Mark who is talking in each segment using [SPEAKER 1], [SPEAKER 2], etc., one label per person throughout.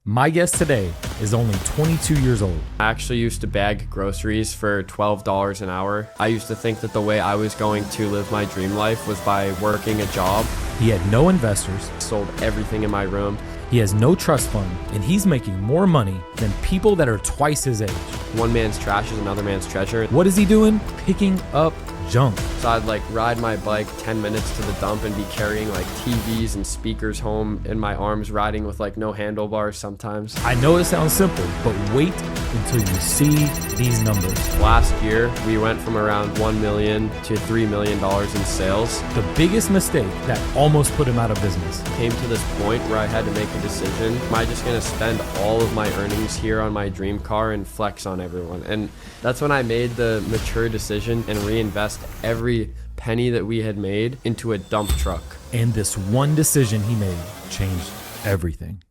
[SPEAKER 1] My guest today is only 22 years old.
[SPEAKER 2] I actually used to bag groceries for $12 an hour. I used to think that the way I was going to live my dream life was by working a job.
[SPEAKER 1] He had no investors.
[SPEAKER 2] Sold everything in my room.
[SPEAKER 1] He has no trust fund, and he's making more money than people that are twice his age.
[SPEAKER 2] One man's trash is another man's treasure.
[SPEAKER 1] What is he doing? Picking up junk.
[SPEAKER 2] So I'd ride my bike 10 minutes to the dump and be carrying TVs and speakers home in my arms, riding with no handlebars sometimes.
[SPEAKER 1] I know it sounds simple, but wait until you see these numbers.
[SPEAKER 2] Last year, we went from around $1 million to $3 million in sales.
[SPEAKER 1] The biggest mistake that almost put him out of business.
[SPEAKER 2] Came to this point where I had to make a decision. Am I just gonna spend all of my earnings here on my dream car and flex on everyone? And that's when I made the mature decision and reinvest every penny that we had made into a dump truck.
[SPEAKER 1] And this one decision he made changed everything.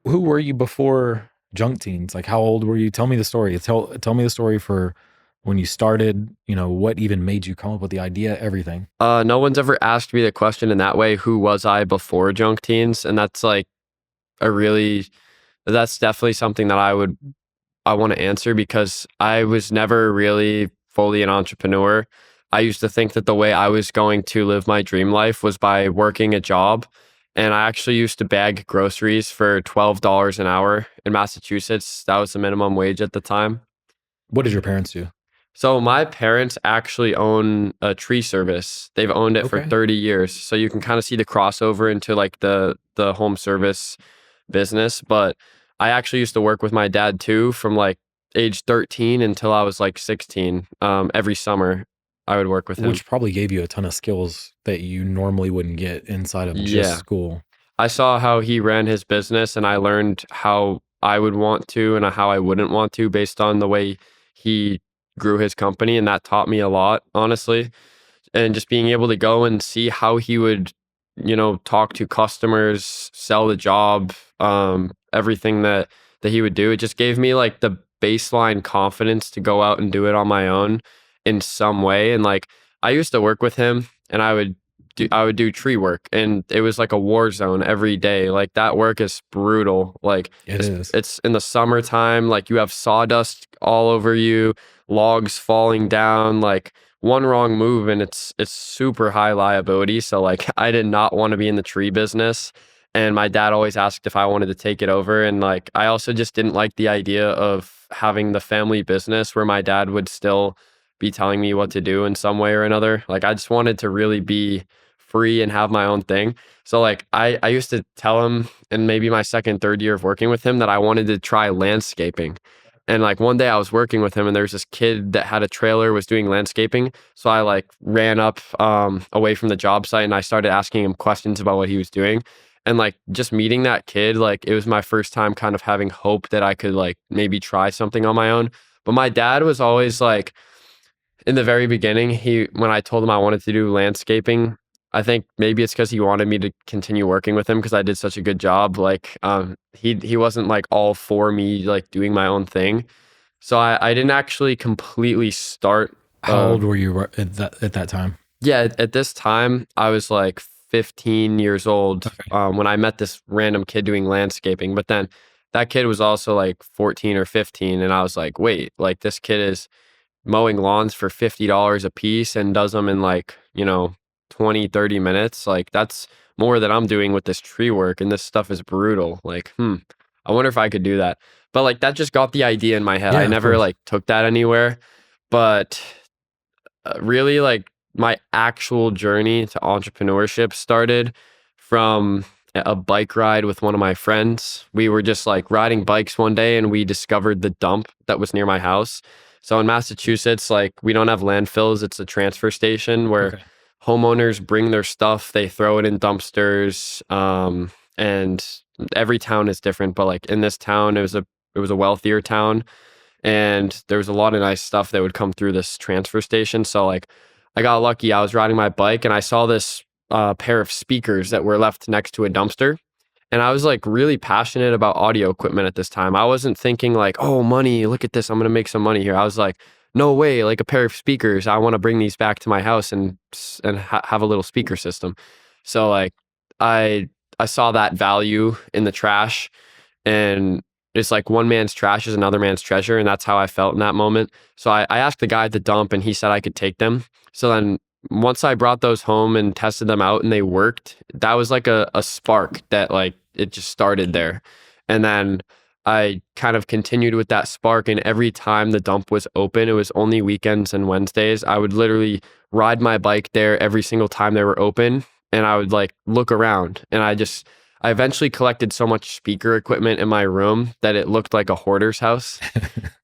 [SPEAKER 1] Who were you before Junk Teens? How old were you? Tell me the story. Tell me the story for when you started, what even made you come up with the idea, everything.
[SPEAKER 2] No one's ever asked me the question in that way, who was I before Junk Teens? And that's that's definitely something that I want to answer, because I was never really fully an entrepreneur. I used to think that the way I was going to live my dream life was by working a job. And I actually used to bag groceries for $12 an hour in Massachusetts. That was the minimum wage at the time.
[SPEAKER 1] What did your parents do?
[SPEAKER 2] So my parents actually own a tree service. They've owned it for 30 years. So you can kind of see the crossover into the home service business. But I actually used to work with my dad too, from age 13 until I was 16. Every summer I would work with him.
[SPEAKER 1] Which probably gave you a ton of skills that you normally wouldn't get inside of just school.
[SPEAKER 2] I saw how he ran his business, and I learned how I would want to and how I wouldn't want to based on the way he grew his company. And that taught me a lot, honestly. And just being able to go and see how he would, talk to customers, sell the job, everything that he would do. It just gave me the baseline confidence to go out and do it on my own in some way. And I used to work with him, and I would do tree work, and it was like a war zone every day. That work is brutal. It's in the summertime, you have sawdust all over you, logs falling down, one wrong move and it's super high liability. So I did not want to be in the tree business. And my dad always asked if I wanted to take it over. And I also just didn't like the idea of having the family business where my dad would still be telling me what to do in some way or another. I just wanted to really be free and have my own thing. So I used to tell him in maybe my second, third year of working with him that I wanted to try landscaping. And one day I was working with him, and there's this kid that had a trailer, was doing landscaping. So I ran up away from the job site, and I started asking him questions about what he was doing. And just meeting that kid, it was my first time kind of having hope that I could maybe try something on my own. But my dad was always in the very beginning, when I told him I wanted to do landscaping, I think maybe it's because he wanted me to continue working with him because I did such a good job. He wasn't all for me doing my own thing. So I didn't actually completely start.
[SPEAKER 1] How old were you at that time?
[SPEAKER 2] Yeah, at this time I was 15 years old when I met this random kid doing landscaping. But then that kid was also 14 or 15, and I was wait, this kid is mowing lawns for $50 a piece and does them in 20, 30 minutes. That's more than I'm doing with this tree work, and this stuff is brutal. I wonder if I could do that. But that just got the idea in my head. I never took that anywhere. But really my actual journey to entrepreneurship started from a bike ride with one of my friends. We were just riding bikes one day, and we discovered the dump that was near my house. So in Massachusetts, we don't have landfills. It's a transfer station where homeowners bring their stuff, they throw it in dumpsters, and every town is different. But in this town, it was a wealthier town, and there was a lot of nice stuff that would come through this transfer station. So I got lucky. I was riding my bike, and I saw this pair of speakers that were left next to a dumpster. And I was really passionate about audio equipment at this time. I wasn't thinking oh, money, look at this, I'm going to make some money here. I was no way, a pair of speakers. I want to bring these back to my house and have a little speaker system. So like I I saw that value in the trash, and it's like one man's trash is another man's treasure, and that's how I felt in that moment. So I asked the guy at the dump, and he said I could take them. So then once I brought those home and tested them out and they worked, that was like a spark that like it just started there. And then I kind of continued with that spark, and every time the dump was open, it was only weekends and Wednesdays. I would literally ride my bike there every single time they were open, and I would like look around, and I eventually collected so much speaker equipment in my room that it looked like a hoarder's house.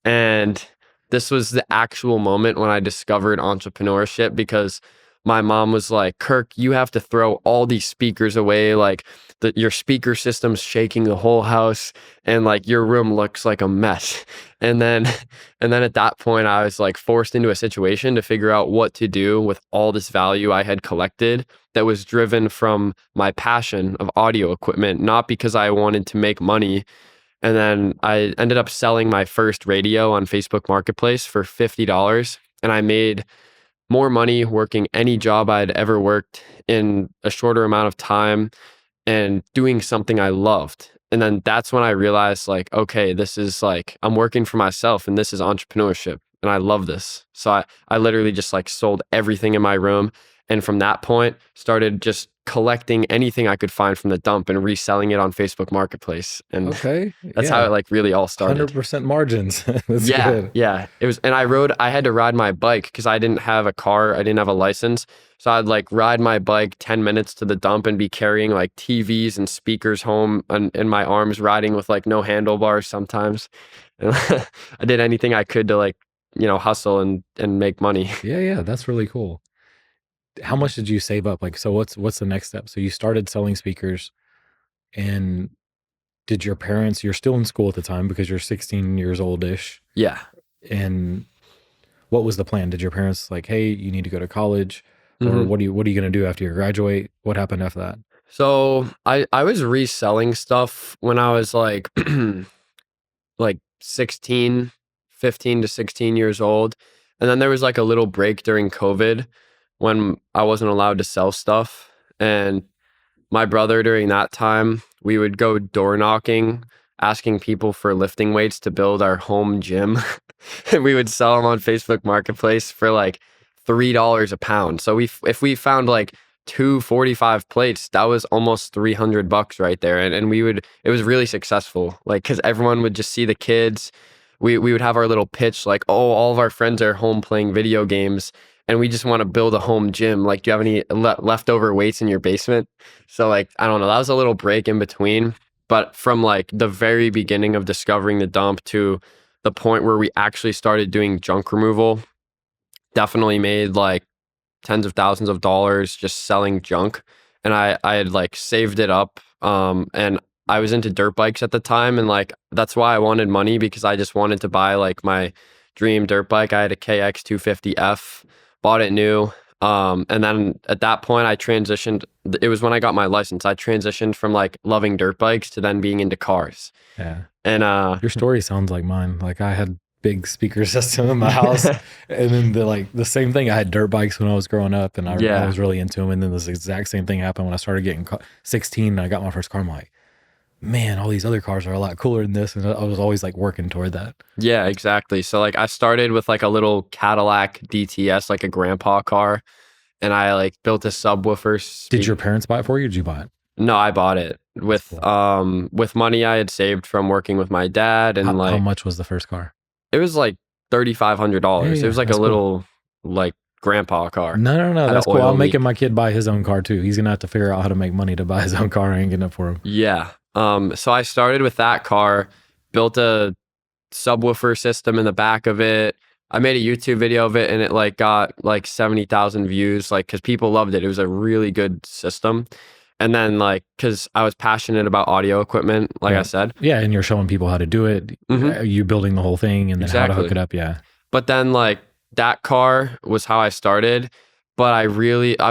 [SPEAKER 2] And this was the actual moment when I discovered entrepreneurship, because my mom was like, Kirk, you have to throw all these speakers away. Like your speaker system's shaking the whole house, and like your room looks like a mess. And then and then at that point I was like forced into a situation to figure out what to do with all this value I had collected that was driven from my passion of audio equipment, not because I wanted to make money. And then I ended up selling my first radio on Facebook Marketplace for $50. And I made more money working any job I'd ever worked in a shorter amount of time and doing something I loved. And then that's when I realized, like, okay, this is like, I'm working for myself and this is entrepreneurship. And I love this. So I literally just like sold everything in my room. And from that point, started just collecting anything I could find from the dump and reselling it on Facebook Marketplace. And
[SPEAKER 1] Okay.
[SPEAKER 2] that's how
[SPEAKER 1] Yeah.
[SPEAKER 2] it like really all started.
[SPEAKER 1] 100% margins. That's
[SPEAKER 2] Yeah,
[SPEAKER 1] good.
[SPEAKER 2] yeah. It was, and I had to ride my bike because I didn't have a car, I didn't have a license. So I'd like ride my bike 10 minutes to the dump and be carrying like TVs and speakers home in my arms, riding with like no handlebars sometimes. And I did anything I could to like, hustle and make money.
[SPEAKER 1] Yeah, yeah, that's really cool. How much did you save up? Like, so what's the next step? So you started selling speakers, and did your parents, you're still in school at the time because you're 16 years old-ish,
[SPEAKER 2] Yeah.
[SPEAKER 1] and what was the plan? Did your parents like, hey, you need to go to college, or
[SPEAKER 2] hmm
[SPEAKER 1] what are you going to do after you graduate? What happened after that?
[SPEAKER 2] So I was reselling stuff when I was like like 16, 15 to 16 years old. And then there was like a little break during COVID when I wasn't allowed to sell stuff. And my brother, during that time, we would go door knocking, asking people for lifting weights to build our home gym. And we would sell them on Facebook Marketplace for like $3 a pound. So if we found like 245 plates, that was almost $300 right there. And it was really successful. Like, cause everyone would just see the kids. We would have our little pitch like, oh, all of our friends are home playing video games and we just want to build a home gym. Like, do you have any leftover weights in your basement? So like, I don't know, that was a little break in between. But from like the very beginning of discovering the dump to the point where we actually started doing junk removal, definitely made like tens of thousands of dollars just selling junk. And I had like saved it up. And I was into dirt bikes at the time. And like, that's why I wanted money, because I just wanted to buy like my dream dirt bike. I had a KX 250F, bought it new. And then at that point I transitioned. It was when I got my license. I transitioned from like loving dirt bikes to then being into cars.
[SPEAKER 1] Yeah.
[SPEAKER 2] And
[SPEAKER 1] Your story sounds like mine. Like, I had big speaker system in my house, and then the same thing. I had dirt bikes when I was growing up, and I
[SPEAKER 2] yeah.
[SPEAKER 1] was really into them. And then this exact same thing happened when I started getting 16. And I got my first car. I'm like, man, all these other cars are a lot cooler than this. And I was always like working toward that.
[SPEAKER 2] Yeah, exactly. So like I started with like a little Cadillac DTS, like a grandpa car, and I like built a subwoofer.
[SPEAKER 1] Did your parents buy it for you? Or did you buy it?
[SPEAKER 2] No, I bought it
[SPEAKER 1] Cool.
[SPEAKER 2] with money I had saved from working with my dad, and
[SPEAKER 1] How
[SPEAKER 2] like
[SPEAKER 1] much was the first car?
[SPEAKER 2] it was like $3,500.
[SPEAKER 1] Yeah,
[SPEAKER 2] It was like a
[SPEAKER 1] that's cool.
[SPEAKER 2] little like grandpa car.
[SPEAKER 1] No,
[SPEAKER 2] Had
[SPEAKER 1] that's
[SPEAKER 2] an
[SPEAKER 1] cool.
[SPEAKER 2] oil
[SPEAKER 1] I'm making
[SPEAKER 2] leak.
[SPEAKER 1] my kid buy his own car too. He's gonna have to figure out how to make money to buy his own car. I ain't getting it for him.
[SPEAKER 2] Yeah. So I started with that car, built a subwoofer system in the back of it. I made a YouTube video of it and it like got like 70,000 views, like, cause people loved it. It was a really good system. And then like, cause I was passionate about audio equipment, like I said.
[SPEAKER 1] Yeah, and you're showing people how to do it.
[SPEAKER 2] Mhm.
[SPEAKER 1] You building the whole thing, and then how to hook
[SPEAKER 2] Exactly.
[SPEAKER 1] it up. Yeah.
[SPEAKER 2] But then like that car was how I started. But I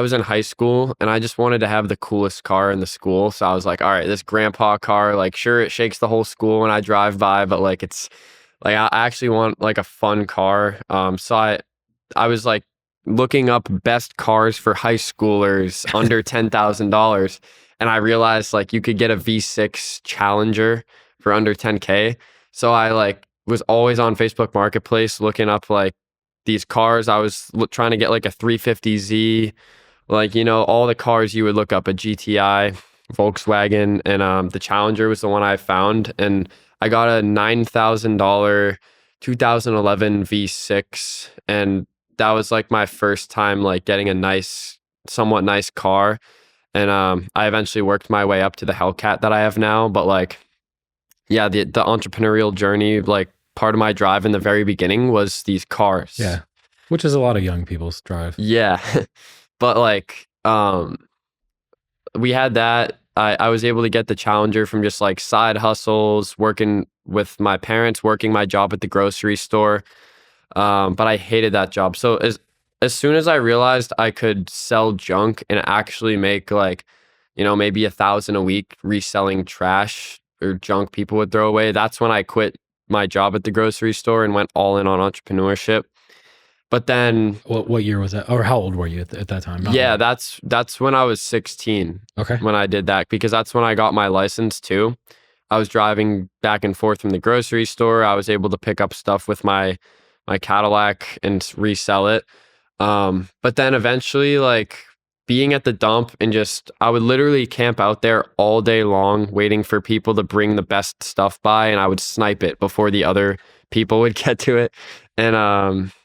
[SPEAKER 2] was in high school and I just wanted to have the coolest car in the school. So I was like, all right, this grandpa car, like sure, it shakes the whole school when I drive by, but like it's like I actually want like a fun car. So I was like looking up best cars for high schoolers under $10,000. And I realized like you could get a V6 Challenger for under 10K. So I like was always on Facebook Marketplace looking up like these cars. I was trying to get like a 350Z, like, you know, all the cars you would look up, a GTI, Volkswagen, and the Challenger was the one I found. And I got a $9,000 2011 V6, and that was like my first time like getting a nice, somewhat nice car. And I eventually worked my way up to the Hellcat that I have now. But like, yeah, the entrepreneurial journey, like part of my drive in the very beginning was these cars.
[SPEAKER 1] Yeah. Which is a lot of young people's drive.
[SPEAKER 2] Yeah. But like, we had that. I was able to get the Challenger from just like side hustles, working with my parents, working my job at the grocery store. But I hated that job. So as soon as I realized I could sell junk and actually make like, you know, maybe 1,000 a week reselling trash or junk people would throw away, that's when I quit my job at the grocery store and went all in on entrepreneurship. But then,
[SPEAKER 1] What year was that? Or how old were you at that time? Not
[SPEAKER 2] yeah,
[SPEAKER 1] old.
[SPEAKER 2] that's when I was 16
[SPEAKER 1] Okay.
[SPEAKER 2] when I did that, because that's when I got my license too. I was driving back and forth from the grocery store. I was able to pick up stuff with my Cadillac and resell it. But then eventually, like being at the dump and just, I would literally camp out there all day long, waiting for people to bring the best stuff by, and I would snipe it before the other people would get to it. And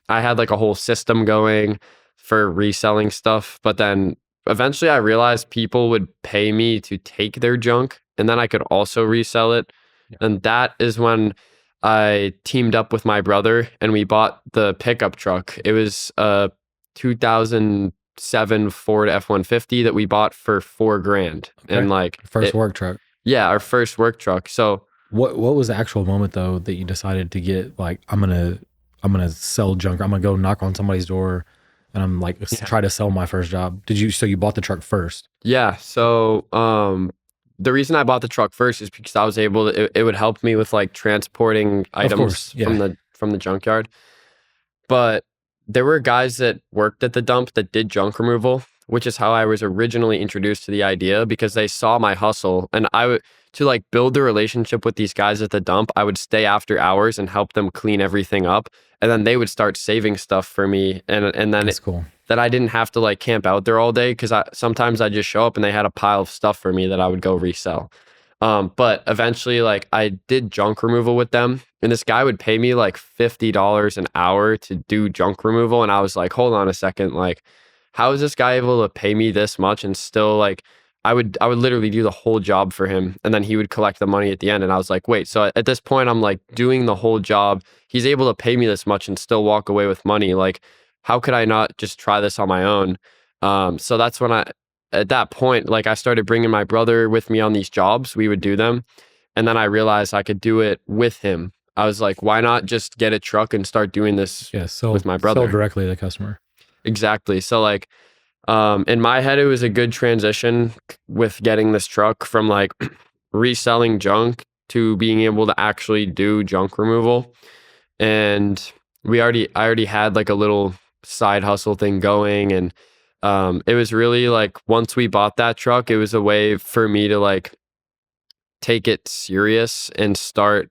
[SPEAKER 2] I had like a whole system going for reselling stuff. But then eventually I realized people would pay me to take their junk and then I could also resell it.
[SPEAKER 1] Yeah.
[SPEAKER 2] And that is when I teamed up with my brother and we bought the pickup truck. It was a 2007 Ford F-150 that we bought for $4,000.
[SPEAKER 1] Okay.
[SPEAKER 2] And like
[SPEAKER 1] First work truck.
[SPEAKER 2] yeah, our first work truck. So
[SPEAKER 1] What was the actual moment though that you decided to get like, I'm gonna sell junk. I'm gonna go knock on somebody's door and I'm like try to sell my first job. So you bought the truck first?
[SPEAKER 2] yeah, so the reason I bought the truck first is because I was able to, it would help me with like transporting items
[SPEAKER 1] course, yeah.
[SPEAKER 2] from the junkyard. But there were guys that worked at the dump that did junk removal, which is how I was originally introduced to the idea, because they saw my hustle. And I would, to like build the relationship with these guys at the dump, I would stay after hours and help them clean everything up. And then they would start saving stuff for me. And then
[SPEAKER 1] That's cool.
[SPEAKER 2] that I didn't have to like camp out there all day, because sometimes I'd just show up and they had a pile of stuff for me that I would go resell. But eventually, like I did junk removal with them, and this guy would pay me like $50 an hour to do junk removal. And I was like, hold on a second, like, how is this guy able to pay me this much and still like I would literally do the whole job for him, and then he would collect the money at the end. And I was like, wait, so at this point I'm like doing the whole job. He's able to pay me this much and still walk away with money. Like, how could I not just try this on my own? So that's when at that point, like I started bringing my brother with me on these jobs. We would do them. And then I realized I could do it with him. I was like, why not just get a truck and start doing this with my brother?
[SPEAKER 1] Sell directly to the customer.
[SPEAKER 2] Exactly. So like, in my head, it was a good transition with getting this truck from like reselling junk to being able to actually do junk removal. And I already had like a little side hustle thing going. And it was really like, once we bought that truck, it was a way for me to like take it serious and start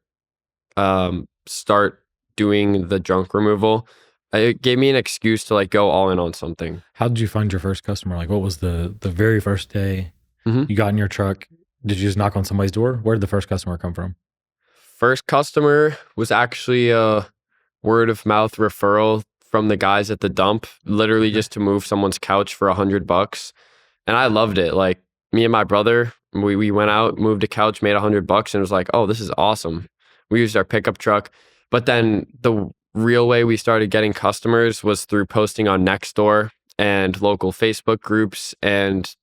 [SPEAKER 2] doing the junk removal. It gave me an excuse to like go all in on something.
[SPEAKER 1] How did you find your first customer? Like, what was the very first day
[SPEAKER 2] Mhm.
[SPEAKER 1] you got in your truck? Did you just knock on somebody's door? Where did the first customer come from?
[SPEAKER 2] First customer was actually a word of mouth referral from the guys at the dump, literally
[SPEAKER 1] Okay.
[SPEAKER 2] just to move someone's couch for $100. And I loved it. Like me and my brother, we went out, moved a couch, made $100, and it was like, oh, this is awesome. We used our pickup truck. But then the real way we started getting customers was through posting on Nextdoor and local Facebook groups and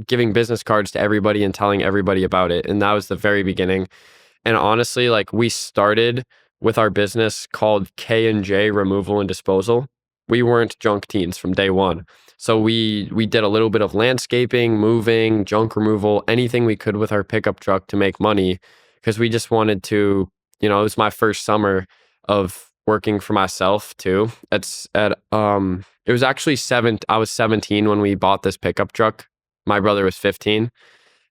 [SPEAKER 2] giving business cards to everybody and telling everybody about it. And that was the very beginning. And honestly, like we started with our business called K&J Removal and Disposal. We weren't junk teens from day one. So we did a little bit of landscaping, moving, junk removal, anything we could with our pickup truck to make money, because we just wanted to, you know, it was my first summer of working for myself too. It was actually I was 17 when we bought this pickup truck. My brother was 15,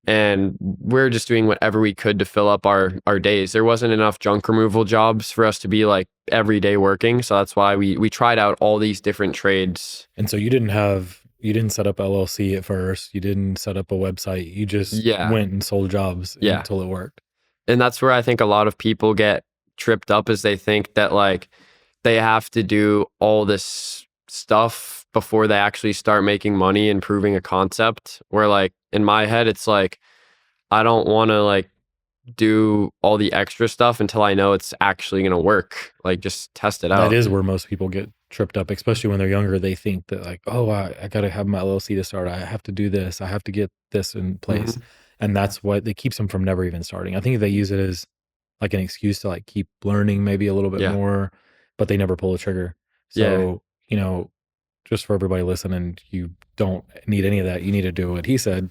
[SPEAKER 2] and we're just doing whatever we could to fill up our days. There wasn't enough junk removal jobs for us to be like every day working, so that's why we tried out all these different trades.
[SPEAKER 1] And so you didn't set up LLC at first. You didn't set up a website. You just
[SPEAKER 2] Yeah.
[SPEAKER 1] went and sold jobs
[SPEAKER 2] Yeah.
[SPEAKER 1] until it worked.
[SPEAKER 2] And that's where I think a lot of people get tripped up, is they think that like they have to do all this stuff before they actually start making money and proving a concept. Where like in my head, it's like, I don't want to like do all the extra stuff until I know it's actually going to work. Like just test it out.
[SPEAKER 1] That is where most people get tripped up, especially when they're younger. They think that like, oh, I got to have my LLC to start. I have to do this. I have to get this in place.
[SPEAKER 2] Mhm.
[SPEAKER 1] And that's what it keeps them from never even starting. I think they use it as like an excuse to like keep learning maybe a little bit
[SPEAKER 2] Yeah.
[SPEAKER 1] more, but they never pull the trigger.
[SPEAKER 2] Yeah.
[SPEAKER 1] So, just for everybody listening, you don't need any of that. You need to do what he said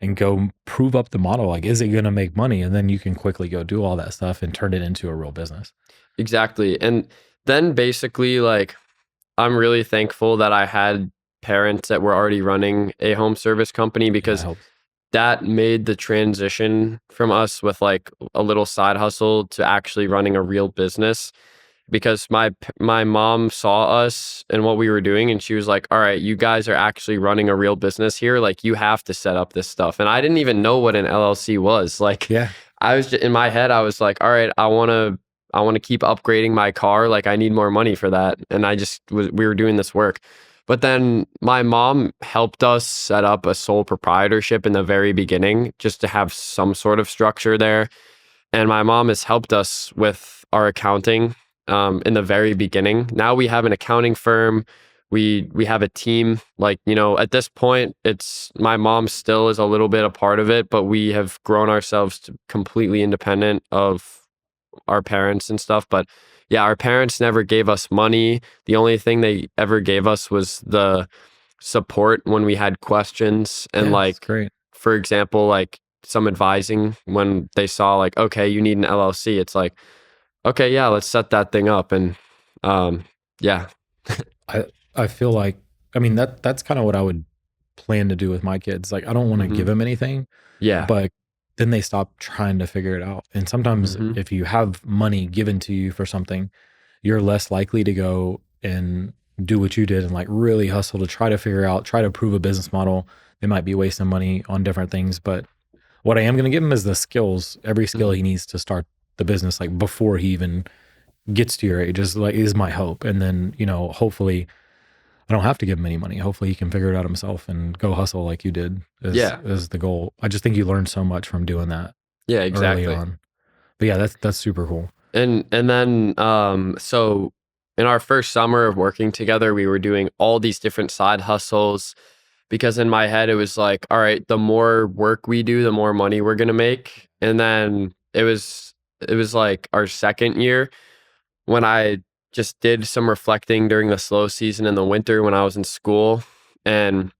[SPEAKER 1] and go prove up the model. Like, is it going to make money? And then you can quickly go do all that stuff and turn it into a real business.
[SPEAKER 2] Exactly. And then basically, like, I'm really thankful that I had parents that were already running a home service company,
[SPEAKER 1] Yeah,
[SPEAKER 2] because
[SPEAKER 1] it helps.
[SPEAKER 2] that made the transition from us with like a little side hustle to actually running a real business. Because my mom saw us and what we were doing, and she was like, all right, you guys are actually running a real business here. Like, you have to set up this stuff. And I didn't even know what an LLC was. Like,
[SPEAKER 1] Yeah.
[SPEAKER 2] I was just, in my head, I was like, all right, I want to keep upgrading my car. Like, I need more money for that. And we were doing this work. But then my mom helped us set up a sole proprietorship in the very beginning, just to have some sort of structure there. And my mom has helped us with our accounting in the very beginning. Now we have an accounting firm. We have a team. Like, at this point, it's my mom still is a little bit a part of it, but we have grown ourselves to completely independent of our parents and stuff. But yeah, our parents never gave us money. The only thing they ever gave us was the support when we had questions, and
[SPEAKER 1] Yeah, it's
[SPEAKER 2] like,
[SPEAKER 1] great.
[SPEAKER 2] for example, like some advising when they saw like, okay, you need an LLC. It's like, okay, yeah, let's set that thing up. And yeah.
[SPEAKER 1] I I feel like, I mean, that's kind of what I would plan to do with my kids. Like, I don't want to give
[SPEAKER 2] Hmm.
[SPEAKER 1] them anything,
[SPEAKER 2] Yeah.
[SPEAKER 1] but then they stop trying to figure it out. And sometimes
[SPEAKER 2] Hmm.
[SPEAKER 1] if you have money given to you for something, you're less likely to go and do what you did and like really hustle to try to figure out, try to prove a business model. They might be wasting money on different things, but what I am going to give him is the skills, every skill
[SPEAKER 2] Hmm.
[SPEAKER 1] he needs to start the business, like before he even gets to your age, is my hope. And then, hopefully I don't have to give him any money. Hopefully he can figure it out himself and go hustle like you did
[SPEAKER 2] Yeah.
[SPEAKER 1] is the goal. I just think you learn so much from doing that
[SPEAKER 2] Yeah,
[SPEAKER 1] early
[SPEAKER 2] exactly.
[SPEAKER 1] on. But yeah, that's super cool.
[SPEAKER 2] And then so in our first summer of working together, we were doing all these different side hustles, because in my head it was like, all right, the more work we do, the more money we're gonna make. And then it was like our second year when I just did some reflecting during the slow season in the winter when I was in school. And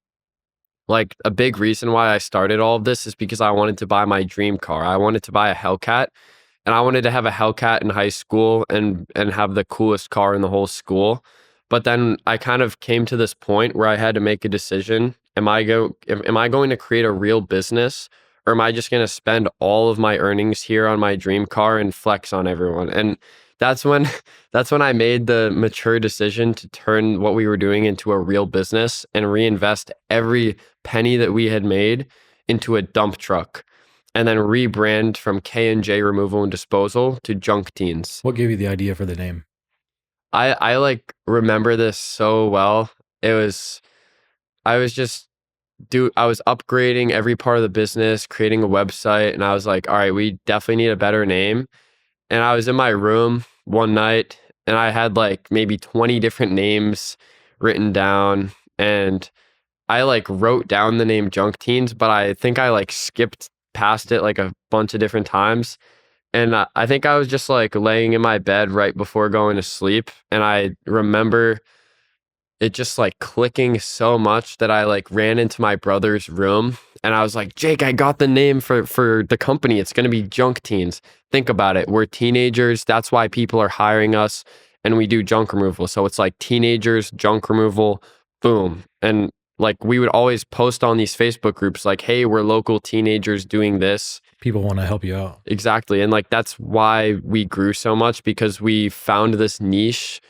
[SPEAKER 2] like, a big reason why I started all of this is because I wanted to buy my dream car. I wanted to buy a Hellcat, and I wanted to have a Hellcat in high school and have the coolest car in the whole school. But then I kind of came to this point where I had to make a decision. Am I going to create a real business, or am I just going to spend all of my earnings here on my dream car and flex on everyone? And that's when that's when I made the mature decision to turn what we were doing into a real business and reinvest every penny that we had made into a dump truck, and then rebrand from K&J Removal and Disposal to Junk Teens.
[SPEAKER 1] What gave you the idea for the name?
[SPEAKER 2] I like remember this so well. It was I was just I was upgrading every part of the business, creating a website, and I was like, all right, we definitely need a better name. And I was in my room one night, and I had like maybe 20 different names written down, and I like wrote down the name Junk Teens, but I think I like skipped past it like a bunch of different times. And I think I was just like laying in my bed right before going to sleep. And I remember it just like clicking so much that I like ran into my brother's room, and I was like, Jake, I got the name for the company. It's going to be Junk Teens. Think about it. We're teenagers. That's why people are hiring us. and we do junk removal. So it's like teenagers, junk removal, boom. And like we would always post on these Facebook groups like, hey, we're local teenagers doing this.
[SPEAKER 1] People want to help you out.
[SPEAKER 2] Exactly. And like that's why we grew so much, because we found this niche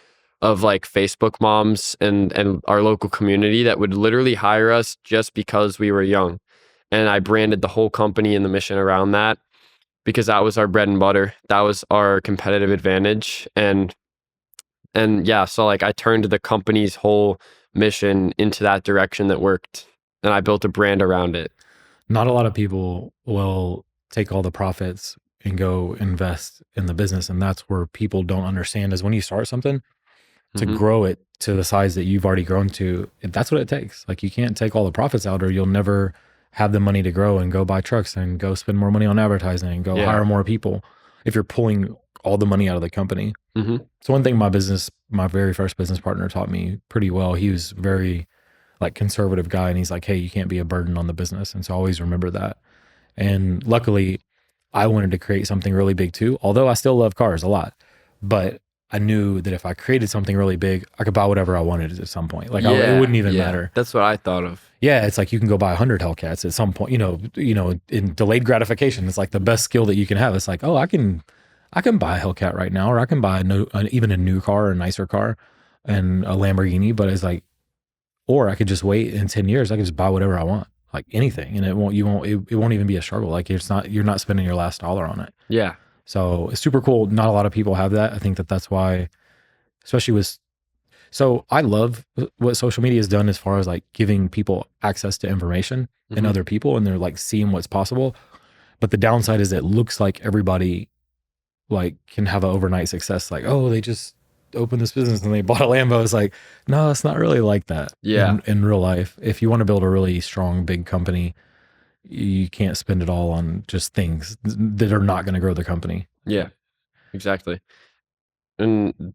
[SPEAKER 2] of like Facebook moms and our local community that would literally hire us just because we were young. And I branded the whole company and the mission around that, because that was our bread and butter. That was our competitive advantage. And yeah, so like I turned the company's whole mission into that direction that worked, and I built a brand around it.
[SPEAKER 1] Not a lot of people will take all the profits and go invest in the business. And that's where people don't understand is when you start something to
[SPEAKER 2] Mhm.
[SPEAKER 1] grow it to the size that you've already grown to, that's what it takes. Like you can't take all the profits out or you'll never have the money to grow and go buy trucks and go spend more money on advertising and go
[SPEAKER 2] Yeah.
[SPEAKER 1] hire more people if you're pulling all the money out of the company.
[SPEAKER 2] Mhm.
[SPEAKER 1] So one thing my very first business partner taught me pretty well, he was very like conservative guy and he's like, hey, you can't be a burden on the business. And so always remember that. And luckily I wanted to create something really big too, although I still love cars a lot, but I knew that if I created something really big, I could buy whatever I wanted at some point. Like it wouldn't even matter.
[SPEAKER 2] That's what I thought of.
[SPEAKER 1] Yeah, it's like you can go buy 100 Hellcats at some point. In delayed gratification, it's like the best skill that you can have. It's like, oh, I can buy a Hellcat right now, or I can buy even a new car, or a nicer car, and a Lamborghini. But it's like, or I could just wait in 10 years. I can just buy whatever I want, like anything, and it won't even be a struggle. Like you're not spending your last dollar on it.
[SPEAKER 2] Yeah.
[SPEAKER 1] So it's super cool. Not a lot of people have that. I think that's why, especially with. So I love what social media has done as far as like giving people access to information and
[SPEAKER 2] Mhm.
[SPEAKER 1] other people, and they're like seeing what's possible. But the downside is it looks like everybody like can have an overnight success. Like, oh, they just opened this business and they bought a Lambo. It's like, no, it's not really like that.
[SPEAKER 2] Yeah.
[SPEAKER 1] In real life, if you want to build a really strong, big company, you can't spend it all on just things that are not going to grow the company.
[SPEAKER 2] Yeah. Exactly. And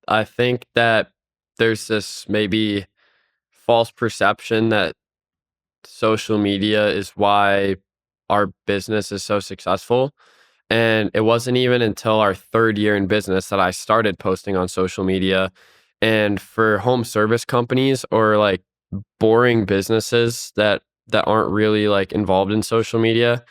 [SPEAKER 2] I think that there's this maybe false perception that social media is why our business is so successful. And it wasn't even until our third year in business that I started posting on social media. And for home service companies or like boring businesses that aren't really like involved in social media,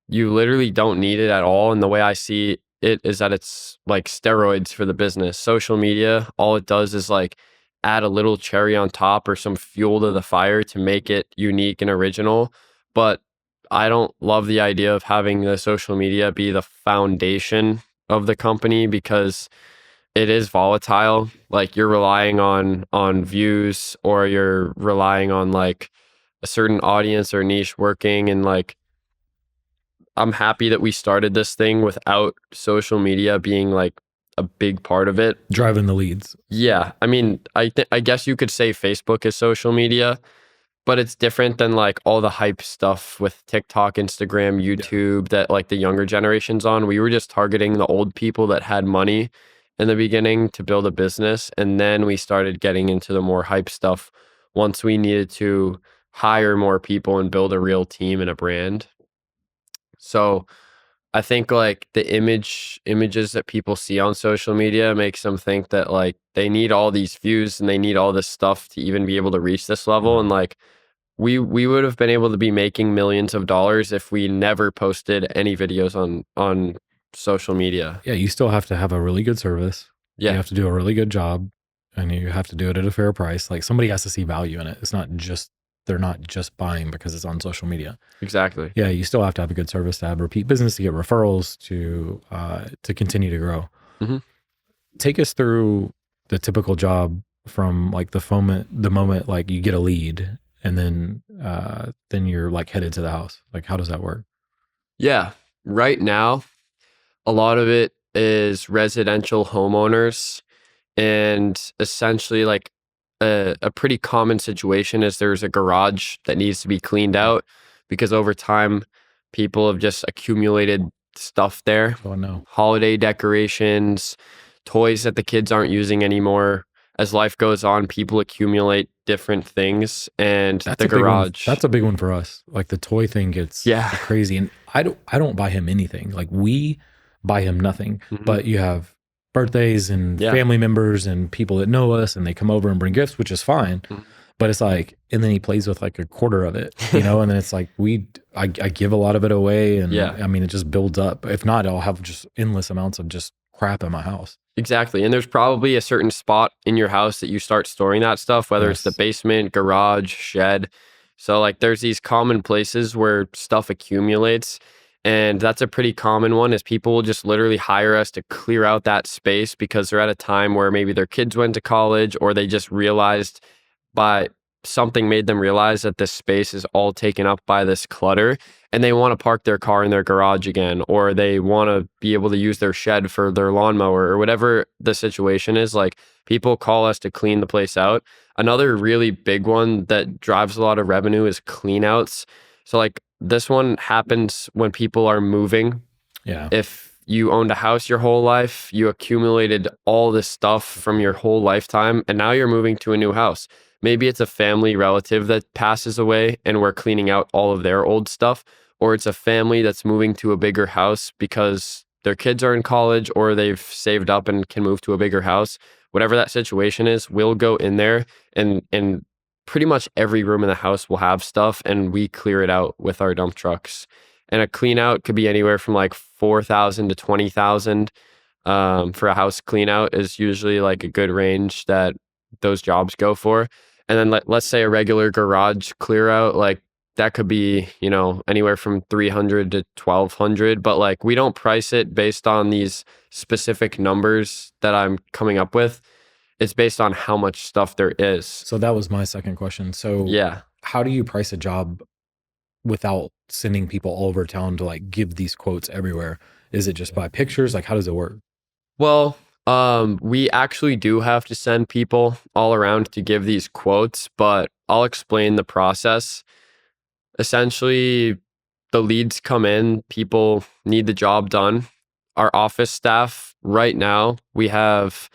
[SPEAKER 2] you literally don't need it at all. And the way I see it is that it's like steroids for the business. Social media, all it does is like add a little cherry on top or some fuel to the fire to make it unique and original. But I don't love the idea of having the social media be the foundation of the company, because it is volatile. Like you're relying on views, or you're relying on like a certain audience or niche working, and like I'm happy that we started this thing without social media being like a big part of it.
[SPEAKER 1] Driving the leads.
[SPEAKER 2] Yeah, I mean, I guess you could say Facebook is social media, but it's different than like all the hype stuff with TikTok, Instagram, YouTube that like the younger generation's on. We were just targeting the old people that had money in the beginning to build a business, and then we started getting into the more hype stuff once we needed to hire more people and build a real team and a brand. So I think like the images that people see on social media makes them think that like they need all these views and they need all this stuff to even be able to reach this level. And like we would have been able to be making millions of dollars if we never posted any videos on social media.
[SPEAKER 1] Yeah, you still have to have a really good service. You
[SPEAKER 2] Yeah,
[SPEAKER 1] have to do a really good job, and you have to do it at a fair price. Like somebody has to see value in it. It's not just they're not just buying because it's on social media.
[SPEAKER 2] exactly.
[SPEAKER 1] Yeah, you still have to have a good service to have repeat business, to get referrals, to continue to grow.
[SPEAKER 2] Mhm.
[SPEAKER 1] Take us through the typical job from like the moment like you get a lead, and then you're like headed to the house. Like how does that work?
[SPEAKER 2] Yeah. Right now, a lot of it is residential homeowners. And essentially, like a pretty common situation is there's a garage that needs to be cleaned out, because over time, people have just accumulated stuff there.
[SPEAKER 1] Oh no.
[SPEAKER 2] Holiday decorations, toys that the kids aren't using anymore. As life goes on, people accumulate different things, and
[SPEAKER 1] That's
[SPEAKER 2] the
[SPEAKER 1] a big one.
[SPEAKER 2] garage.
[SPEAKER 1] That's a big one for us. Like the toy thing gets
[SPEAKER 2] Yeah.
[SPEAKER 1] crazy, and I don't buy him anything. Like we buy him nothing.
[SPEAKER 2] Mhm.
[SPEAKER 1] But you have birthdays and
[SPEAKER 2] Yeah.
[SPEAKER 1] family members and people that know us, and they come over and bring gifts, which is fine.
[SPEAKER 2] Mhm.
[SPEAKER 1] But it's like, and then he plays with like a quarter of it, you know, and then it's like I give a lot of it away, and
[SPEAKER 2] Yeah.
[SPEAKER 1] I mean it just builds up. If not, I'll have just endless amounts of just crap in my house.
[SPEAKER 2] Exactly. And there's probably a certain spot in your house that you start storing that stuff, whether it's the
[SPEAKER 1] Yes.
[SPEAKER 2] basement, garage, shed. So, like, there's these common places where stuff accumulates. And that's a pretty common one is people will just literally hire us to clear out that space because they're at a time where maybe their kids went to college or they just realized by something made them realize that this space is all taken up by this clutter and they want to park their car in their garage again, or they want to be able to use their shed for their lawnmower or whatever the situation is. Like, people call us to clean the place out. Another really big one that drives a lot of revenue is clean outs. So, like, this one happens when people are moving.
[SPEAKER 1] Yeah.
[SPEAKER 2] If you owned a house your whole life, you accumulated all this stuff from your whole lifetime, and now you're moving to a new house. Maybe it's a family relative that passes away and we're cleaning out all of their old stuff, or it's a family that's moving to a bigger house because their kids are in college or they've saved up and can move to a bigger house. Whatever that situation is, we'll go in there and pretty much every room in the house will have stuff and we clear it out with our dump trucks. And a clean out could be anywhere from like 4,000 to 20,000. For a house clean out is usually like a good range that those jobs go for. And then let's say a regular garage clear out, like that could be, you know, anywhere from 300 to 1,200. But like we don't price it based on these specific numbers that I'm coming up with. It's based on how much stuff there is.
[SPEAKER 1] So that was my second question. So
[SPEAKER 2] Yeah.
[SPEAKER 1] how do you price a job without sending people all over town to like give these quotes everywhere? Is it just by pictures? Like, how does it work?
[SPEAKER 2] Well, we actually do have to send people all around to give these quotes, but I'll explain the process. Essentially, the leads come in, people need the job done. Our office staff right now, we have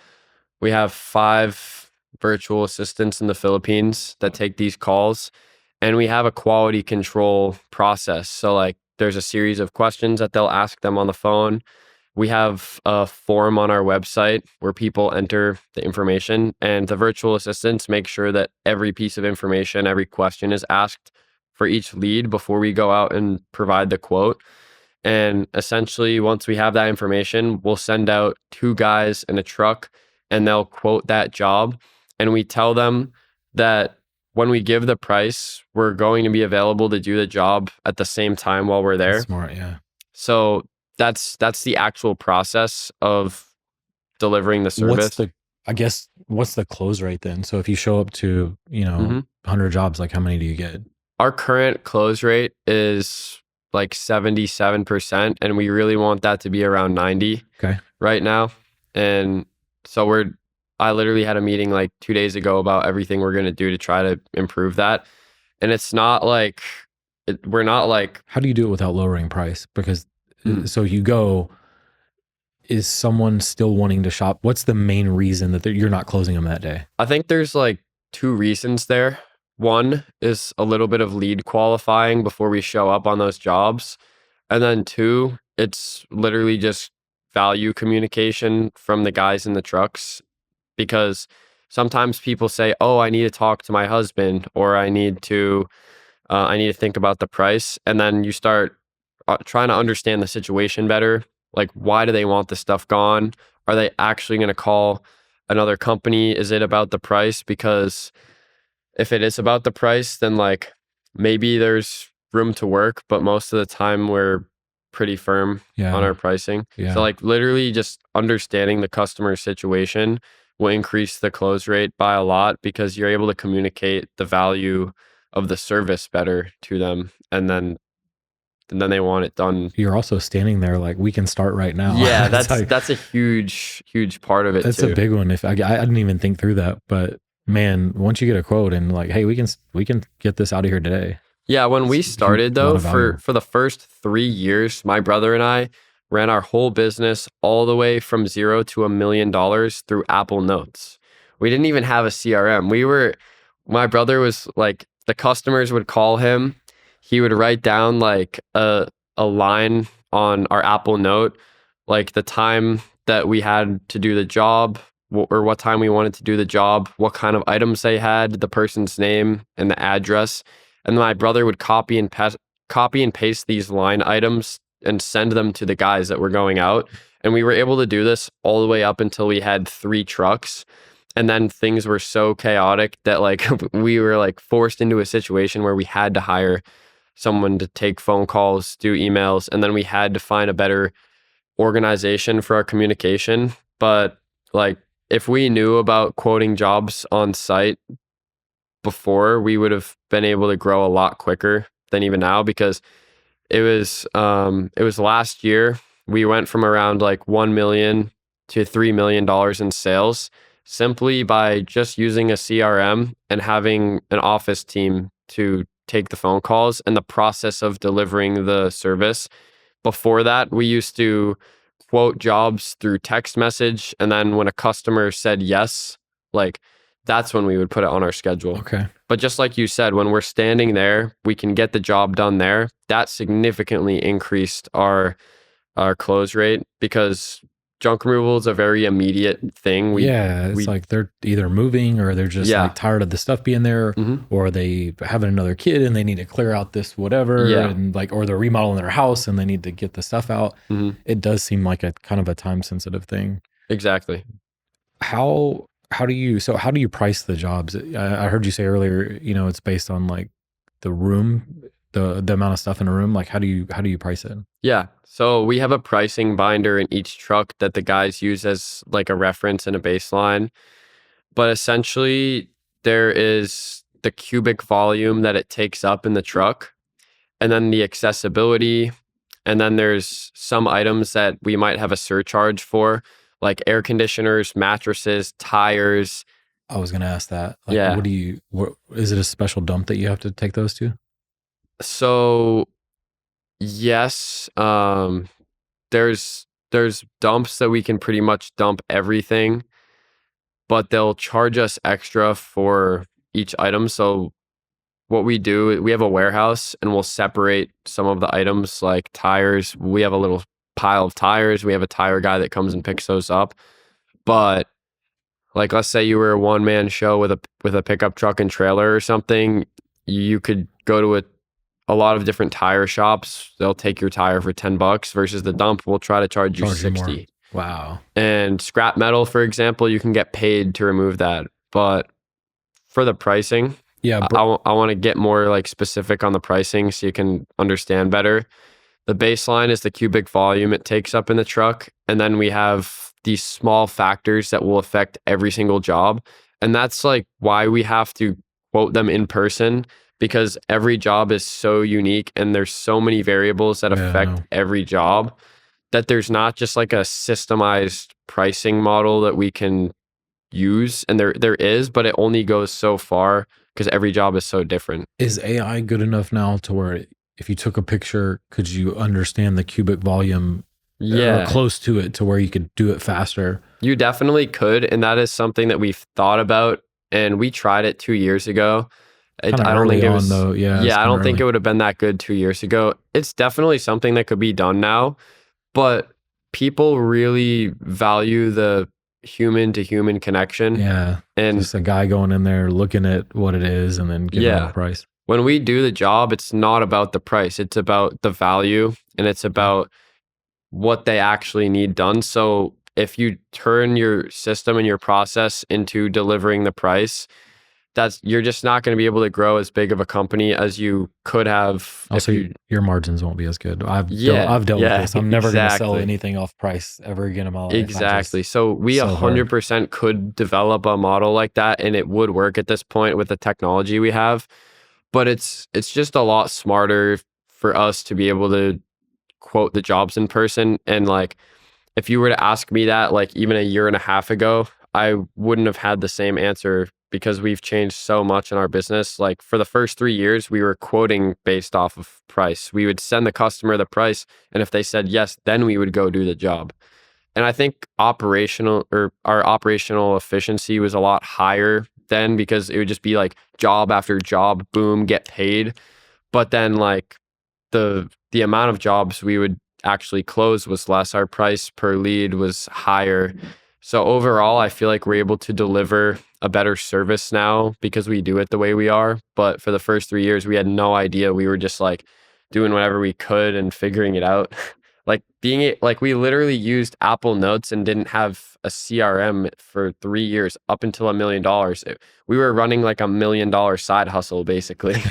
[SPEAKER 2] 5 virtual assistants in the Philippines that take these calls, and we have a quality control process. So like there's a series of questions that they'll ask them on the phone. We have a form on our website where people enter the information, and the virtual assistants make sure that every piece of information, every question is asked for each lead before we go out and provide the quote. And essentially, once we have that information, we'll send out 2 guys in a truck and they'll quote that job. And we tell them that when we give the price, we're going to be available to do the job at the same time while we're there.
[SPEAKER 1] That's smart, yeah.
[SPEAKER 2] So that's the actual process of delivering the service.
[SPEAKER 1] What's the close rate then? So if you show up to, 100 jobs, like how many do you get?
[SPEAKER 2] Our current close rate is like 77%, and we really want that to be around 90 right now. And so I literally had a meeting like 2 days ago about everything we're going to do to try to improve that. And it's not like, we're not like...
[SPEAKER 1] How do you do it without lowering price? Because so you go, is someone still wanting to shop? What's the main reason that you're not closing them that day?
[SPEAKER 2] I think there's like 2 reasons there. One is a little bit of lead qualifying before we show up on those jobs. And then 2, it's literally just value communication from the guys in the trucks. Because sometimes people say, oh, I need to talk to my husband, or I need to think about the price. And then you start trying to understand the situation better. Like, why do they want the stuff gone? Are they actually going to call another company? Is it about the price? Because if it is about the price, then like maybe there's room to work, but most of the time we're pretty firm on our pricing.
[SPEAKER 1] Yeah.
[SPEAKER 2] So like literally just understanding the customer situation will increase the close rate by a lot because you're able to communicate the value of the service better to them, and then they want it done.
[SPEAKER 1] You're also standing there like, we can start right now.
[SPEAKER 2] Yeah, that's a huge part of it.
[SPEAKER 1] That's a big one. If I didn't even think through that, but man, once you get a quote and like, hey, we can get this out of here today.
[SPEAKER 2] Yeah, when we started though, for the first 3 years, my brother and I ran our whole business all the way from 0 to $1 million through Apple Notes. We didn't even have a CRM. My brother was like, the customers would call him. He would write down like a line on our Apple Note, like the time that we had to do the job, or what time we wanted to do the job, what kind of items they had, the person's name and the address. And my brother would copy and paste these line items and send them to the guys that were going out. And we were able to do this all the way up until we had 3 trucks. And then things were so chaotic that like we were like forced into a situation where we had to hire someone to take phone calls, do emails, and then we had to find a better organization for our communication. But like if we knew about quoting jobs on site before, we would have been able to grow a lot quicker than even now, because it was last year we went from around like 1 million to $3 million in sales, simply by just using a CRM and having an office team to take the phone calls and the process of delivering the service. Before that, we used to quote jobs through text message. And then when a customer said yes, like that's when we would put it on our schedule.
[SPEAKER 1] Okay.
[SPEAKER 2] But just like you said, when we're standing there, we can get the job done there. That significantly increased our close rate, because junk removal is a very immediate thing.
[SPEAKER 1] It's like they're either moving or they're just
[SPEAKER 2] Yeah.
[SPEAKER 1] like tired of the stuff being there, or they having another kid and they need to clear out this whatever,
[SPEAKER 2] Yeah.
[SPEAKER 1] and like, or they're remodeling their house and they need to get the stuff out. It does seem like a kind of a time sensitive thing.
[SPEAKER 2] Exactly.
[SPEAKER 1] How do you price the jobs? I heard you say earlier, it's based on like the room, the amount of stuff in a room. Like how do you price it?
[SPEAKER 2] Yeah. So we have a pricing binder in each truck that the guys use as like a reference and a baseline. But essentially, there is the cubic volume that it takes up in the truck, and then the accessibility. And then there's some items that we might have a surcharge for, like air conditioners, mattresses, tires.
[SPEAKER 1] I was gonna ask that. Like,
[SPEAKER 2] Yeah.
[SPEAKER 1] what is it, a special dump that you have to take those to?
[SPEAKER 2] So yes, there's dumps that we can pretty much dump everything, but they'll charge us extra for each item. So what we do, we have a warehouse and we'll separate some of the items, like tires. We have a little pile of tires. We have a tire guy that comes and picks those up. But like, let's say you were a one-man show with a pickup truck and trailer or something, you could go to a lot of different tire shops. They'll take your tire for $10 versus the dump will try to charge you
[SPEAKER 1] Charge you more.
[SPEAKER 2] 60.
[SPEAKER 1] Wow.
[SPEAKER 2] And scrap metal, for example, you can get paid to remove that. But for the pricing,
[SPEAKER 1] Yeah.
[SPEAKER 2] I want to get more like specific on the pricing so you can understand better. The baseline is the cubic volume it takes up in the truck. And then we have these small factors that will affect every single job. And that's like why we have to quote them in person, because every job is so unique and there's so many variables that affect every job, that there's not just like a systemized pricing model that we can use. And there is, but it only goes so far because every job is so different.
[SPEAKER 1] Is AI good enough now to where if you took a picture, could you understand the cubic volume or close to it to where you could do it faster?
[SPEAKER 2] You definitely could. And that is something that we've thought about. And we tried it 2 years ago. I don't think it was,
[SPEAKER 1] though.
[SPEAKER 2] I don't think it would have been that good 2 years ago. It's definitely something that could be done now, but people really value the human to human connection.
[SPEAKER 1] Yeah.
[SPEAKER 2] And
[SPEAKER 1] just a guy going in there looking at what it is and then giving them a price.
[SPEAKER 2] When we do the job, it's not about the price. It's about the value and it's about what they actually need done. So if you turn your system and your process into delivering the price, you're just not going to be able to grow as big of a company as you could have.
[SPEAKER 1] Also, your margins won't be as good. I've dealt with this. I'm never going to sell anything off price ever again in my life.
[SPEAKER 2] Exactly. So we 100% could develop a model like that, and it would work at this point with the technology we have. But it's just a lot smarter for us to be able to quote the jobs in person. And like, if you were to ask me that, like even a year and a half ago, I wouldn't have had the same answer, because we've changed so much in our business. Like for the first 3 years, we were quoting based off of price. We would send the customer the price, and if they said yes, then we would go do the job. And I think our operational efficiency was a lot higher then, because it would just be like job after job, boom, get paid. But then like the amount of jobs we would actually closed was less. Our price per lead was higher. So overall, I feel like we're able to deliver a better service now because we do it the way we are. But for the first 3 years, we had no idea. We were just like doing whatever we could and figuring it out. Like we literally used Apple Notes and didn't have a CRM for 3 years up until $1 million. We were running like $1 million side hustle basically.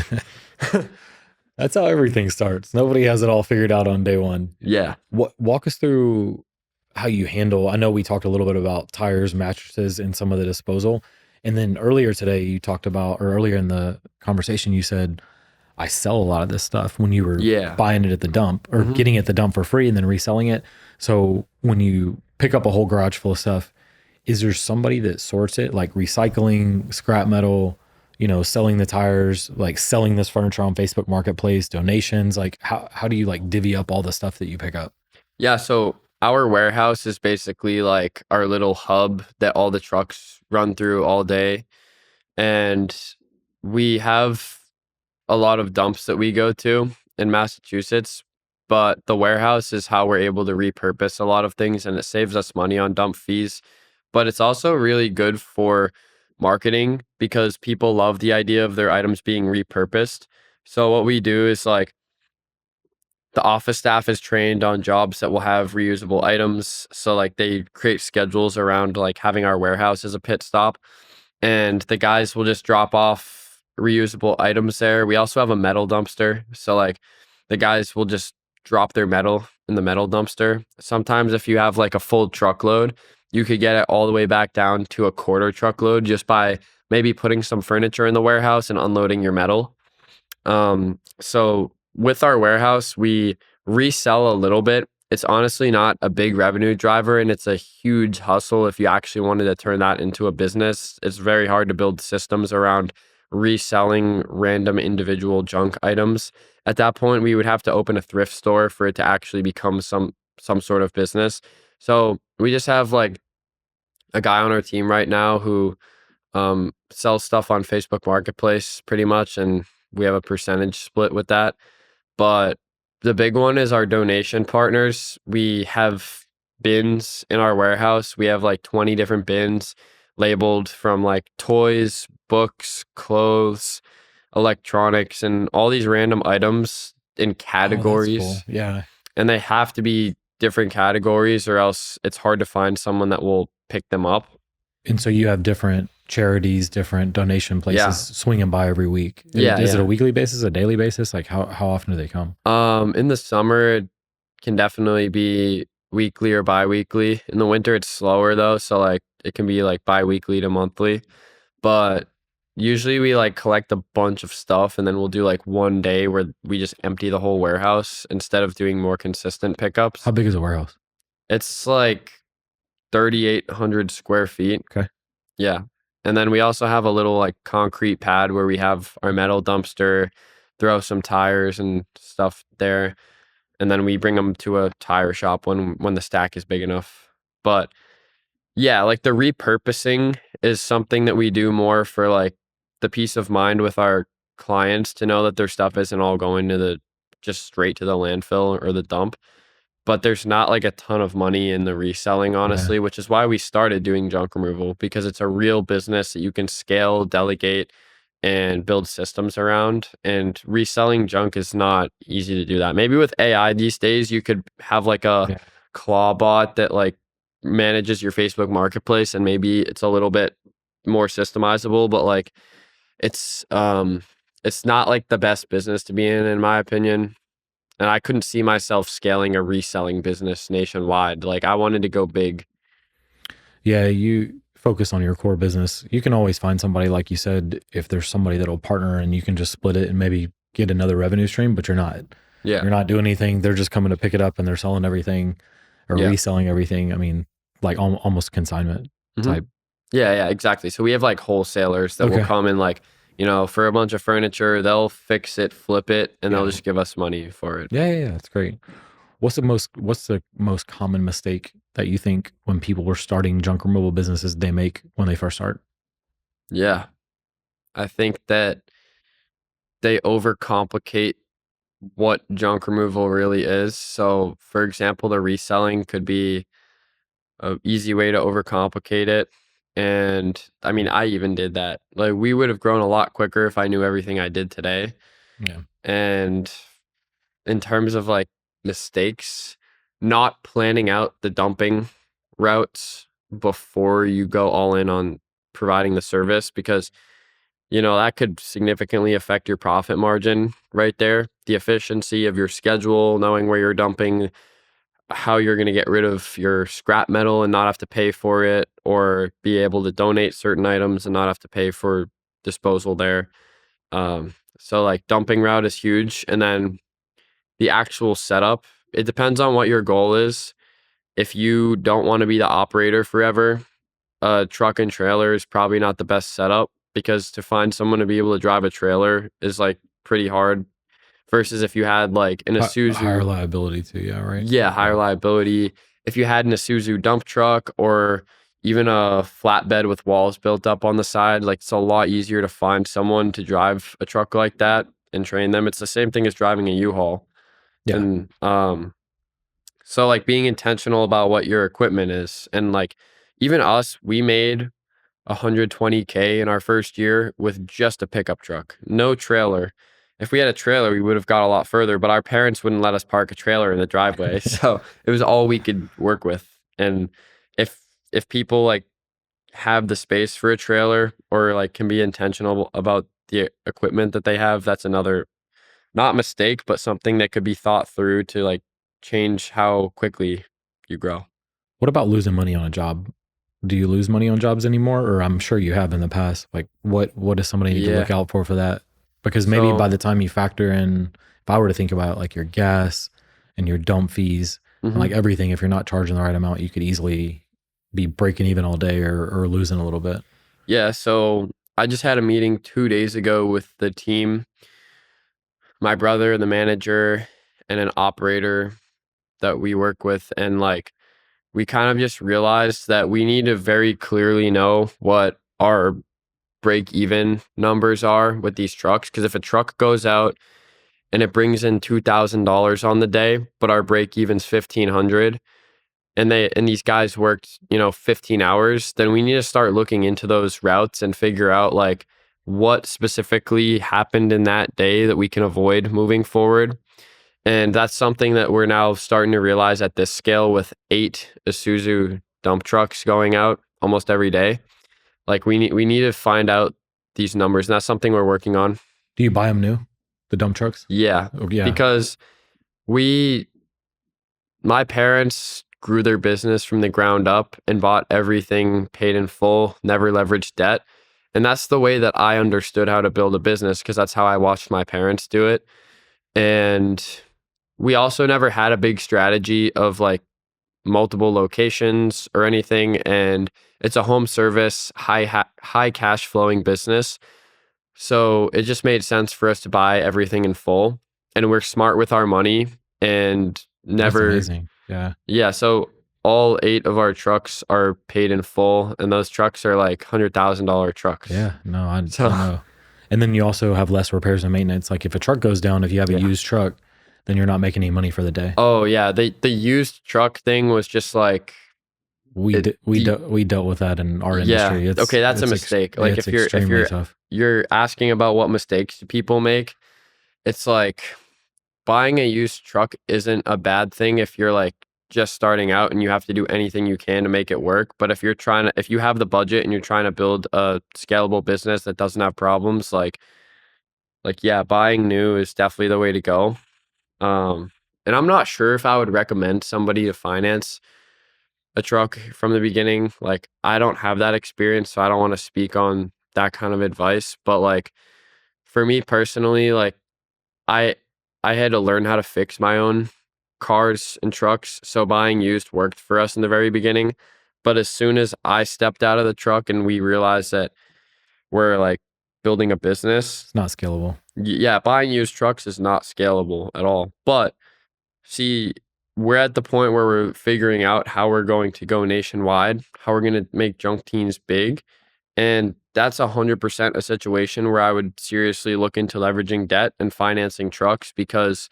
[SPEAKER 1] That's how everything starts. Nobody has it all figured out on day one.
[SPEAKER 2] Yeah.
[SPEAKER 1] Walk us through how you handle. I know we talked a little bit about tires, mattresses, and some of the disposal. And then earlier today, you talked about, or earlier in the conversation, you said, I sell a lot of this stuff when you were
[SPEAKER 2] Yeah.
[SPEAKER 1] buying it at the dump or getting it at the dump for free and then reselling it. So when you pick up a whole garage full of stuff, is there somebody that sorts it, like recycling, scrap metal, selling the tires, like selling this furniture on Facebook Marketplace, donations? Like how do you like divvy up all the stuff that you pick up?
[SPEAKER 2] Yeah, so our warehouse is basically like our little hub that all the trucks run through all day. And we have a lot of dumps that we go to in Massachusetts, but the warehouse is how we're able to repurpose a lot of things and it saves us money on dump fees. But it's also really good for marketing because people love the idea of their items being repurposed. So what we do is like the office staff is trained on jobs that will have reusable items. So like they create schedules around like having our warehouse as a pit stop and the guys will just drop off reusable items there. We also have a metal dumpster. So like the guys will just drop their metal in the metal dumpster. Sometimes if you have like a full truckload, you could get it all the way back down to a quarter truckload just by maybe putting some furniture in the warehouse and unloading your metal. So with our warehouse, we resell a little bit. It's honestly not a big revenue driver and it's a huge hustle if you actually wanted to turn that into a business. It's very hard to build systems around reselling random individual junk items. At that point, we would have to open a thrift store for it to actually become some sort of business. So we just have like a guy on our team right now who sells stuff on Facebook Marketplace pretty much, and we have a percentage split with that. But the big one is our donation partners. We have bins in our warehouse. We have like 20 different bins labeled from like toys, books, clothes, electronics, and all these random items in
[SPEAKER 1] Oh, that's
[SPEAKER 2] categories.
[SPEAKER 1] cool. Yeah.
[SPEAKER 2] And they have to be different categories or else it's hard to find someone that will pick them up.
[SPEAKER 1] And so you have different charities, different donation places
[SPEAKER 2] Yeah.
[SPEAKER 1] swinging by every week.
[SPEAKER 2] Yeah,
[SPEAKER 1] Is it
[SPEAKER 2] yeah.
[SPEAKER 1] a weekly basis, a daily basis? Like how often do they come?
[SPEAKER 2] In the summer, it can definitely be weekly or bi-weekly. In the winter, it's slower though, so like it can be like bi-weekly to monthly. But usually we like collect a bunch of stuff and then we'll do like one day where we just empty the whole warehouse instead of doing more consistent pickups.
[SPEAKER 1] How big is a warehouse?
[SPEAKER 2] It's like 3,800 square feet.
[SPEAKER 1] Okay.
[SPEAKER 2] Yeah. And then we also have a little like concrete pad where we have our metal dumpster, throw some tires and stuff there. And then we bring them to a tire shop when the stack is big enough. But yeah, like the repurposing is something that we do more for like the peace of mind with our clients to know that their stuff isn't all going to the just straight to the landfill or the dump. But there's not like a ton of money in the reselling, honestly, which is why we started doing junk removal because it's a real business that you can scale, delegate, and build systems around. And reselling junk is not easy to do that. Maybe with AI these days, you could have like a
[SPEAKER 1] Yeah.
[SPEAKER 2] claw bot that like manages your Facebook marketplace and maybe it's a little bit more systemizable, but like it's not like the best business to be in my opinion. And I couldn't see myself scaling a reselling business nationwide. Like I wanted to go big.
[SPEAKER 1] Yeah, you focus on your core business. You can always find somebody, like you said, if there's somebody that'll partner and you can just split it and maybe get another revenue stream, but you're not
[SPEAKER 2] Yeah.
[SPEAKER 1] doing anything. They're just coming to pick it up and they're selling everything or
[SPEAKER 2] Yeah.
[SPEAKER 1] reselling everything. I mean, like almost consignment
[SPEAKER 2] Mhm.
[SPEAKER 1] type.
[SPEAKER 2] Yeah, exactly. So we have like wholesalers that will
[SPEAKER 1] Okay.
[SPEAKER 2] come and like, for a bunch of furniture, they'll fix it, flip it, and they'll
[SPEAKER 1] Yeah.
[SPEAKER 2] just give us money for it.
[SPEAKER 1] Yeah, that's great. What's the most common mistake that you think when people were starting junk removal businesses they make when they first start?
[SPEAKER 2] Yeah. I think that they overcomplicate what junk removal really is. So, for example, the reselling could be an easy way to overcomplicate it. And I mean, I even did that. Like, we would have grown a lot quicker if I knew everything I did today.
[SPEAKER 1] Yeah.
[SPEAKER 2] And in terms of like mistakes, not planning out the dumping routes before you go all in on providing the service, because that could significantly affect your profit margin right there. The efficiency of your schedule, knowing where you're dumping, how you're going to get rid of your scrap metal and not have to pay for it, or be able to donate certain items and not have to pay for disposal there. So like dumping route is huge. And then the actual setup, it depends on what your goal is. If you don't want to be the operator forever, truck and trailer is probably not the best setup, because to find someone to be able to drive a trailer is like pretty hard. Versus if you had like an
[SPEAKER 1] Higher
[SPEAKER 2] Isuzu,
[SPEAKER 1] liability too. Yeah. Right.
[SPEAKER 2] yeah, higher
[SPEAKER 1] Yeah.
[SPEAKER 2] liability. If you had an Isuzu dump truck or even a flatbed with walls built up on the side, like it's a lot easier to find someone to drive a truck like that and train them. It's the same thing as driving a U-Haul.
[SPEAKER 1] Yeah.
[SPEAKER 2] And so like being intentional about what your equipment is, and like even us, we made 120K in our first year with just a pickup truck, no trailer. If we had a trailer, we would have got a lot further, but our parents wouldn't let us park a trailer in the driveway. So it was all we could work with. And if people like have the space for a trailer, or like can be intentional about the equipment that they have, that's another, not mistake, but something that could be thought through to like change how quickly you grow.
[SPEAKER 1] What about losing money on a job? Do you lose money on jobs anymore? Or I'm sure you have in the past. Like what does somebody need to
[SPEAKER 2] Yeah.
[SPEAKER 1] look out for that? Because maybe by
[SPEAKER 2] So,
[SPEAKER 1] the time you factor in, if I were to think about like your gas and your dump fees and
[SPEAKER 2] mhm.
[SPEAKER 1] like everything, if you're not charging the right amount, you could easily be breaking even all day or losing a little bit.
[SPEAKER 2] Yeah, so I just had a meeting 2 days ago with the team, my brother, the manager, and an operator that we work with, and like we kind of just realized that we need to very clearly know what our break even numbers are with these trucks, because if a truck goes out and it brings in $2,000 on the day, but our break even's 1,500, and these guys worked 15 hours, then we need to start looking into those routes and figure out like what specifically happened in that day that we can avoid moving forward. And that's something that we're now starting to realize at this scale with 8 Isuzu dump trucks going out almost every day. Like we need to find out these numbers, and that's something we're working on.
[SPEAKER 1] Do you buy them new? The dump trucks?
[SPEAKER 2] Yeah,
[SPEAKER 1] Oh, yeah.
[SPEAKER 2] because we my parents grew their business from the ground up and bought everything paid in full, never leveraged debt. And that's the way that I understood how to build a business, because that's how I watched my parents do it. And we also never had a big strategy of like multiple locations or anything. And it's a home service, high cash flowing business. So it just made sense for us to buy everything in full. And we're smart with our money and
[SPEAKER 1] That's
[SPEAKER 2] never,
[SPEAKER 1] amazing. Yeah.
[SPEAKER 2] yeah. So all 8 of our trucks are paid in full, and those trucks are like $100,000 trucks.
[SPEAKER 1] Yeah. No, I
[SPEAKER 2] So
[SPEAKER 1] know. And then you also have less repairs and maintenance. Like if a truck goes down, if you have a
[SPEAKER 2] yeah.
[SPEAKER 1] used truck, then you're not making any money for the day.
[SPEAKER 2] Oh yeah. The used truck thing was just like it.
[SPEAKER 1] We dealt with that in our
[SPEAKER 2] Yeah.
[SPEAKER 1] industry.
[SPEAKER 2] Okay, that's a mistake. Like
[SPEAKER 1] It's
[SPEAKER 2] if
[SPEAKER 1] extremely tough.
[SPEAKER 2] you're asking about what mistakes do people make, it's like buying a used truck isn't a bad thing if you're like just starting out and you have to do anything you can to make it work. But if you have the budget and you're trying to build a scalable business that doesn't have problems, like yeah, buying new is definitely the way to go. Um, and I'm not sure if I would recommend somebody to finance a truck from the beginning. Like I don't have that experience, so I don't want to speak on that kind of advice. But like for me personally, like I I had to learn how to fix my own cars and trucks. So buying used worked for us in the very beginning. But as soon as I stepped out of the truck and we realized that we're like building a business,
[SPEAKER 1] It's not scalable.
[SPEAKER 2] yeah, buying used trucks is not scalable at all. But see, we're at the point where we're figuring out how we're going to go nationwide, how we're going to make junk teens big. And that's 100% a situation where I would seriously look into leveraging debt and financing trucks because,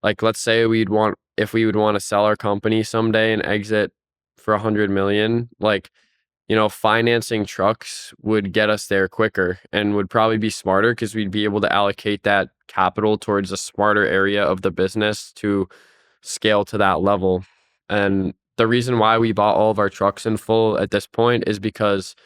[SPEAKER 2] like, let's say if we would want to sell our company someday and exit for 100 million, like, financing trucks would get us there quicker and would probably be smarter because we'd be able to allocate that capital towards a smarter area of the business to scale to that level. And the reason why we bought all of our trucks in full at this point is because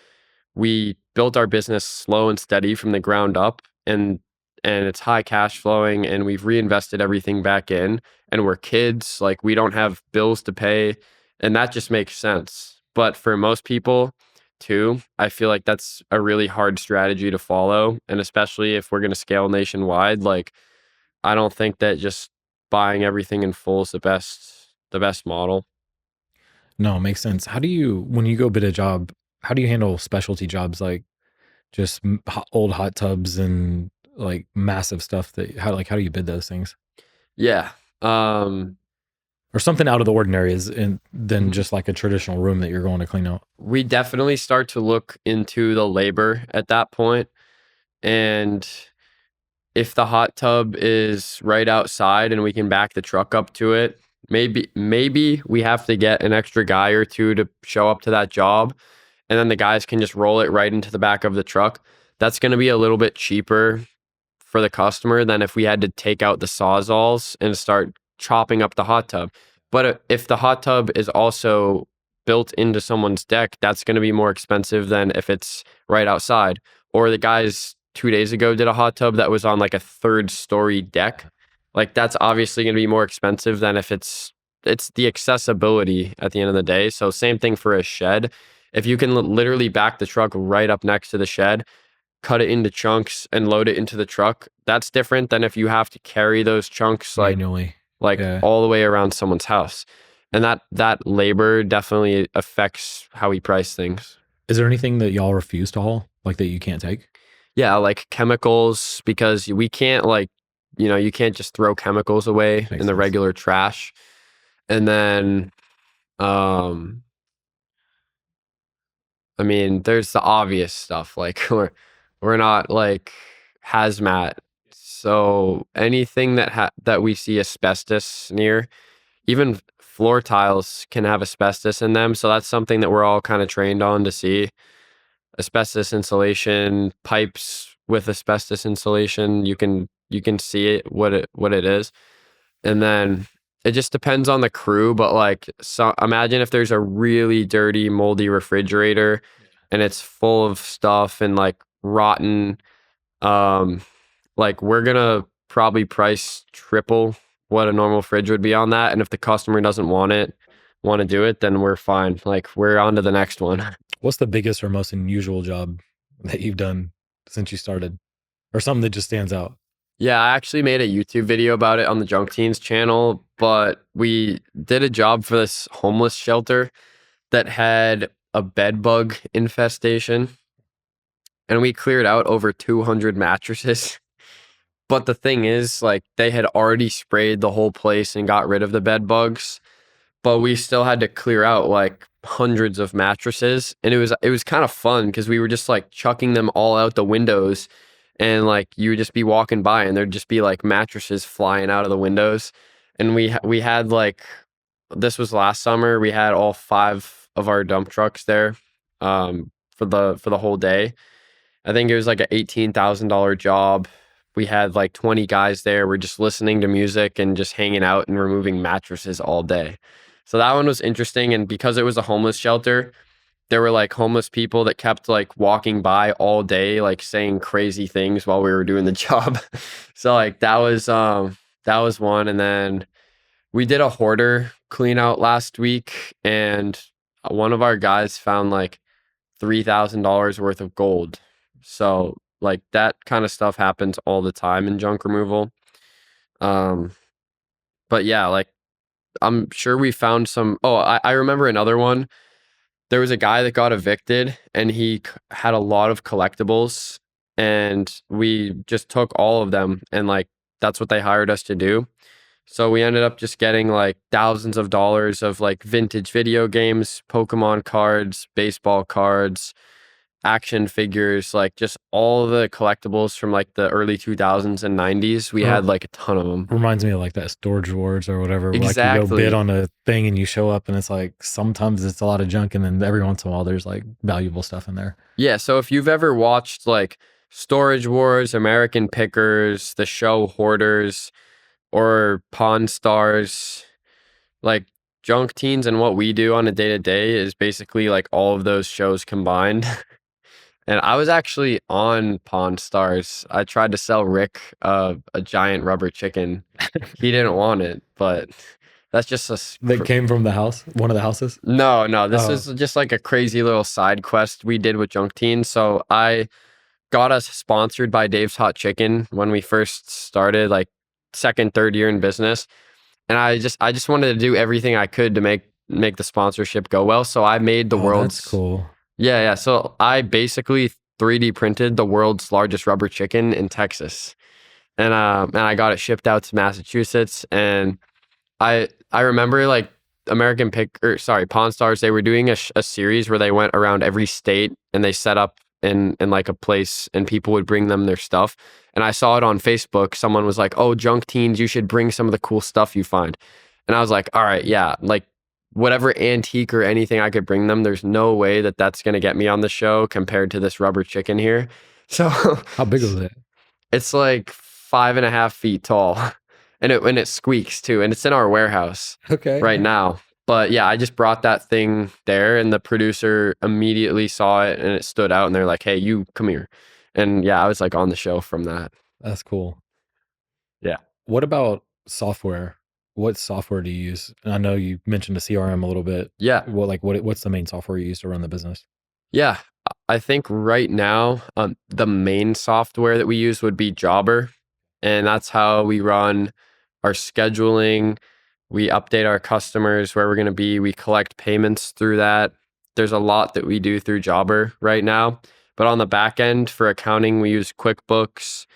[SPEAKER 2] we built our business slow and steady from the ground up, and it's high cash flowing, and we've reinvested everything back in, and we're kids, like we don't have bills to pay, and that just makes sense. But for most people too, I feel like that's a really hard strategy to follow, and especially if we're going to scale nationwide, like I don't think that just buying everything in full is the best model.
[SPEAKER 1] No, it makes sense. How do you, when you go bid a job, how do you handle specialty jobs like just old hot tubs and like massive stuff that how do you bid those things?
[SPEAKER 2] Yeah. Um
[SPEAKER 1] Or something out of the ordinary than
[SPEAKER 2] mhm.
[SPEAKER 1] just like a traditional room that you're going to clean out.
[SPEAKER 2] We definitely start to look into the labor at that point, and if the hot tub is right outside and we can back the truck up to it, maybe we have to get an extra guy or two to show up to that job, and then the guys can just roll it right into the back of the truck. That's going to be a little bit cheaper for the customer than if we had to take out the sawzalls and start chopping up the hot tub. But if the hot tub is also built into someone's deck, that's going to be more expensive than if it's right outside. Or the guys 2 days ago did a hot tub that was on like a third story deck. Like that's obviously going to be more expensive than if it's the accessibility at the end of the day. So same thing for a shed. If you can literally back the truck right up next to the shed, cut it into chunks and load it into the truck, that's different than if you have to carry those chunks
[SPEAKER 1] Manually.
[SPEAKER 2] like
[SPEAKER 1] Yeah.
[SPEAKER 2] all the way around someone's house. And that labor definitely affects how we price things.
[SPEAKER 1] Is there anything that y'all refuse to haul, like that you can't take?
[SPEAKER 2] Yeah, like chemicals, because we can't you can't just throw chemicals away in
[SPEAKER 1] Makes
[SPEAKER 2] the
[SPEAKER 1] sense.
[SPEAKER 2] regular trash. And then um I mean, there's the obvious stuff like we're not like hazmat. So anything that we see asbestos near, even floor tiles can have asbestos in them. So that's something that we're all kind of trained on to see. Asbestos insulation, pipes with asbestos insulation, you can see it what it is. And then it just depends on the crew, but like so imagine if there's a really dirty, moldy refrigerator and it's full of stuff and like rotten, um like we're gonna probably price triple what a normal fridge would be on that. And if the customer doesn't want to do it, then we're fine. Like we're on to the next one.
[SPEAKER 1] What's the biggest or most unusual job that you've done since you started? Or something that just stands out?
[SPEAKER 2] Yeah, I actually made a YouTube video about it on the Junk Teens channel, but we did a job for this homeless shelter that had a bed bug infestation, and we cleared out over 200 mattresses. But the thing is, like, they had already sprayed the whole place and got rid of the bed bugs, but we still had to clear out like hundreds of mattresses, and it was kind of fun because we were just like chucking them all out the windows, and like you would just be walking by and there'd just be like mattresses flying out of the windows. And we had like, this was last summer, we had all five of our dump trucks there for the whole day. I think it was like a $18,000 job. We had like 20 guys there. We're just listening to music and just hanging out and removing mattresses all day. So that one was interesting. And because it was a homeless shelter, there were like homeless people that kept like walking by all day, like saying crazy things while we were doing the job. So like that was one. And then we did a hoarder clean out last week, and one of our guys found like $3,000 worth of gold. So like that kind of stuff happens all the time in junk removal. Um, but yeah, like I'm sure we found some. Oh, I remember another one. There was a guy that got evicted, and he had a lot of collectibles, and we just took all of them, and like that's what they hired us to do. So we ended up just getting like thousands of dollars of like vintage video games, Pokemon cards, baseball cards, action figures, like just all the collectibles from like the early 2000s and 90s. We had like a ton of them.
[SPEAKER 1] Reminds me of like that Storage Wars or whatever. Where, like you go bid
[SPEAKER 2] Exactly.
[SPEAKER 1] on a thing and you show up and it's like sometimes it's a lot of junk and then every once in a while there's like valuable stuff in there.
[SPEAKER 2] Yeah. So if you've ever watched like Storage Wars, American Pickers, the show Hoarders, or Pawn Stars, like Junk Teens and what we do on a day to day is basically like all of those shows combined. And I was actually on Pawn Stars. I tried to sell Rick a giant rubber chicken. He didn't want it, but that's just
[SPEAKER 1] That came from the house, one of the houses.
[SPEAKER 2] no. This
[SPEAKER 1] Oh,
[SPEAKER 2] is just like a crazy little side quest we did with Junk Teens. So I got us sponsored by Dave's Hot Chicken when we first started, like second, third year in business. And I just wanted to do everything I could to make the sponsorship go well. So I made the
[SPEAKER 1] that's
[SPEAKER 2] world's
[SPEAKER 1] cool.
[SPEAKER 2] yeah. So I basically 3D printed the world's largest rubber chicken in Texas. And I got it shipped out to Massachusetts. And I remember like Pawn Stars, they were doing a series where they went around every state and they set up in like a place and people would bring them their stuff. And I saw it on Facebook. Someone was like, "Oh, Junk Teens, you should bring some of the cool stuff you find." And I was like, "All right, yeah, like whatever antique or anything I could bring them, there's no way that that's going to get me on the show compared to this rubber chicken here." So
[SPEAKER 1] How big was it?
[SPEAKER 2] it's like 5.5 feet tall, and it squeaks too, and it's in our warehouse
[SPEAKER 1] Okay.
[SPEAKER 2] right now. But yeah, I just brought that thing there, and the producer immediately saw it, and it stood out, and they're like, "Hey, you come here," and yeah, I was like on the show from that.
[SPEAKER 1] That's cool.
[SPEAKER 2] Yeah,
[SPEAKER 1] What about software? What software do you use? And I know you mentioned a CRM a little bit.
[SPEAKER 2] yeah,
[SPEAKER 1] What's the main software you use to run the business?
[SPEAKER 2] yeah. I think right now, the main software that we use would be Jobber, and that's how we run our scheduling. We update our customers where we're going to be. We collect payments through that. There's a lot that we do through Jobber right now. But on the back end for accounting, we use QuickBooks.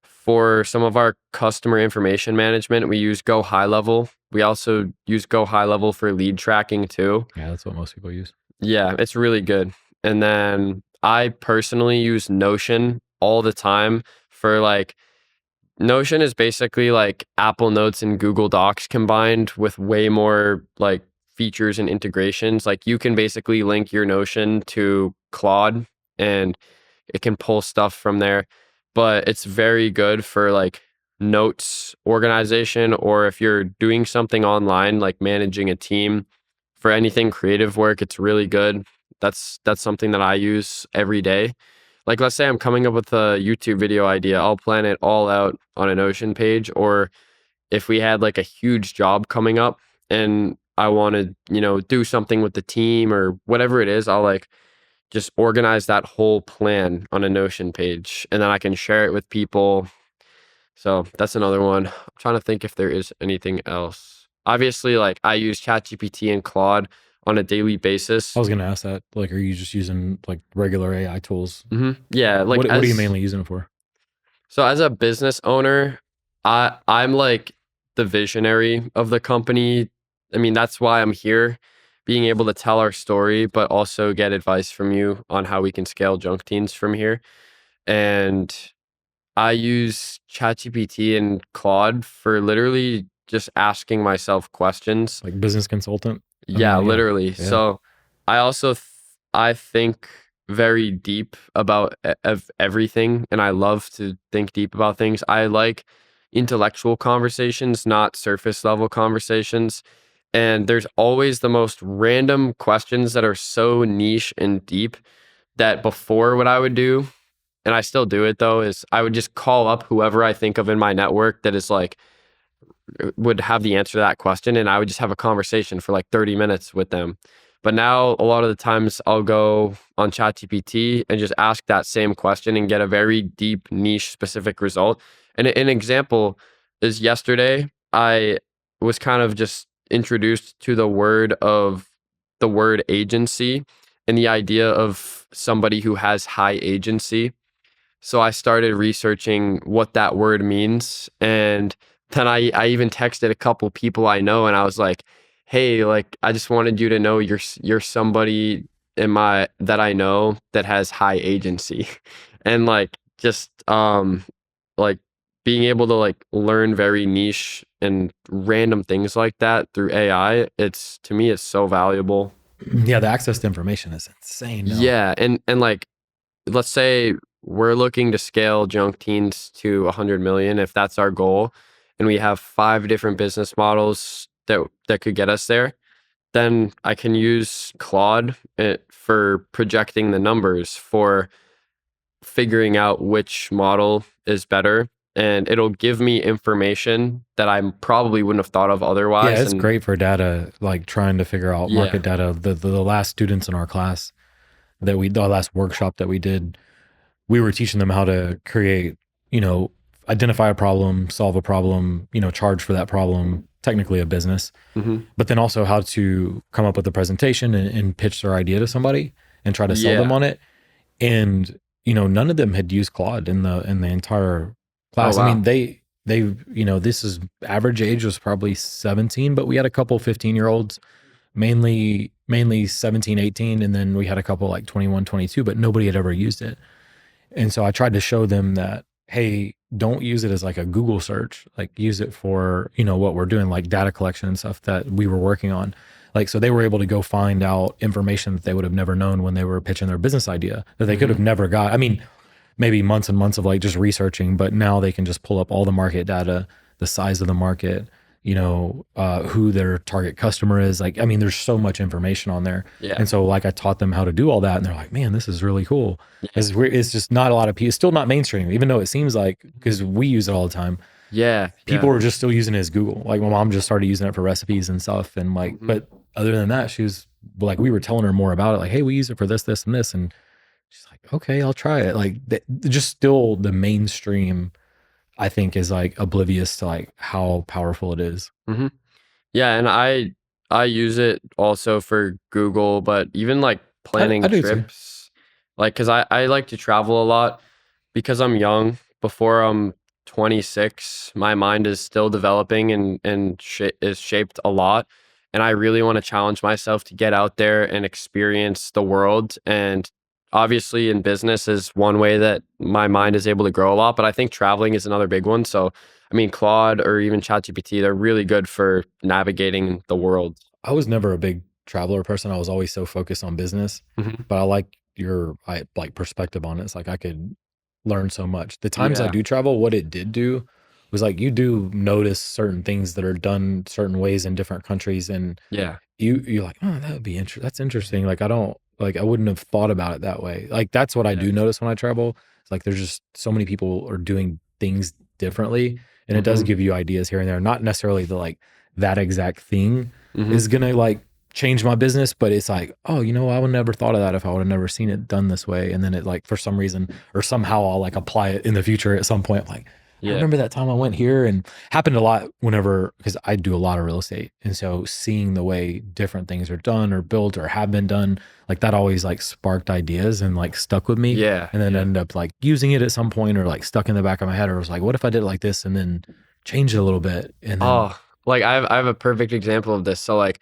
[SPEAKER 2] For some of our customer information management, we use Go High Level. We also use Go High Level for lead tracking too.
[SPEAKER 1] Yeah, that's what most people use.
[SPEAKER 2] Yeah, it's really good. And then I personally use Notion all the time for like Notion is basically like Apple Notes and Google Docs combined with way more like features and integrations. Like you can basically link your Notion to Claude and it can pull stuff from there. But it's very good for like notes organization or if you're doing something online, like managing a team for anything creative work, it's really good. That's something that I use every day. Like let's say I'm coming up with a YouTube video idea, I'll plan it all out on a Notion page. Or if we had like a huge job coming up and I want to, do something with the team or whatever it is, I'll like just organize that whole plan on a Notion page and then I can share it with people. So that's another one. I'm trying to think if there is anything else. Obviously, like I use ChatGPT and Claude on a daily basis.
[SPEAKER 1] I was gonna ask that. Like, are you just using like regular AI tools?
[SPEAKER 2] Yeah, like
[SPEAKER 1] What are you mainly using it for?
[SPEAKER 2] So as a business owner, I'm like the visionary of the company. I mean, that's why I'm here, being able to tell our story, but also get advice from you on how we can scale Junk Teens from here. And I use ChatGPT and Claude for literally just asking myself questions.
[SPEAKER 1] Like business consultant? I
[SPEAKER 2] Yeah,
[SPEAKER 1] mean, yeah,
[SPEAKER 2] literally.
[SPEAKER 1] yeah.
[SPEAKER 2] So I also I think very deep about of everything, and I love to think deep about things. I like intellectual conversations, not surface level conversations. And there's always the most random questions that are so niche and deep that before what I would do, and I still do it though, is I would just call up whoever I think of in my network that is like would have the answer to that question and I would just have a conversation for like 30 minutes with them. But now a lot of the times I'll go on ChatGPT and just ask that same question and get a very deep niche specific result. And an example is yesterday I was kind of just introduced to the word agency and the idea of somebody who has high agency. So I started researching what that word means. And then I even texted a couple people I know and I was like, hey, like, I just wanted you to know you're somebody in my that I know that has high agency. And like just like being able to like learn very niche and random things like that through AI, it's to me it's so valuable.
[SPEAKER 1] Yeah, the access to information is insane now.
[SPEAKER 2] Yeah, and like let's say we're looking to scale junk teens to 100 million if that's our goal, and we have 5 different business models that could get us there, then I can use Claude for projecting the numbers, for figuring out which model is better, and it'll give me information that I probably wouldn't have thought of
[SPEAKER 1] Yeah,
[SPEAKER 2] otherwise.
[SPEAKER 1] it's
[SPEAKER 2] And
[SPEAKER 1] great for data, like trying to figure out market
[SPEAKER 2] yeah.
[SPEAKER 1] data. The last students in our class the last workshop that we did, we were teaching them how to create, you know, identify a problem, solve a problem, you know, charge for that problem, technically a business,
[SPEAKER 2] Hmm.
[SPEAKER 1] but then also how to come up with a presentation and pitch their idea to somebody and try to sell them
[SPEAKER 2] Yeah.
[SPEAKER 1] on it. And, you know, none of them had used Claude in the entire
[SPEAKER 2] Oh
[SPEAKER 1] class. I mean,
[SPEAKER 2] wow.
[SPEAKER 1] they, you know, this is average age was probably 17, but we had a couple 15-year-olds, mainly 17, 18, and then we had a couple like 21, 22, but nobody had ever used it. And so I tried to show them that, hey, don't use it as like a Google search, like use it for, you know, what we're doing, like data collection and stuff that we were working on. Like, so they were able to go find out information that they would have never known when they were pitching their business idea that they could
[SPEAKER 2] Hmm.
[SPEAKER 1] have never got. I mean, maybe months and months of like just researching, but now they can just pull up all the market data, the size of the market, you know, who their target customer is. Like, I mean, there's so much information on there.
[SPEAKER 2] Yeah.
[SPEAKER 1] And so like I taught them how to do all that and they're like, man, this is really cool.
[SPEAKER 2] Yeah.
[SPEAKER 1] It's just not a lot of people, it's still not mainstream, even though it seems like, because we use it all the time.
[SPEAKER 2] Yeah.
[SPEAKER 1] People
[SPEAKER 2] Yeah.
[SPEAKER 1] are just still using it as Google. Like my mom just started using it for recipes and stuff. And like,
[SPEAKER 2] Hmm.
[SPEAKER 1] but other than that, she was like, we were telling her more about it. Like, hey, we use it for this, this, and this. And she's like, okay, I'll try it. Like, just still the mainstream, I think, is like oblivious to like how powerful it is.
[SPEAKER 2] Hmm. Yeah, and I use it also for Google, but even like
[SPEAKER 1] I
[SPEAKER 2] planning
[SPEAKER 1] do too.
[SPEAKER 2] trips, like because I like to travel a lot because I'm young. Before I'm 26, my mind is still developing and is shaped a lot, and I really want to challenge myself to get out there and experience the world. And obviously, in business is one way that my mind is able to grow a lot, but I think traveling is another big one. So I mean, Claude or even ChatGPT, they're really good for navigating the world.
[SPEAKER 1] I was never a big traveler person. I was always so focused on business,
[SPEAKER 2] Hmm.
[SPEAKER 1] but I like I like perspective on it. It's like I could learn so much. The times I
[SPEAKER 2] Yeah.
[SPEAKER 1] do travel, what it did do was like you do notice certain things that are done certain ways in different countries, and
[SPEAKER 2] Yeah.
[SPEAKER 1] you're like, oh, that would be interesting. That's interesting. Like I don't like I wouldn't have thought about it that way. Like that's what I
[SPEAKER 2] Yeah.
[SPEAKER 1] do notice when I travel. It's like there's just so many people are doing things differently, and it does
[SPEAKER 2] Hmm.
[SPEAKER 1] give you ideas here and there. Not necessarily the like that exact thing
[SPEAKER 2] Hmm.
[SPEAKER 1] is gonna like change my business, but it's like, oh, you know, I would never thought of that if I would have never seen it done this way. And then it like for some reason or somehow I'll like apply it in the future at some point. Like, I
[SPEAKER 2] Yeah.
[SPEAKER 1] remember that time I went here and happened a lot whenever because I do a lot of real estate. And so seeing the way different things are done or built or have been done, like that always like sparked ideas and like stuck with me.
[SPEAKER 2] Yeah.
[SPEAKER 1] And then
[SPEAKER 2] Yeah.
[SPEAKER 1] ended up like using it at some point or like stuck in the back of my head or was like, what if I did it like this and then change it a little bit? And then
[SPEAKER 2] Oh, like I have a perfect example of this. So like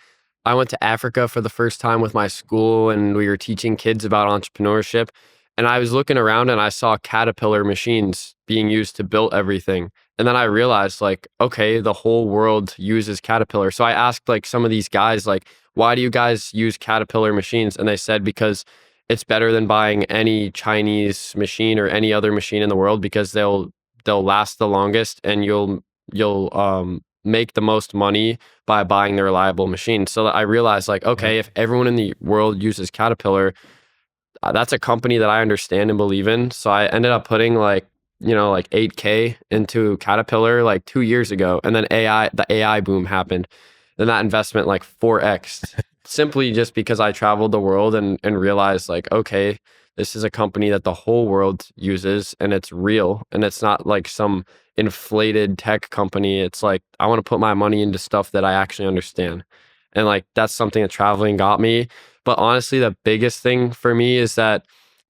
[SPEAKER 2] I went to Africa for the first time with my school and we were teaching kids about entrepreneurship. And I was looking around and I saw Caterpillar machines being used to build everything. And then I realized like, okay, the whole world uses Caterpillar. So I asked like some of these guys, like, why do you guys use Caterpillar machines? And they said because it's better than buying any Chinese machine or any other machine in the world because they'll last the longest and you'll make the most money by buying the reliable machine. So I realized like,
[SPEAKER 1] yep.
[SPEAKER 2] okay, if everyone in the world uses Caterpillar, that's a company that I understand and believe in. So I ended up putting like, like 8K into Caterpillar like 2 years ago. And then the AI boom happened. Then that investment like 4X simply just because I traveled the world and realized like, okay, this is a company that the whole world uses and it's real. And it's not like some inflated tech company. It's like, I want to put my money into stuff that I actually understand. And like, that's something that traveling got me. But honestly, the biggest thing for me is that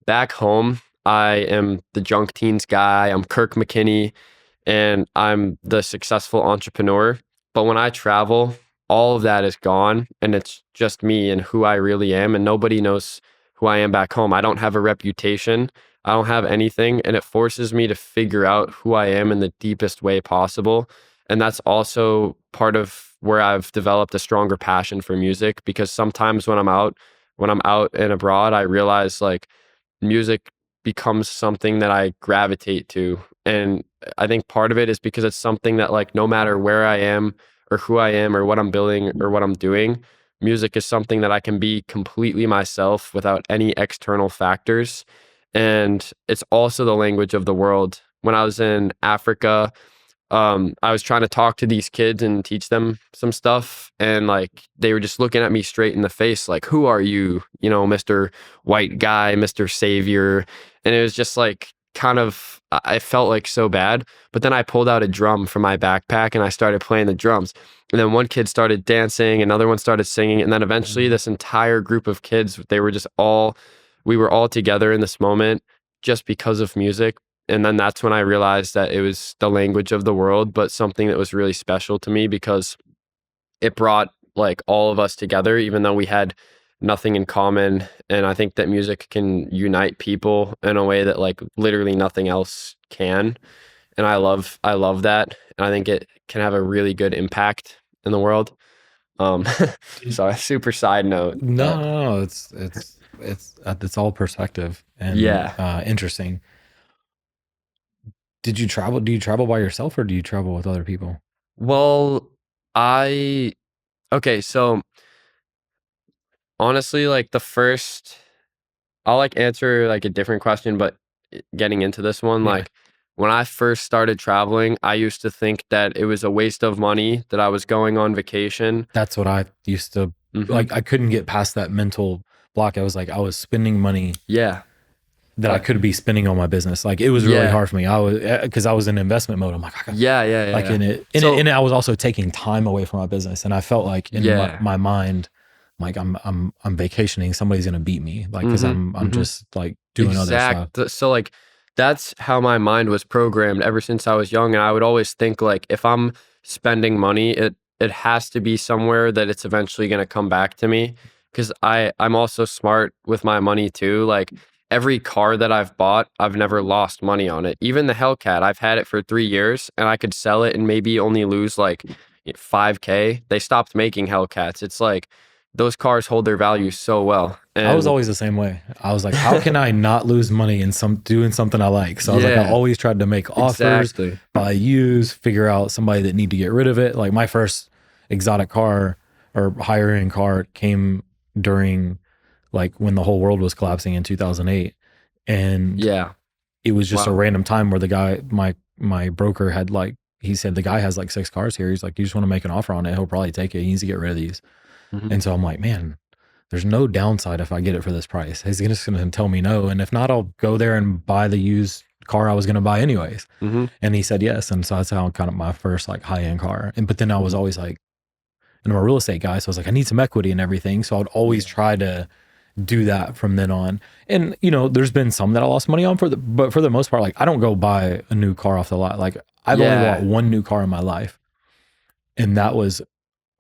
[SPEAKER 2] back home, I am the junk teens guy. I'm Kirk McKinney and I'm the successful entrepreneur. But when I travel, all of that is gone and it's just me and who I really am. And nobody knows who I am back home. I don't have a reputation. I don't have anything, and it forces me to figure out who I am in the deepest way possible. And that's also part of where I've developed a stronger passion for music, because sometimes when I'm out and abroad, I realize like music becomes something that I gravitate to. And I think part of it is because it's something that, like, no matter where I am or who I am or what I'm building or what I'm doing, music is something that I can be completely myself without any external factors. And it's also the language of the world. When I was in Africa, I was trying to talk to these kids and teach them some stuff, and like they were just looking at me straight in the face, like, "Who are you? You know, Mr. White Guy, Mr. Savior." And it was just like kind of, I felt like so bad. But then I pulled out a drum from my backpack and I started playing the drums. And then one kid started dancing, another one started singing, and then eventually this entire group of kids, we were all together in this moment just because of music. And then that's when I realized that it was the language of the world, but something that was really special to me because it brought like all of us together, even though we had nothing in common. And I think that music can unite people in a way that like literally nothing else can. And I love that. And I think it can have a really good impact in the world. Um, so a super side note,
[SPEAKER 1] No,
[SPEAKER 2] but
[SPEAKER 1] no, no. It's all perspective and
[SPEAKER 2] yeah.
[SPEAKER 1] interesting. Did you travel? Do you travel by yourself or do you travel with other people?
[SPEAKER 2] Well, I okay, so honestly, like the first, I'll like answer like a different question, but getting into this one,
[SPEAKER 1] Yeah.
[SPEAKER 2] like when I first started traveling, I used to think that it was a waste of money that I was going on vacation.
[SPEAKER 1] That's what I used to
[SPEAKER 2] Hmm.
[SPEAKER 1] like. I couldn't get past that mental block. I was like, I was spending money
[SPEAKER 2] Yeah.
[SPEAKER 1] that I
[SPEAKER 2] Uh,
[SPEAKER 1] could be spending on my business. Like it was really
[SPEAKER 2] yeah.
[SPEAKER 1] hard for me. I was because I was in investment mode. I'm like,
[SPEAKER 2] Yeah. Yeah. Yeah.
[SPEAKER 1] like
[SPEAKER 2] Yeah.
[SPEAKER 1] and
[SPEAKER 2] So,
[SPEAKER 1] I was also taking time away from my business, and I felt like in
[SPEAKER 2] yeah.
[SPEAKER 1] my mind, like I'm vacationing. Somebody's gonna beat me, like because
[SPEAKER 2] Hmm.
[SPEAKER 1] I'm
[SPEAKER 2] Hmm.
[SPEAKER 1] just like doing other stuff.
[SPEAKER 2] So like that's how my mind was programmed ever since I was young, and I would always think like if I'm spending money, it has to be somewhere that it's eventually going to come back to me, because I'm also smart with my money too. Like every car that I've bought, I've never lost money on it. Even the Hellcat, I've had it for 3 years and I could sell it and maybe only lose like 5K. They stopped making Hellcats. It's like those cars hold their value so well.
[SPEAKER 1] I was
[SPEAKER 2] And
[SPEAKER 1] always the same way. I was like, how can I not lose money in some doing something I like? So I was like, I
[SPEAKER 2] yeah,
[SPEAKER 1] always tried to make offers,
[SPEAKER 2] exactly.
[SPEAKER 1] buy used, figure out somebody that need to get rid of it. Like my first exotic car or higher end car came during like when the whole world was collapsing in 2008. And
[SPEAKER 2] Yeah.
[SPEAKER 1] it was just a
[SPEAKER 2] Wow.
[SPEAKER 1] random time where the guy, my broker had like, he said, the guy has like 6 cars here. He's like, you just want to make an offer on it. He'll probably take it. He needs to get rid of these.
[SPEAKER 2] Mhm.
[SPEAKER 1] And so I'm like, man, there's no downside if I get it for this price. He's just going to tell me no. And if not, I'll go there and buy the used car I was going to buy anyways.
[SPEAKER 2] Mhm.
[SPEAKER 1] And he said yes. And so that's how kind of my first like high end car. And, but then I was
[SPEAKER 2] Mhm.
[SPEAKER 1] always like, and I'm a real estate guy. So I was like, I need some equity and everything. So I would always
[SPEAKER 2] Yeah.
[SPEAKER 1] try to do that from then on. And, you know, there's been some that I lost money on but for the most part, like I don't go buy a new car off the lot. Like I've only bought
[SPEAKER 2] Yeah.
[SPEAKER 1] one new car in my life. And that was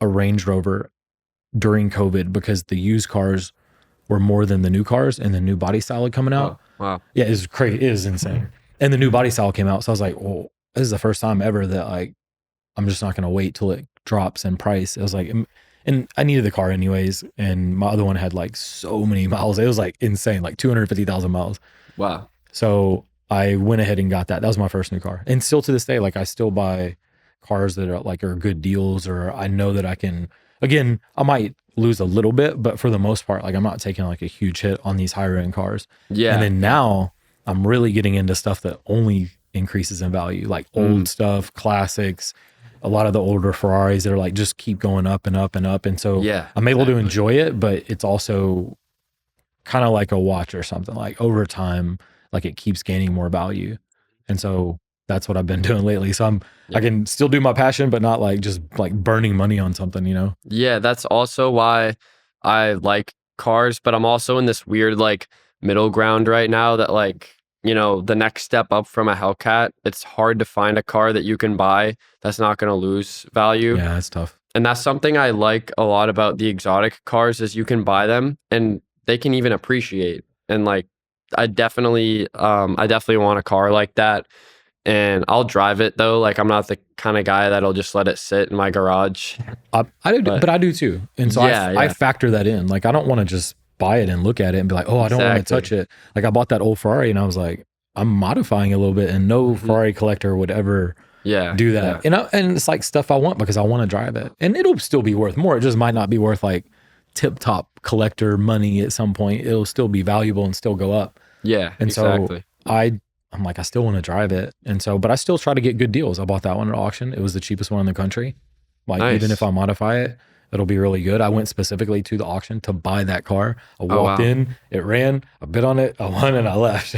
[SPEAKER 1] a Range Rover during COVID because the used cars were more than the new cars and the new body style had coming out.
[SPEAKER 2] Oh, wow.
[SPEAKER 1] Yeah, it was crazy. It is insane. And the new body style came out. So I was like, well, this is the first time ever that like I'm just not gonna wait till it drops in price. It was like and I needed the car anyways. And my other one had like so many miles. It was like insane, like 250,000 miles.
[SPEAKER 2] Wow.
[SPEAKER 1] So I went ahead and got that. That was my first new car. And still to this day, like I still buy cars that are good deals, or I know that I can, again, I might lose a little bit, but for the most part, like I'm not taking like a huge hit on these higher end cars. And
[SPEAKER 2] Yeah.
[SPEAKER 1] then
[SPEAKER 2] Yeah.
[SPEAKER 1] now I'm really getting into stuff that only increases in value, like
[SPEAKER 2] Mm.
[SPEAKER 1] old stuff, classics, a lot of the older Ferraris that are like just keep going up and up and up. And so
[SPEAKER 2] Yeah.
[SPEAKER 1] I'm able to
[SPEAKER 2] Exactly.
[SPEAKER 1] enjoy it, but it's also kind of like a watch or something. Like over time, like it keeps gaining more value. And so that's what I've been doing lately. So I
[SPEAKER 2] Yeah.
[SPEAKER 1] can still do my passion, but not like just like burning money on something, you know?
[SPEAKER 2] Yeah, that's also why I like cars, but I'm also in this weird like middle ground right now that like, the next step up from a Hellcat, it's hard to find a car that you can buy that's not going to lose value.
[SPEAKER 1] Yeah, it's tough.
[SPEAKER 2] And that's something I like a lot about the exotic cars is you can buy them and they can even appreciate. And like, I definitely want a car like that. And I'll drive it though. Like, I'm not the kind of guy that'll just let it sit in my garage.
[SPEAKER 1] I do,
[SPEAKER 2] But
[SPEAKER 1] but I do too. And so
[SPEAKER 2] yeah,
[SPEAKER 1] I
[SPEAKER 2] yeah,
[SPEAKER 1] factor that in. Like, I don't want to just buy it and look at it and be like, oh, I don't want to touch
[SPEAKER 2] exactly.
[SPEAKER 1] it. Like, I bought that old Ferrari and I was like, I'm modifying it a little bit, and no
[SPEAKER 2] Hmm.
[SPEAKER 1] Ferrari collector would ever
[SPEAKER 2] Yeah,
[SPEAKER 1] do that.
[SPEAKER 2] yeah,
[SPEAKER 1] And it's like stuff I want because I want to drive it, and it'll still be worth more. It just might not be worth like tip top collector money at some point. It'll still be valuable and still go up.
[SPEAKER 2] yeah,
[SPEAKER 1] And so
[SPEAKER 2] exactly.
[SPEAKER 1] I'm like, I still want to drive it. And so, but I still try to get good deals. I bought that one at auction. It was the cheapest one in the country. Like, even if
[SPEAKER 2] Nice.
[SPEAKER 1] I modify it, it'll be really good. I went specifically to the auction to buy that car. I
[SPEAKER 2] Oh,
[SPEAKER 1] walked
[SPEAKER 2] wow.
[SPEAKER 1] in, it ran, I bid on it, I won, and I left.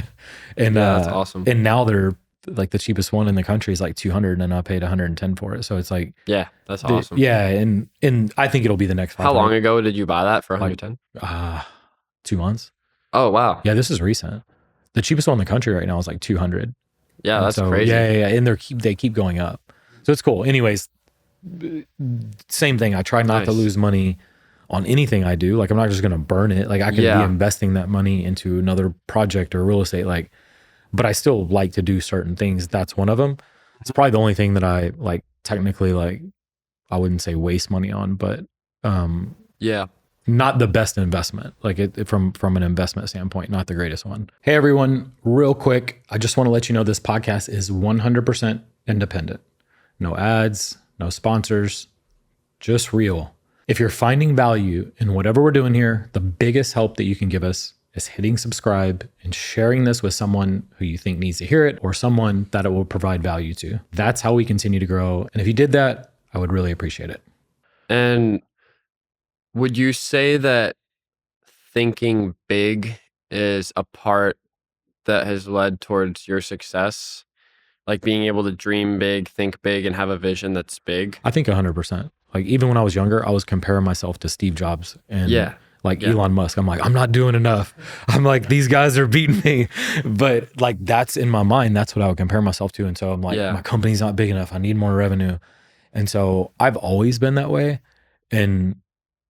[SPEAKER 1] And
[SPEAKER 2] Yeah, that's awesome.
[SPEAKER 1] and now they're like, the cheapest one in the country is like 200, and I paid 110 for it. So it's like,
[SPEAKER 2] Yeah, that's awesome.
[SPEAKER 1] yeah, and I think it'll be the next
[SPEAKER 2] How long
[SPEAKER 1] 500,
[SPEAKER 2] ago did you buy that for
[SPEAKER 1] like
[SPEAKER 2] 110?
[SPEAKER 1] 2 months.
[SPEAKER 2] Oh, wow.
[SPEAKER 1] Yeah, this is recent. The cheapest one in the country right now is like 200.
[SPEAKER 2] Yeah,
[SPEAKER 1] And
[SPEAKER 2] that's
[SPEAKER 1] so
[SPEAKER 2] crazy.
[SPEAKER 1] yeah, and they keep going up. So it's cool. Anyways, same thing. I try not to
[SPEAKER 2] Nice.
[SPEAKER 1] lose money on anything I do. Like, I'm not just gonna burn it. Like, I could be
[SPEAKER 2] Yeah.
[SPEAKER 1] investing that money into another project or real estate. Like, but I still like to do certain things. That's one of them. It's probably the only thing that I like technically, like, I wouldn't say waste money on, but
[SPEAKER 2] Yeah.
[SPEAKER 1] not the best investment. Like, from an investment standpoint, not the greatest one. Hey everyone, real quick, I just want to let you know this podcast is 100% independent. No ads, no sponsors, just real. If you're finding value in whatever we're doing here, the biggest help that you can give us is hitting subscribe and sharing this with someone who you think needs to hear it, or someone that it will provide value to. That's how we continue to grow. And if you did that, I would really appreciate it.
[SPEAKER 2] And would you say that thinking big is a part that has led towards your success? Like being able to dream big, think big, and have a vision that's big?
[SPEAKER 1] I think 100%. Like, even when I was younger, I was comparing myself to Steve Jobs and
[SPEAKER 2] Yeah.
[SPEAKER 1] like
[SPEAKER 2] Yeah.
[SPEAKER 1] Elon Musk. I'm like, I'm not doing enough. I'm like, these guys are beating me. But like, that's in my mind. That's what I would compare myself to. And so I'm like,
[SPEAKER 2] Yeah.
[SPEAKER 1] my company's not big enough. I need more revenue. And so I've always been that way. And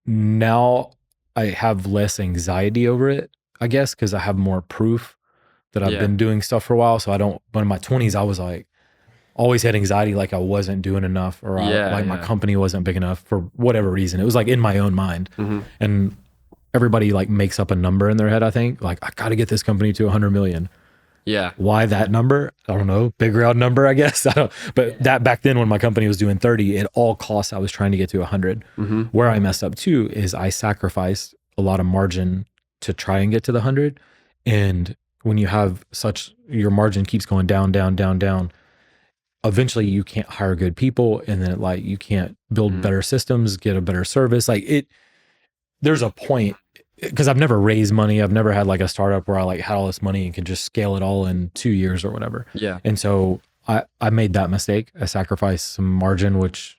[SPEAKER 1] now I have less anxiety over it, I guess, because I have more proof that I've
[SPEAKER 2] Yeah.
[SPEAKER 1] been doing stuff for a while. So I don't, but in my 20s, I was like, always had anxiety, like I wasn't doing enough, or
[SPEAKER 2] Yeah.
[SPEAKER 1] like my
[SPEAKER 2] Yeah.
[SPEAKER 1] company wasn't big enough for whatever reason. It was like in my own mind.
[SPEAKER 2] Hmm.
[SPEAKER 1] And everybody like makes up a number in their head, I think. Like, I got to get this company to 100 million.
[SPEAKER 2] Yeah.
[SPEAKER 1] Why that number? I don't know. Big round number, I guess. I don't, but that back then when my company was doing 30, at all costs, I was trying to get to 100.
[SPEAKER 2] Hmm.
[SPEAKER 1] Where I messed up too is I sacrificed a lot of margin to try and get to the 100. And when you have your margin keeps going down, down, down, down, eventually you can't hire good people, and then like you can't build
[SPEAKER 2] Mhm.
[SPEAKER 1] better systems, get a better service. Like, there's a point, because I've never raised money. I've never had like a startup where I like had all this money and could just scale it all in 2 years or whatever.
[SPEAKER 2] Yeah.
[SPEAKER 1] And so I made that mistake. I sacrificed some margin, which,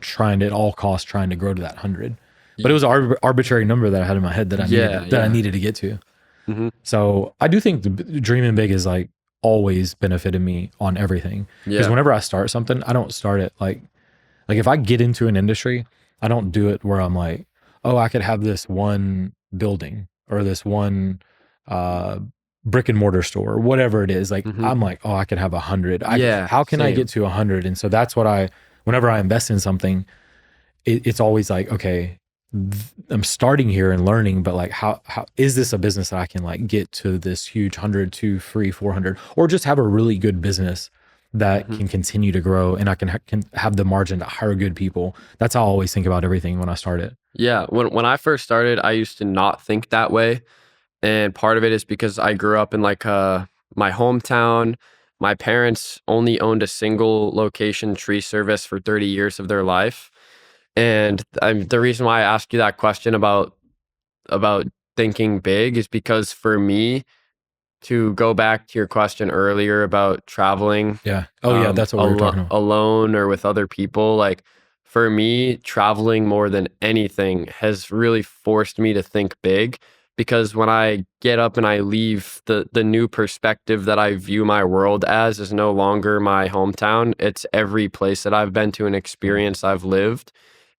[SPEAKER 1] trying to, at all costs, trying to grow to that 100. But it was an arbitrary number that I had in my head that I
[SPEAKER 2] Yeah.
[SPEAKER 1] needed to get to.
[SPEAKER 2] Hmm.
[SPEAKER 1] So I do think dreaming big is like always benefited me on everything. Because
[SPEAKER 2] Yeah.
[SPEAKER 1] whenever I start something, I don't start it like if I get into an industry, I don't do it where I'm like, oh, I could have this one building or this one brick and mortar store or whatever it is. Like,
[SPEAKER 2] Hmm.
[SPEAKER 1] I'm like, oh, I could have 100.
[SPEAKER 2] Yeah.
[SPEAKER 1] How can I
[SPEAKER 2] Same.
[SPEAKER 1] get to 100? And so that's what whenever I invest in something, it's always like, okay, I'm starting here and learning, but like, how is this a business that I can like get to this huge 100, 2, 3, 400, or just have a really good business that
[SPEAKER 2] Mhm.
[SPEAKER 1] can continue to grow, and I can have the margin to hire good people. That's how I always think about everything when I start it.
[SPEAKER 2] Yeah. When I first started, I used to not think that way. And part of it is because I grew up in like my hometown. My parents only owned a single location tree service for 30 years of their life. And the reason why I asked you that question about thinking big is because for me, to go back to your question earlier about traveling,
[SPEAKER 1] Yeah. Oh yeah, that's what we were talking about.
[SPEAKER 2] alone or with other people, like for me, traveling more than anything has really forced me to think big, because when I get up and I leave, the new perspective that I view my world as is no longer my hometown. It's every place that I've been to, an experience I've lived.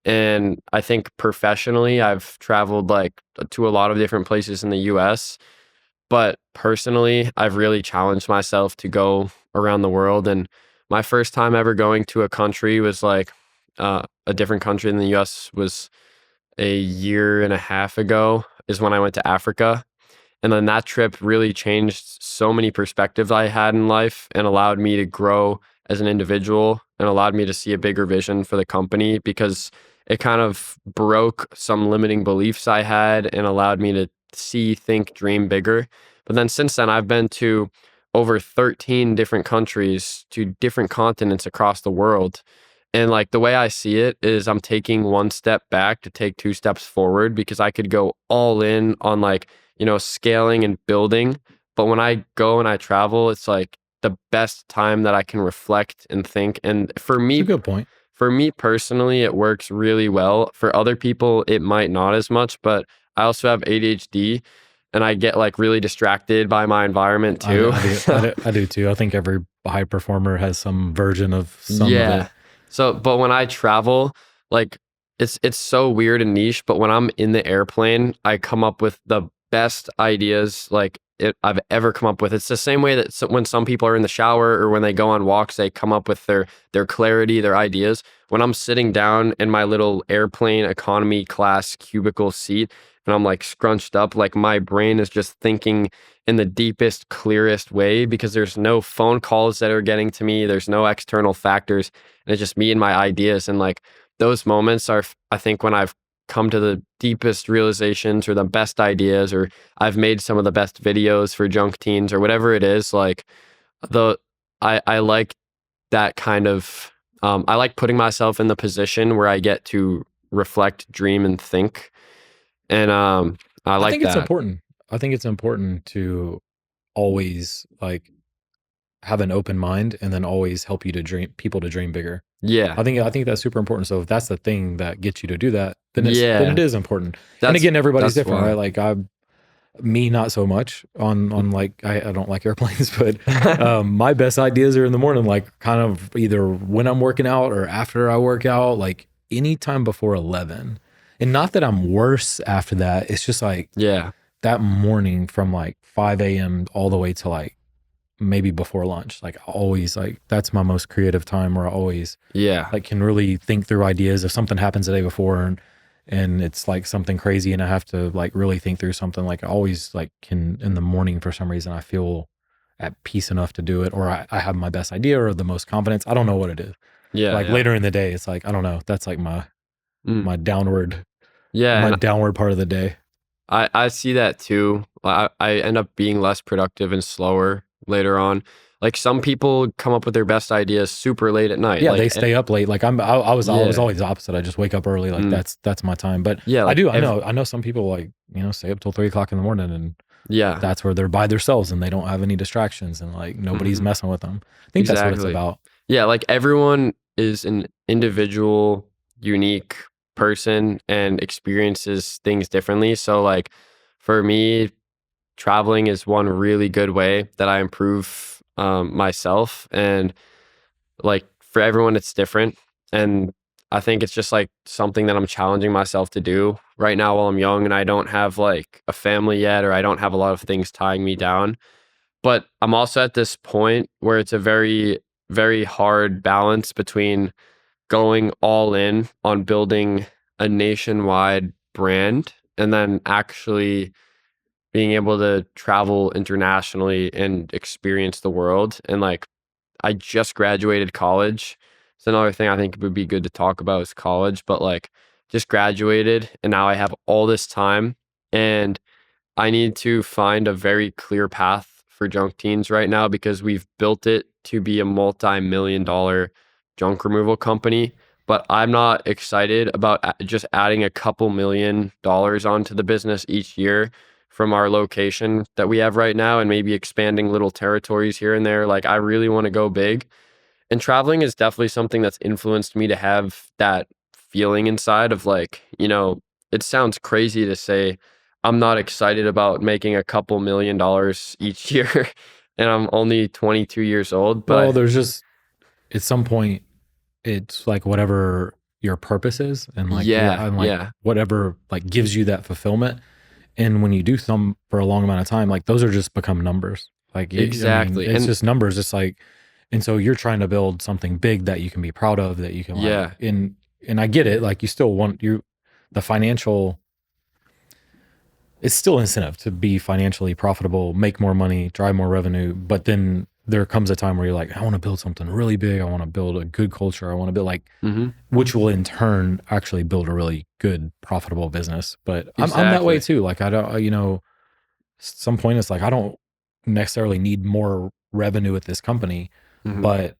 [SPEAKER 2] And I think professionally, I've traveled like to a lot of different places in the US. But personally, I've really challenged myself to go around the world. And my first time ever going to a country was like a different country in the US was a year and a half ago, is when I went to Africa. And then that trip really changed so many perspectives I had in life and allowed me to grow as an individual and allowed me to see a bigger vision for the company because it kind of broke some limiting beliefs I had and allowed me to see, think, dream bigger. But then since then, I've been to over 13 different countries, to different continents across the world. And like the way I see it is I'm taking one step back to take two steps forward because I could go all in on like, scaling and building. But when I go and I travel, it's like the best time that I can reflect and think. And
[SPEAKER 1] It's a good point.
[SPEAKER 2] for me personally, it works really well. For other people, it might not as much, but I also have ADHD and I get like really distracted by my environment too.
[SPEAKER 1] I do too. I think every high performer has some version of some of it.
[SPEAKER 2] Yeah. So, but when I travel, like it's so weird and niche, but when I'm in the airplane, I come up with the best ideas I've ever come up with. It's the same way that when some people are in the shower or when they go on walks, they come up with their clarity, their ideas. When I'm sitting down in my little airplane economy class cubicle seat and I'm like scrunched up, like my brain is just thinking in the deepest, clearest way because there's no phone calls that are getting to me. There's no external factors. And it's just me and my ideas. And like those moments are, I think, when I've come to the deepest realizations or the best ideas, or I've made some of the best videos for junk teens or whatever it is. Like the, I like that kind of, I like putting myself in the position where I get to reflect, dream, and think. And I
[SPEAKER 1] I
[SPEAKER 2] like
[SPEAKER 1] think it's
[SPEAKER 2] that.
[SPEAKER 1] important. I think it's important to always like have an open mind and then always help you to dream people to dream bigger.
[SPEAKER 2] Yeah.
[SPEAKER 1] I think that's super important. So if that's the thing that gets you to do that, then it
[SPEAKER 2] Yeah.
[SPEAKER 1] is important. And
[SPEAKER 2] That's
[SPEAKER 1] again, everybody's
[SPEAKER 2] that's
[SPEAKER 1] different, right?
[SPEAKER 2] why.
[SPEAKER 1] Like me not so much on like I don't like airplanes, but my best ideas are in the morning, like kind of either when I'm working out or after I work out, like anytime before 11. And not that I'm worse after that. It's just like
[SPEAKER 2] Yeah.
[SPEAKER 1] that morning from like 5 a.m. all the way to like maybe before lunch. Like always like that's my most creative time where I always
[SPEAKER 2] Yeah.
[SPEAKER 1] like can really think through ideas if something happens the day before and it's like something crazy and I have to like really think through something. Like I always like can in the morning for some reason I feel at peace enough to do it or I have my best idea or the most confidence. I don't know what it is.
[SPEAKER 2] Yeah.
[SPEAKER 1] Like
[SPEAKER 2] Yeah.
[SPEAKER 1] later in the day, it's like I don't know. That's like
[SPEAKER 2] Mm.
[SPEAKER 1] my downward
[SPEAKER 2] Yeah.
[SPEAKER 1] my
[SPEAKER 2] And
[SPEAKER 1] downward part of the day.
[SPEAKER 2] I see that too. I end up being less productive and slower later on. Like some people come up with their best ideas super late at night.
[SPEAKER 1] Yeah, they stay up late. Like I was
[SPEAKER 2] Yeah.
[SPEAKER 1] always the opposite. I just wake up early. Like
[SPEAKER 2] Mm.
[SPEAKER 1] that's my time. But
[SPEAKER 2] Yeah. Like
[SPEAKER 1] I know some people like, stay up till 3 o'clock in the morning and
[SPEAKER 2] yeah.
[SPEAKER 1] that's where they're by themselves and they don't have any distractions and like nobody's
[SPEAKER 2] Mhm.
[SPEAKER 1] messing with them. I think that's what it's
[SPEAKER 2] Exactly.
[SPEAKER 1] about.
[SPEAKER 2] Yeah. Like everyone is an individual, unique person and experiences things differently. So like for me, traveling is one really good way that I improve myself. And like for everyone, it's different. And I think it's just like something that I'm challenging myself to do right now while I'm young and I don't have like a family yet, or I don't have a lot of things tying me down. But I'm also at this point where it's a very, very hard balance between going all in on building a nationwide brand and then actually being able to travel internationally and experience the world. And like, I just graduated college. It's another thing I think would be good to talk about is college, but like, just graduated and now I have all this time and I need to find a very clear path for junk teens right now because we've built it to be a multi-million dollar junk removal company. But I'm not excited about just adding a couple $1 million onto the business each year from our location that we have right now and maybe expanding little territories here and there. Like, I really want to go big. And traveling is definitely something that's influenced me to have that feeling inside of like, it sounds crazy to say I'm not excited about making a couple $1 million each year and I'm only 22 years old,
[SPEAKER 1] Well,
[SPEAKER 2] but
[SPEAKER 1] there's just at some point it's like whatever your purpose is and like what
[SPEAKER 2] Yeah,
[SPEAKER 1] and like
[SPEAKER 2] yeah,
[SPEAKER 1] whatever like gives you that fulfillment. And when you do some for a long amount of time, like those are just become numbers. Like I mean,
[SPEAKER 2] exactly.
[SPEAKER 1] it's
[SPEAKER 2] And
[SPEAKER 1] just numbers. It's like, and so you're trying to build something big that you can be proud of, that you can like,
[SPEAKER 2] yeah,
[SPEAKER 1] and I get it. Like you still want the financial, it's still incentive to be financially profitable, make more money, drive more revenue. But then there comes a time where you're like, I want to build something really big. I want to build a good culture. I want to build like,
[SPEAKER 2] hmm,
[SPEAKER 1] which will in turn actually build a really good, profitable business. But I'm that way
[SPEAKER 2] exactly.
[SPEAKER 1] too. Like I don't, some point it's like I don't necessarily need more revenue at this company,
[SPEAKER 2] Hmm.
[SPEAKER 1] but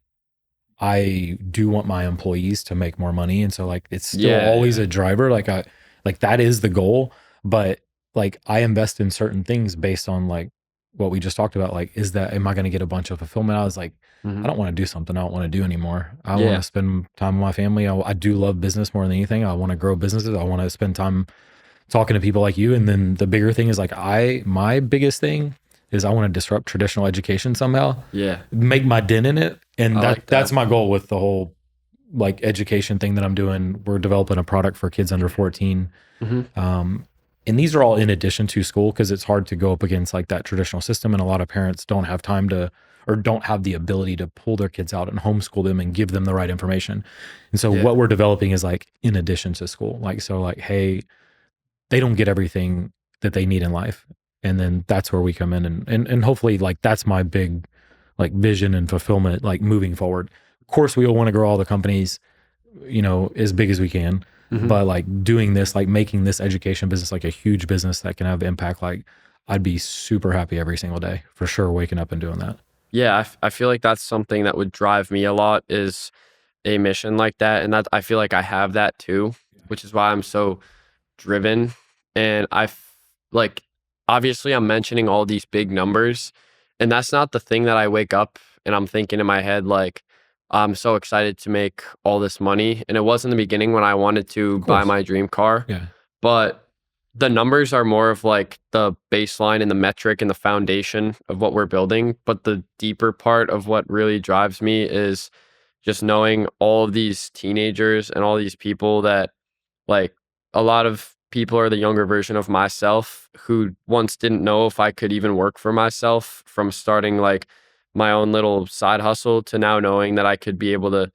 [SPEAKER 1] I do want my employees to make more money. And so like it's still
[SPEAKER 2] Yeah,
[SPEAKER 1] always
[SPEAKER 2] yeah.
[SPEAKER 1] a driver. Like I like that is the goal. But like I invest in certain things based on like what we just talked about. Like, is that am I gonna get a bunch of fulfillment? I was like,
[SPEAKER 2] Hmm.
[SPEAKER 1] I don't want to do something I don't want to do anymore. I want to
[SPEAKER 2] Yeah.
[SPEAKER 1] spend time with my family. I do love business more than anything. I want to grow businesses. I want to spend time talking to people like you. And then the bigger thing is like my biggest thing is I want to disrupt traditional education somehow,
[SPEAKER 2] Yeah.
[SPEAKER 1] make my dent in it. And
[SPEAKER 2] I like
[SPEAKER 1] that's
[SPEAKER 2] that.
[SPEAKER 1] my goal with the whole like education thing that I'm doing. We're developing a product for kids under 14.
[SPEAKER 2] Hmm.
[SPEAKER 1] Um, and these are all in addition to school because it's hard to go up against like that traditional system. And a lot of parents don't have time to or don't have the ability to pull their kids out and homeschool them and give them the right information. And so
[SPEAKER 2] Yeah.
[SPEAKER 1] what we're developing is like in addition to school. Like so like, hey, they don't get everything that they need in life. And then that's where we come in and hopefully like that's my big like vision and fulfillment like moving forward. Of course we all want to grow all the companies, as big as we can,
[SPEAKER 2] Hmm.
[SPEAKER 1] but like doing this, like making this education business like a huge business that can have impact, like I'd be super happy every single day for sure waking up and doing that.
[SPEAKER 2] Yeah. I feel like that's something that would drive me a lot is a mission like that. And that I feel like I have that too, which is why I'm so driven. And like, obviously, I'm mentioning all these big numbers, and that's not the thing that I wake up and I'm thinking in my head, like, I'm so excited to make all this money. And it was in the beginning when I wanted to
[SPEAKER 1] Of
[SPEAKER 2] buy
[SPEAKER 1] course.
[SPEAKER 2] my dream car,
[SPEAKER 1] Yeah.
[SPEAKER 2] but the numbers are more of like the baseline and the metric and the foundation of what we're building. But the deeper part of what really drives me is just knowing all of these teenagers and all these people that like a lot of people are the younger version of myself who once didn't know if I could even work for myself from starting like my own little side hustle to now knowing that I could be able to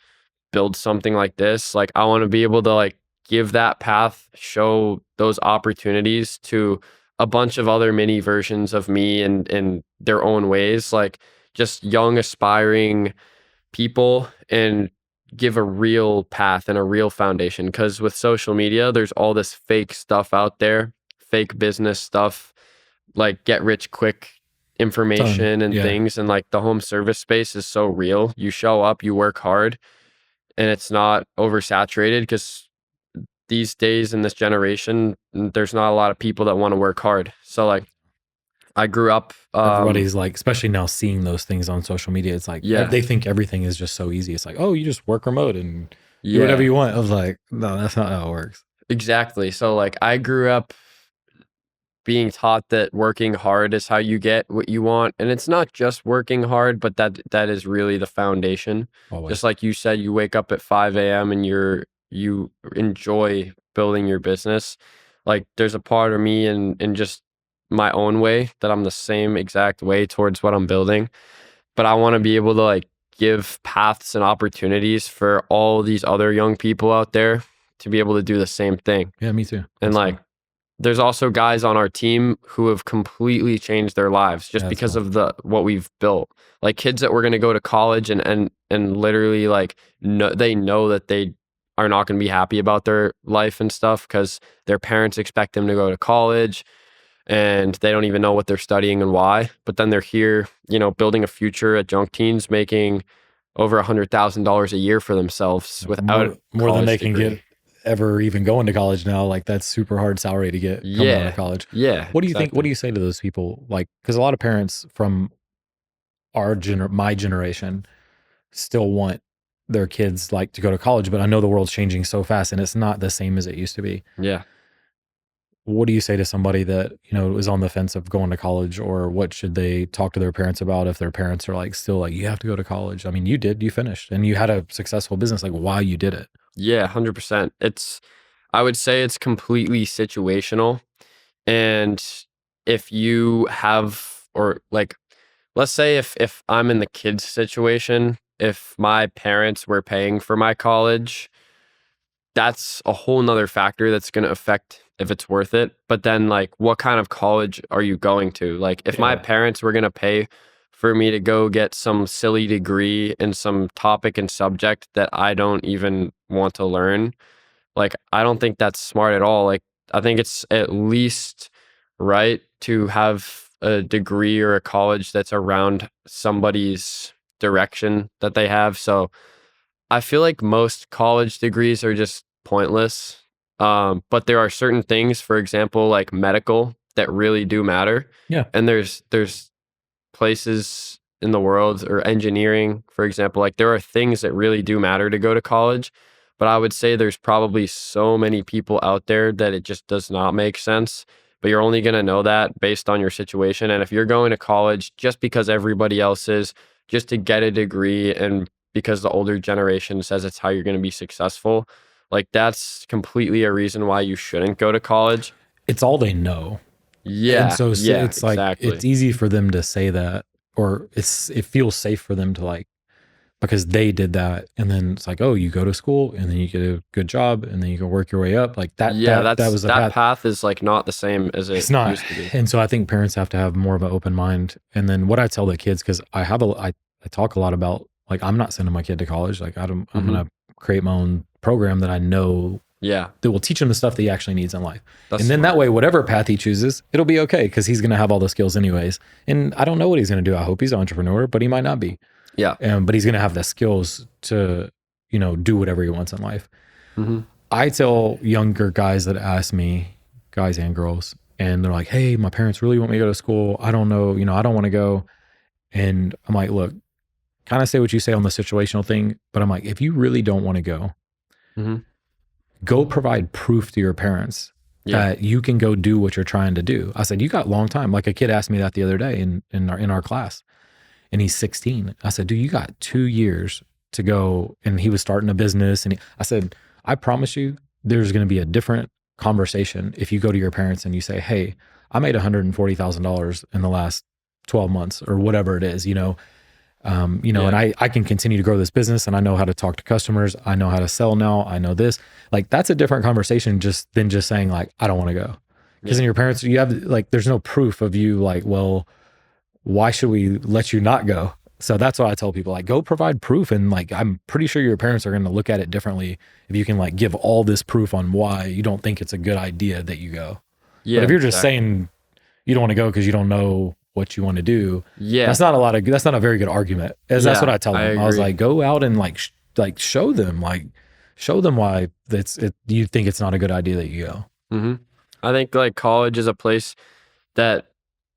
[SPEAKER 2] build something like this. Like I want to be able to like give that path, show those opportunities to a bunch of other mini versions of me and in their own ways, like just young aspiring people and give a real path and a real foundation. Because with social media, there's all this fake stuff out there, fake business stuff, like get rich quick
[SPEAKER 1] Ton.
[SPEAKER 2] information and
[SPEAKER 1] Yeah.
[SPEAKER 2] things. And like the home service space is so real. You show up, you work hard, and it's not oversaturated because these days in this generation, there's not a lot of people that want to work hard. So like I grew up,
[SPEAKER 1] Everybody's like, especially now seeing those things on social media, it's like
[SPEAKER 2] yeah,
[SPEAKER 1] they think everything is just so easy. It's like, oh, you just work remote and do whatever
[SPEAKER 2] yeah,
[SPEAKER 1] you want. I was like, no, that's not how it works.
[SPEAKER 2] exactly. So like I grew up being taught that working hard is how you get what you want, and it's not just working hard, but that is really the foundation. Just
[SPEAKER 1] Always.
[SPEAKER 2] like you said, you wake up at 5 a.m. and you enjoy building your business. Like there's a part of me in just my own way that I'm the same exact way towards what I'm building, but I want to be able to like give paths and opportunities for all these other young people out there to be able to do the same thing.
[SPEAKER 1] Yeah, me too.
[SPEAKER 2] And
[SPEAKER 1] That's
[SPEAKER 2] like
[SPEAKER 1] cool.
[SPEAKER 2] there's also guys on our team who have completely changed their lives
[SPEAKER 1] Yeah,
[SPEAKER 2] just
[SPEAKER 1] that's
[SPEAKER 2] because
[SPEAKER 1] cool.
[SPEAKER 2] of the what we've built. Like kids that were going to go to college and literally like they know that they are not going to be happy about their life and stuff because their parents expect them to go to college and they don't even know what they're studying and why. But then they're here, building a future at Junk Teens, making over $100,000 a year for themselves without a
[SPEAKER 1] More than
[SPEAKER 2] college
[SPEAKER 1] they can get
[SPEAKER 2] degree.
[SPEAKER 1] ever even going to college now. Like that's super hard salary to get coming out of
[SPEAKER 2] Yeah,
[SPEAKER 1] college.
[SPEAKER 2] yeah,
[SPEAKER 1] What do you think? What
[SPEAKER 2] exactly.
[SPEAKER 1] do you say to those people? Like, because a lot of parents from my generation still want their kids like to go to college, but I know the world's changing so fast and it's not the same as it used to be.
[SPEAKER 2] Yeah.
[SPEAKER 1] What do you say to somebody that, is on the fence of going to college, or what should they talk to their parents about if their parents are like still like, you have to go to college? I mean, you finished and you had a successful business, like why you did it.
[SPEAKER 2] Yeah, 100%. I would say it's completely situational. And if you have, or like, let's say if I'm in the kid's situation, if my parents were paying for my college, that's a whole nother factor that's going to affect if it's worth it. But then, like, what kind of college are you going to? Like, if my
[SPEAKER 1] Yeah.
[SPEAKER 2] parents were going to pay for me to go get some silly degree in some topic and subject that I don't even want to learn, like, I don't think that's smart at all. Like, I think it's at least right to have a degree or a college that's around somebody's direction that they have. So I feel like most college degrees are just pointless. But there are certain things, for example, like medical, that really do matter.
[SPEAKER 1] Yeah.
[SPEAKER 2] And there's places in the world, or engineering, for example, like there are things that really do matter to go to college. But I would say there's probably so many people out there that it just does not make sense. But you're only going to know that based on your situation. And if you're going to college just because everybody else is, just to get a degree, and because the older generation says it's how you're going to be successful, like that's completely a reason why you shouldn't go to college.
[SPEAKER 1] It's all they know. And
[SPEAKER 2] Yeah,
[SPEAKER 1] so
[SPEAKER 2] yeah,
[SPEAKER 1] it's like
[SPEAKER 2] exactly.
[SPEAKER 1] it's easy for them to say that, or it feels safe for them to like, because they did that, and then it's like, oh, you go to school and then you get a good job and then you can work your way up, like
[SPEAKER 2] Yeah,
[SPEAKER 1] that
[SPEAKER 2] that's
[SPEAKER 1] was the
[SPEAKER 2] that
[SPEAKER 1] path.
[SPEAKER 2] path is like not the same as it
[SPEAKER 1] It's not.
[SPEAKER 2] used to be.
[SPEAKER 1] And so I think parents have to have more of an open mind. And then what I tell the kids, because I talk a lot about, like, I'm not sending my kid to college. Like, I'm
[SPEAKER 2] Hmm.
[SPEAKER 1] gonna create my own program that I know
[SPEAKER 2] Yeah,
[SPEAKER 1] that will teach him the stuff that he actually needs in life.
[SPEAKER 2] that's
[SPEAKER 1] And then that
[SPEAKER 2] smart.
[SPEAKER 1] way, whatever path he chooses, it'll be okay, because he's gonna have all the skills anyways. And I don't know what he's gonna do. I hope he's an entrepreneur, but he might not be.
[SPEAKER 2] Yeah.
[SPEAKER 1] But he's gonna have the skills to, do whatever he wants in life.
[SPEAKER 2] Hmm.
[SPEAKER 1] I tell younger guys that ask me, guys and girls, and they're like, "Hey, my parents really want me to go to school. I don't know, I don't want to go." And I'm like, "Look, kind of say what you say on the situational thing, but I'm like, if you really don't want to
[SPEAKER 2] Hmm.
[SPEAKER 1] go provide proof to your parents
[SPEAKER 2] Yeah.
[SPEAKER 1] that you can go do what you're trying to do." I said, "You got a long time." Like, a kid asked me that the other day in our class, and he's 16. I said, "Dude, you got 2 years to go." And he was starting a business. And I said, "I promise you, there's going to be a different conversation if you go to your parents and you say, 'Hey, I made $140,000 in the last 12 months or whatever it is, and
[SPEAKER 2] Yeah.
[SPEAKER 1] I can continue to grow this business, and I know how to talk to customers. I know how to sell now. I know this." Like, that's a different conversation than just saying, like, "I don't want to go." Because
[SPEAKER 2] Yeah.
[SPEAKER 1] in your parents, you have, like, there's no proof of you, like, well, why should we let you not go? So that's what I tell people, like, go provide proof. And, like, I'm pretty sure your parents are going to look at it differently if you can, like, give all this proof on why you don't think it's a good idea that you go. But
[SPEAKER 2] Yeah,
[SPEAKER 1] if you're just
[SPEAKER 2] exactly.
[SPEAKER 1] saying you don't want to go because you don't know what you want to do,
[SPEAKER 2] Yeah.
[SPEAKER 1] that's not a very good argument. As that's what
[SPEAKER 2] Yeah,
[SPEAKER 1] I tell
[SPEAKER 2] I
[SPEAKER 1] them. I was
[SPEAKER 2] agree.
[SPEAKER 1] like, go out and, like, show them why you think it's not a good idea that you go.
[SPEAKER 2] Hmm. I think like college is a place that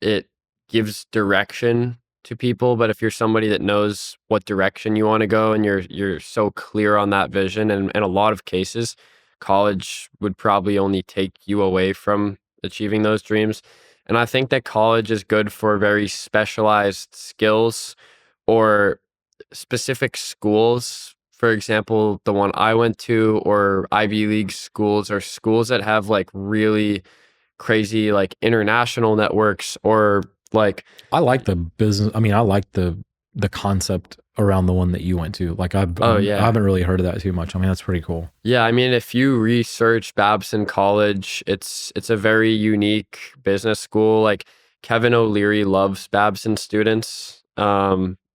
[SPEAKER 2] it gives direction to people, but if you're somebody that knows what direction you want to go and you're so clear on that vision, and in a lot of cases, college would probably only take you away from achieving those dreams. And I think that college is good for very specialized skills or specific schools. For example, the one I went to, or Ivy League schools, or schools that have like really crazy like international networks, or like,
[SPEAKER 1] I like the business. I mean, I like the concept around the one that you went to. Like,
[SPEAKER 2] oh
[SPEAKER 1] I
[SPEAKER 2] yeah.
[SPEAKER 1] haven't really heard of that too much. I mean, that's pretty cool.
[SPEAKER 2] Yeah, I mean, if you research Babson College, it's a very unique business school. Like Kevin O'Leary loves Babson students.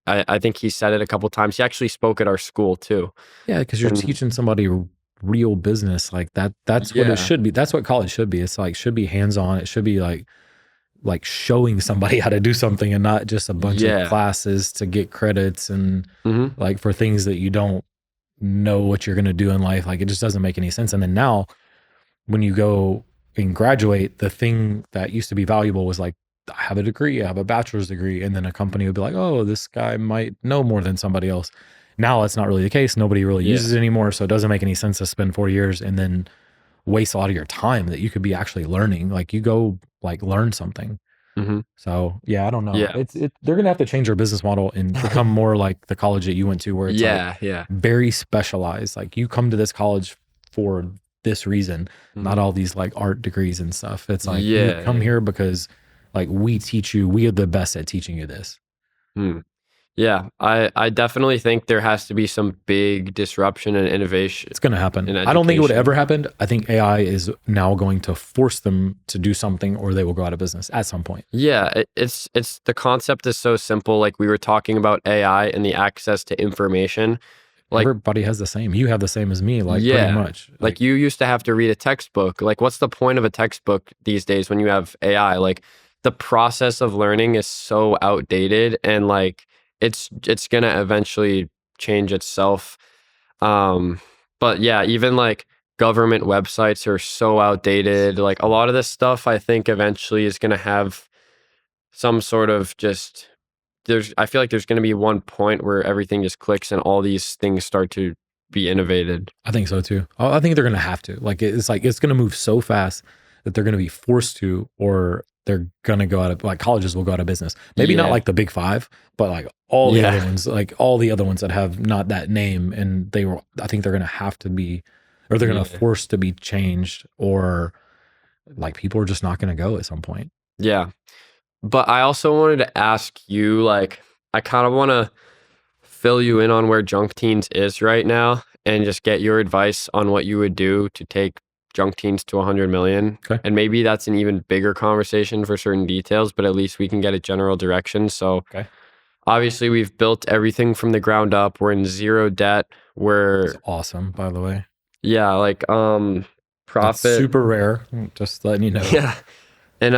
[SPEAKER 2] I think he said it a couple times. He actually spoke at our school too.
[SPEAKER 1] Yeah, because you're
[SPEAKER 2] And
[SPEAKER 1] teaching somebody real business like that. That's what it
[SPEAKER 2] yeah,
[SPEAKER 1] should be. That's what college should be. It's like, should be hands on. It should be like showing somebody how to do something, and not just a bunch of
[SPEAKER 2] yeah.
[SPEAKER 1] classes to get credits, and,
[SPEAKER 2] Hmm.
[SPEAKER 1] like, for things that you don't know what you're going to do in life. Like, it just doesn't make any sense. And then now, when you go and graduate, the thing that used to be valuable was like, I have a degree, I have a bachelor's degree. And then a company would be like, oh, this guy might know more than somebody else. Now it's not really the case. Nobody really
[SPEAKER 2] Yeah.
[SPEAKER 1] uses it anymore. So it doesn't make any sense to spend 4 years and then waste a lot of your time that you could be actually learning. Like, you go, like, learn something.
[SPEAKER 2] Mhm.
[SPEAKER 1] So yeah, I don't know.
[SPEAKER 2] Yeah.
[SPEAKER 1] They're gonna have to change their business model and become more like the college that you went to, where it's like
[SPEAKER 2] Yeah, yeah.
[SPEAKER 1] very specialized. Like you come to this college for this reason, not
[SPEAKER 2] Mhm.
[SPEAKER 1] all these like art degrees and stuff. It's like you
[SPEAKER 2] Yeah,
[SPEAKER 1] come
[SPEAKER 2] yeah.
[SPEAKER 1] here because like we teach you, we are the best at teaching you this.
[SPEAKER 2] Mm. Yeah, I definitely think there has to be some big disruption and innovation
[SPEAKER 1] It's gonna happen.
[SPEAKER 2] in
[SPEAKER 1] I don't think it would
[SPEAKER 2] education.
[SPEAKER 1] ever happen. I think AI is now going to force them to do something or they will go out of business at some point.
[SPEAKER 2] Yeah, it's the concept is so simple, like, we were talking about AI and the access to information. Like,
[SPEAKER 1] Everybody has the same. You have the same as me, like pretty
[SPEAKER 2] yeah,
[SPEAKER 1] much.
[SPEAKER 2] like,
[SPEAKER 1] Like
[SPEAKER 2] you used to have to read a textbook. Like, what's the point of a textbook these days when you have AI? Like, the process of learning is so outdated and, like, it's gonna eventually change itself. Um, but yeah, even, like, government websites are so outdated. Like, a lot of this stuff I think eventually is gonna have some sort of just I feel like there's gonna be one point where everything just clicks and all these things start to be innovated.
[SPEAKER 1] I think so too. I think they're gonna have to. Like it's gonna move so fast that they're gonna be forced to, or they're gonna go out of like colleges will go out of business. Maybe not
[SPEAKER 2] Yeah.
[SPEAKER 1] like the big five, but like all the other
[SPEAKER 2] Yeah.
[SPEAKER 1] ones, like all the other ones that have not that name, and they were. I think they're gonna have to be, or they're gonna
[SPEAKER 2] Yeah.
[SPEAKER 1] force to be changed, or like people are just not gonna go at some point.
[SPEAKER 2] Yeah. But I also wanted to ask you, like, I kind of want to fill you in on where Junk Teens is right now and just get your advice on what you would do to take Junk Teens to 100 million.
[SPEAKER 1] Okay.
[SPEAKER 2] And maybe that's an even bigger conversation for certain details, but at least we can get a general direction. So
[SPEAKER 1] Okay.
[SPEAKER 2] obviously we've built everything from the ground up. We're in zero debt.
[SPEAKER 1] It's
[SPEAKER 2] We're
[SPEAKER 1] awesome, by the way.
[SPEAKER 2] yeah, like
[SPEAKER 1] That's
[SPEAKER 2] profit.
[SPEAKER 1] super rare. Just letting you know.
[SPEAKER 2] Yeah. And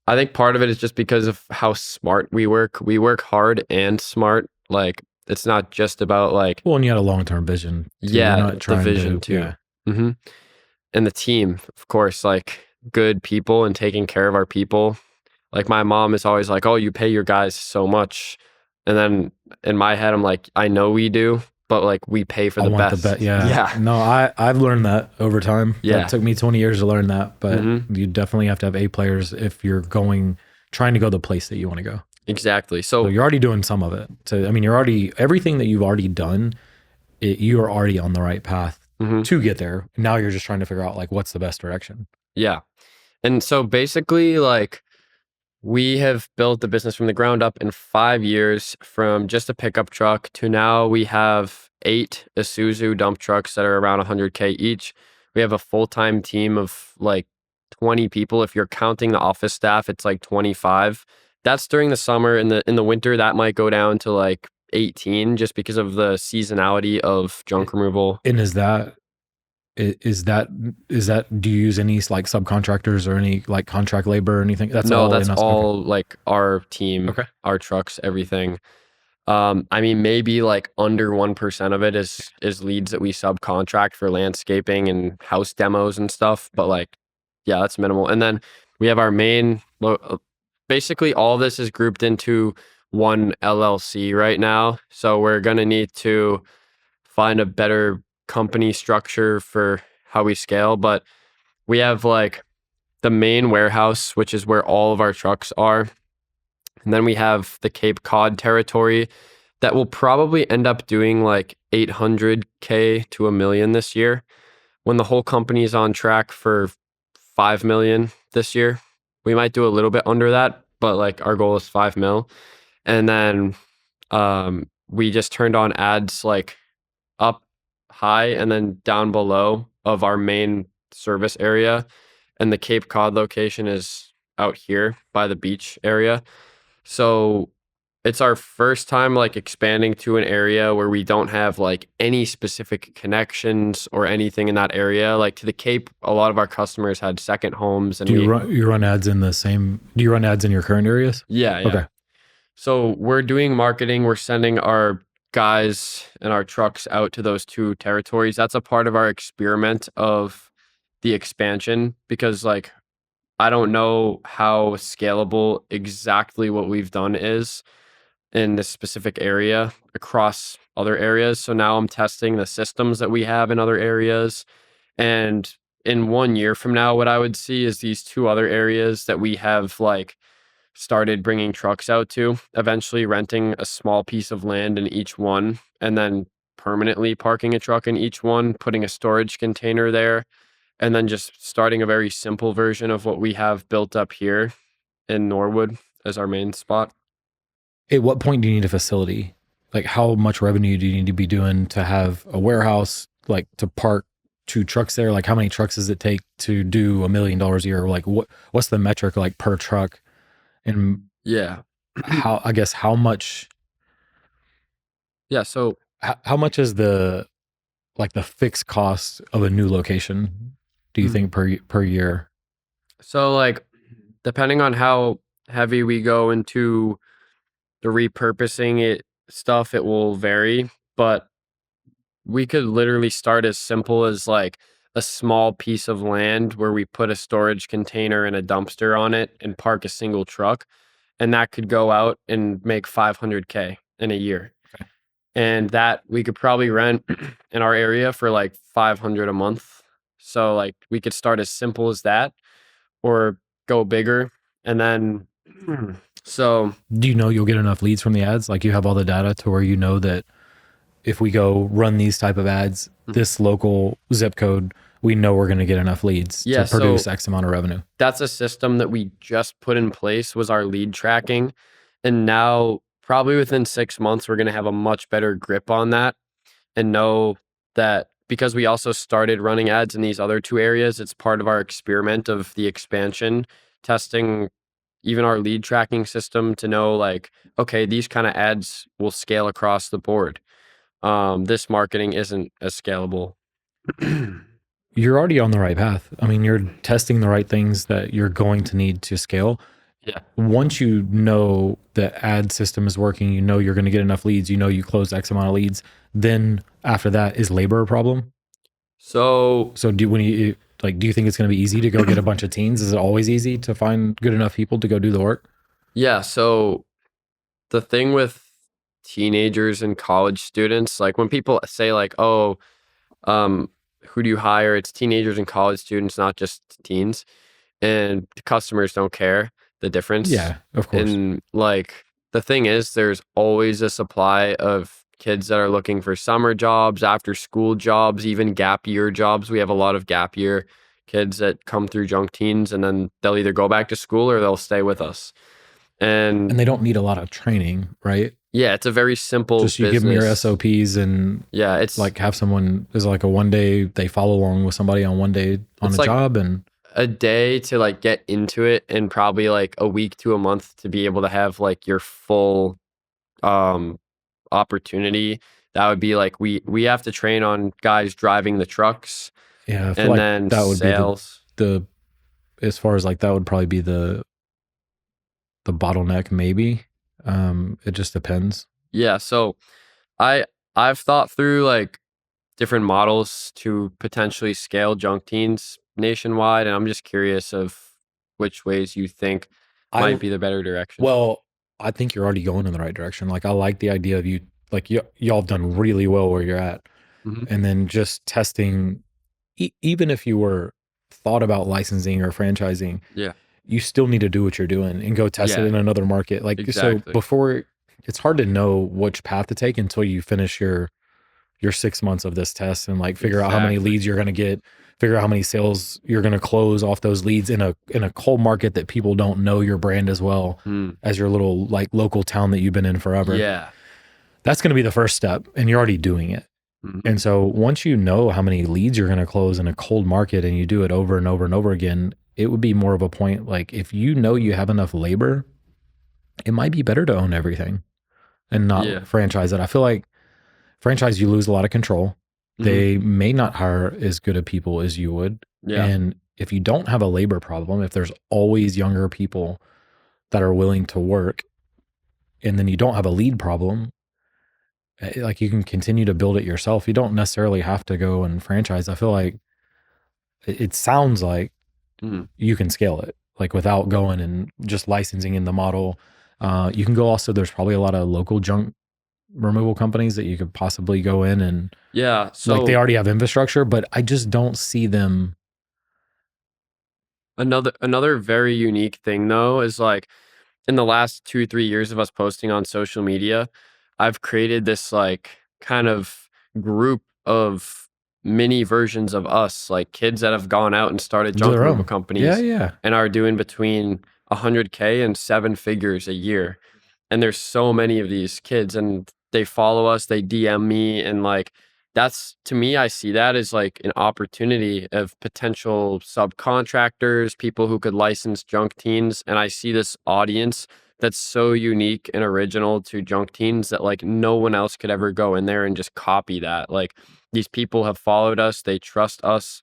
[SPEAKER 2] I think part of it is just because of how smart we work. We work hard and smart. Like it's not just about like
[SPEAKER 1] Well, and you had a long term vision too. You're
[SPEAKER 2] yeah,
[SPEAKER 1] not
[SPEAKER 2] the
[SPEAKER 1] trying
[SPEAKER 2] vision
[SPEAKER 1] to,
[SPEAKER 2] too.
[SPEAKER 1] yeah.
[SPEAKER 2] Hmm. And the team, of course, like good people and taking care of our people. Like my mom is always like, "Oh, you pay your guys so much," and then in my head, I'm like, "I know we do, but like we pay for
[SPEAKER 1] I
[SPEAKER 2] the
[SPEAKER 1] want the bet.
[SPEAKER 2] best."
[SPEAKER 1] Yeah.
[SPEAKER 2] Yeah,
[SPEAKER 1] No, I've learned that over time. That
[SPEAKER 2] yeah.
[SPEAKER 1] took me 20 years to learn that, but
[SPEAKER 2] Hmm.
[SPEAKER 1] you definitely have to have A players if you're trying to go the place that you want to go.
[SPEAKER 2] Exactly.
[SPEAKER 1] So
[SPEAKER 2] So
[SPEAKER 1] you're already doing some of it. So, I mean, you're already, everything that you've already done, you are already on the right path
[SPEAKER 2] mhm,
[SPEAKER 1] to get there. Now you're just trying to figure out like what's the best direction.
[SPEAKER 2] yeah, and so basically, like we have built the business from the ground up in 5 years from just a pickup truck to now we have 8 Isuzu dump trucks that are around 100K each. We have a full time team of like 20 people. If you're counting the office staff, it's like 25. That's during the summer. In the winter, that might go down to like 18 just because of the seasonality of junk removal.
[SPEAKER 1] And is that, do you use any like subcontractors or any like contract labor or anything? That's
[SPEAKER 2] No,
[SPEAKER 1] all
[SPEAKER 2] that's
[SPEAKER 1] in us. Okay.
[SPEAKER 2] all like our team,
[SPEAKER 1] Okay.
[SPEAKER 2] our trucks, everything. I mean, maybe like under 1% of it is leads that we subcontract for landscaping and house demos and stuff. But like, yeah, that's minimal. And then we have our basically all this is grouped into one LLC right now. So we're gonna need to find a better company structure for how we scale. But we have like the main warehouse, which is where all of our trucks are. And then we have the Cape Cod territory that will probably end up doing like 800K to a million this year when the whole company is on track for 5 million this year. We might do a little bit under that, but like our goal is 5 mil. And then we just turned on ads like up high and then down below of our main service area. And the Cape Cod location is out here by the beach area. So it's our first time like expanding to an area where we don't have like any specific connections or anything in that area. Like to the Cape, a lot of our customers had second homes and
[SPEAKER 1] Do you run ads in the same, do you run ads in your current areas?
[SPEAKER 2] yeah, yeah.
[SPEAKER 1] Okay.
[SPEAKER 2] So we're doing marketing. We're sending our guys and our trucks out to those two territories. That's a part of our experiment of the expansion because like I don't know how scalable exactly what we've done is in this specific area across other areas. So now I'm testing the systems that we have in other areas. And in 1 year from now, what I would see is these two other areas that we have like started bringing trucks out to, eventually renting a small piece of land in each one, and then permanently parking a truck in each one, putting a storage container there, and then just starting a very simple version of what we have built up here in Norwood as our main spot.
[SPEAKER 1] At what point do you need a facility? Like, how much revenue do you need to be doing to have a warehouse, like to park 2 trucks there? Like, how many trucks does it take to do $1 million a year? Like, what's the metric like per truck? And
[SPEAKER 2] Yeah.
[SPEAKER 1] how, I guess,
[SPEAKER 2] Yeah, so
[SPEAKER 1] how much is the like the fixed cost of a new location? Do you
[SPEAKER 2] mm,
[SPEAKER 1] think per year?
[SPEAKER 2] so like depending on how heavy we go into the repurposing it stuff, it will vary, but we could literally start as simple as like a small piece of land where we put a storage container and a dumpster on it and park a single truck, and that could go out and make 500K in a year.
[SPEAKER 1] Okay.
[SPEAKER 2] And that we could probably rent in our area for like 500 a month. So like we could start as simple as that or go bigger. And then so
[SPEAKER 1] Do you know you'll get enough leads from the ads? Like, you have all the data to where you know that if we go run these type of ads, this local zip code, we know we're going to get enough leads
[SPEAKER 2] yeah,
[SPEAKER 1] to produce
[SPEAKER 2] so
[SPEAKER 1] X amount of revenue.
[SPEAKER 2] that's a system that we just put in place was our lead tracking. And now probably within 6 months, we're going to have a much better grip on that and know that because we also started running ads in these other 2 areas, it's part of our experiment of the expansion, testing even our lead tracking system to know like, okay, these kind of ads will scale across the board. This marketing isn't as scalable.
[SPEAKER 1] You're already on the right path. I mean, you're testing the right things that you're going to need to scale.
[SPEAKER 2] Yeah.
[SPEAKER 1] Once you know the ad system is working, you know you're going to get enough leads, you know you close X amount of leads, then after that, is labor a problem?
[SPEAKER 2] So
[SPEAKER 1] So do you think it's going to be easy to go get a bunch of teens? Is it always easy to find good enough people to go do the work?
[SPEAKER 2] yeah, so the thing with teenagers and college students, like when people say like, "Oh, um, who do you hire?" It's teenagers and college students, not just teens, and the customers don't care the difference.
[SPEAKER 1] Yeah, of course.
[SPEAKER 2] And like the thing is, there's always a supply of kids that are looking for summer jobs, after school jobs, even gap year jobs. We have a lot of gap year kids that come through junk teens, and then they'll either go back to school or they'll stay with us. And
[SPEAKER 1] And they don't need a lot of training, right?
[SPEAKER 2] yeah, it's a very simple
[SPEAKER 1] Just you give them your
[SPEAKER 2] business.
[SPEAKER 1] SOPs and
[SPEAKER 2] Yeah, it's
[SPEAKER 1] like have someone is like a one day they follow along with somebody on one day on
[SPEAKER 2] it's
[SPEAKER 1] a
[SPEAKER 2] like
[SPEAKER 1] job and
[SPEAKER 2] a day to like get into it and probably like a week to a month to be able to have like your full um opportunity. That would be like we have to train on guys driving the trucks
[SPEAKER 1] yeah, I feel
[SPEAKER 2] and
[SPEAKER 1] like
[SPEAKER 2] then
[SPEAKER 1] that would be
[SPEAKER 2] sales.
[SPEAKER 1] the as far as like that would probably be the bottleneck maybe. It just depends.
[SPEAKER 2] Yeah, so I I've thought through like different models to potentially scale junk teens nationwide, and I'm just curious of which ways you think might
[SPEAKER 1] I
[SPEAKER 2] be the better direction.
[SPEAKER 1] Well, I think you're already going in the right direction. Like, I like the idea of you like y'all have done really well where you're at.
[SPEAKER 2] Mhm.
[SPEAKER 1] And then just testing even if you were thought about licensing or franchising,
[SPEAKER 2] Yeah.
[SPEAKER 1] you still need to do what you're doing and go test it
[SPEAKER 2] Yeah,
[SPEAKER 1] in another market. Like, so
[SPEAKER 2] exactly.
[SPEAKER 1] before it's hard to know which path to take until you finish your 6 months of this test and like figure out how many
[SPEAKER 2] Exactly.
[SPEAKER 1] leads you're going to get, figure out how many sales you're going to close off those leads in a cold market that people don't know your brand as well
[SPEAKER 2] Mm.
[SPEAKER 1] as your little like local town that you've been in forever.
[SPEAKER 2] Yeah.
[SPEAKER 1] That's going to be the first step and you're already doing it.
[SPEAKER 2] Mhm.
[SPEAKER 1] And so once you know how many leads you're going to close in a cold market and you do it over and over and over again, it would be more of a point like if you know you have enough labor, it might be better to own everything and
[SPEAKER 2] Yeah.
[SPEAKER 1] not franchise it. I feel like franchise, you lose a lot of control.
[SPEAKER 2] Mhm.
[SPEAKER 1] They may not hire as good of people as you would.
[SPEAKER 2] Yeah.
[SPEAKER 1] And if you don't have a labor problem, if there's always younger people that are willing to work, and then you don't have a lead problem, like you can continue to build it yourself. You don't necessarily have to go and franchise. I feel like it sounds like
[SPEAKER 2] Mhm.
[SPEAKER 1] you can scale it like without going and just licensing in the model. You can go also, there's probably a lot of local junk removal companies that you could possibly go in and
[SPEAKER 2] Yeah.
[SPEAKER 1] like they
[SPEAKER 2] So
[SPEAKER 1] already have infrastructure, but I just don't see them.
[SPEAKER 2] another very unique thing though is like in the last 2, 3 years of us posting on social media, I've created this like kind of group of mini versions of us, like kids that have gone out and started
[SPEAKER 1] Do
[SPEAKER 2] junk
[SPEAKER 1] their
[SPEAKER 2] removal
[SPEAKER 1] own. Yeah,
[SPEAKER 2] companies
[SPEAKER 1] yeah.
[SPEAKER 2] and are doing between 100K and 7 figures a year. And there's so many of these kids and they follow us, they DM me, and like that's, to me, I see that as like an opportunity of potential subcontractors, people who could license junk teens. And I see this audience that's so unique and original to junk teens that like no one else could ever go in there and just copy that. Like these people have followed us, they trust us,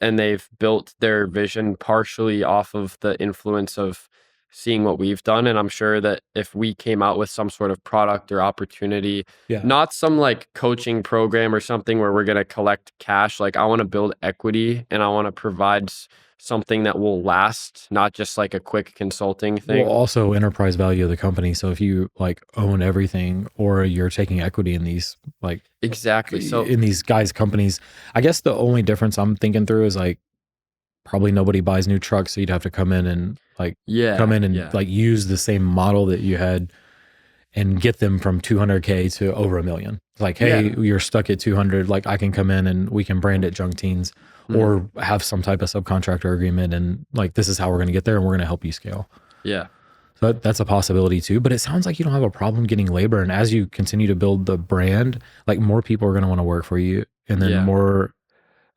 [SPEAKER 2] and they've built their vision partially off of the influence of seeing what we've done. And I'm sure that if we came out with some sort of product or opportunity,
[SPEAKER 1] Yeah.
[SPEAKER 2] not some like coaching program or something where we're going to collect cash, like I want to build equity and I want to provide something that will last, not just like a quick consulting
[SPEAKER 1] Well,
[SPEAKER 2] thing.
[SPEAKER 1] also enterprise value of the company. So if you like own everything or you're taking equity in these like
[SPEAKER 2] Exactly. So,
[SPEAKER 1] in these guys' companies, I guess the only difference I'm thinking through is like probably nobody buys new trucks, so you'd have to come in and
[SPEAKER 2] yeah, yeah,
[SPEAKER 1] like use the same model that you had and get them from 200K to over a million. Like, hey,
[SPEAKER 2] yeah.
[SPEAKER 1] you're stuck at 200. Like, I can come in and we can brand it Junk Teens,
[SPEAKER 2] Mhm.
[SPEAKER 1] or have some type of subcontractor agreement, and like this is how we're going to get there, and we're going to help you scale.
[SPEAKER 2] Yeah.
[SPEAKER 1] So that's a possibility too. But it sounds like you don't have a problem getting labor, and as you continue to build the brand, like more people are going to want to work for you, and then
[SPEAKER 2] Yeah.
[SPEAKER 1] more,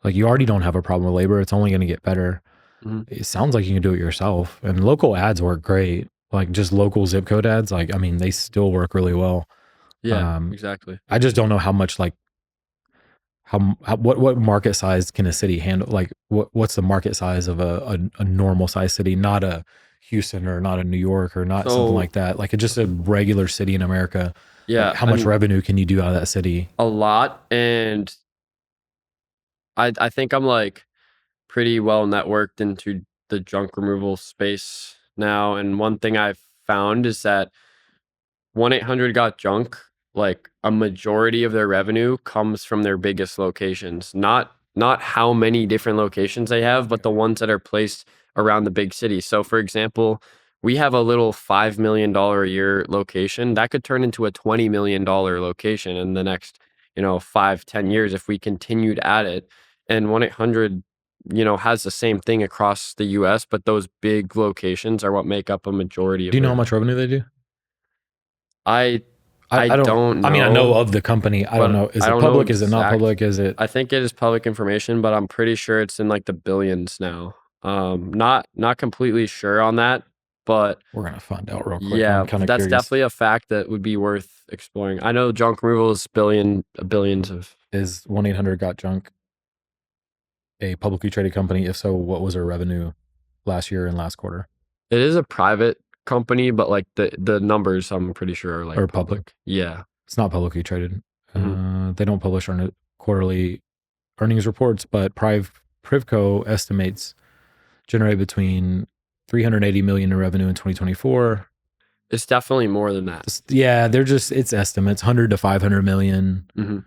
[SPEAKER 1] like you already don't have a problem with labor. It's only going to get better.
[SPEAKER 2] Mhm.
[SPEAKER 1] It sounds like you can do it yourself, and local ads work great. Like just local zip code ads, like I mean, they still work really well.
[SPEAKER 2] Yeah, exactly.
[SPEAKER 1] I just don't know how much like how what market size can a city handle? Like what's the market size of a normal size city, not a Houston or not a New York or not something
[SPEAKER 2] So,
[SPEAKER 1] like that. Like just a regular city in America. Like
[SPEAKER 2] yeah,
[SPEAKER 1] how much
[SPEAKER 2] and
[SPEAKER 1] revenue can you do out of that city?
[SPEAKER 2] a lot. And I think I'm like pretty well networked into the junk removal space now. And one thing I've found is that 1-800 Got Junk, like a majority of their revenue comes from their biggest locations. Not how many different locations they have, but the ones that are placed around the big cities. So for example, we have a little $5 million a year location that could turn into a $20 million location in the next, 5, 10 years if we continued at it. And 1-800, has the same thing across the US, but those big locations are what make up a majority
[SPEAKER 1] Do
[SPEAKER 2] of
[SPEAKER 1] you know how
[SPEAKER 2] their.
[SPEAKER 1] much revenue they do?
[SPEAKER 2] I
[SPEAKER 1] I,
[SPEAKER 2] I
[SPEAKER 1] I don't.
[SPEAKER 2] don't
[SPEAKER 1] I mean, I know
[SPEAKER 2] know,
[SPEAKER 1] of the company. I don't
[SPEAKER 2] but
[SPEAKER 1] know. Is
[SPEAKER 2] I
[SPEAKER 1] it
[SPEAKER 2] don't know
[SPEAKER 1] public? Is it not
[SPEAKER 2] exact.
[SPEAKER 1] public? Is it?
[SPEAKER 2] I think it is public information, but I'm pretty sure it's in like the billions now. Not completely sure on that, but
[SPEAKER 1] We're gonna find out real quick. I'm
[SPEAKER 2] yeah,
[SPEAKER 1] kind of
[SPEAKER 2] that's
[SPEAKER 1] curious.
[SPEAKER 2] definitely a fact that would be worth exploring. I know junk removal is billions of.
[SPEAKER 1] Is 1-800 Got Junk a publicly traded company? If so, what was their revenue last year and last quarter,
[SPEAKER 2] It is a private company, but like the numbers I'm pretty sure are like
[SPEAKER 1] or public?
[SPEAKER 2] public. Yeah.
[SPEAKER 1] It's not publicly traded.
[SPEAKER 2] Hmm.
[SPEAKER 1] They don't publish quarterly earnings reports, but Privco estimates generate between 380 million in revenue in 2024.
[SPEAKER 2] It's definitely more than that.
[SPEAKER 1] Yeah, they're just it's estimates 100 to 500 million,
[SPEAKER 2] Hmm.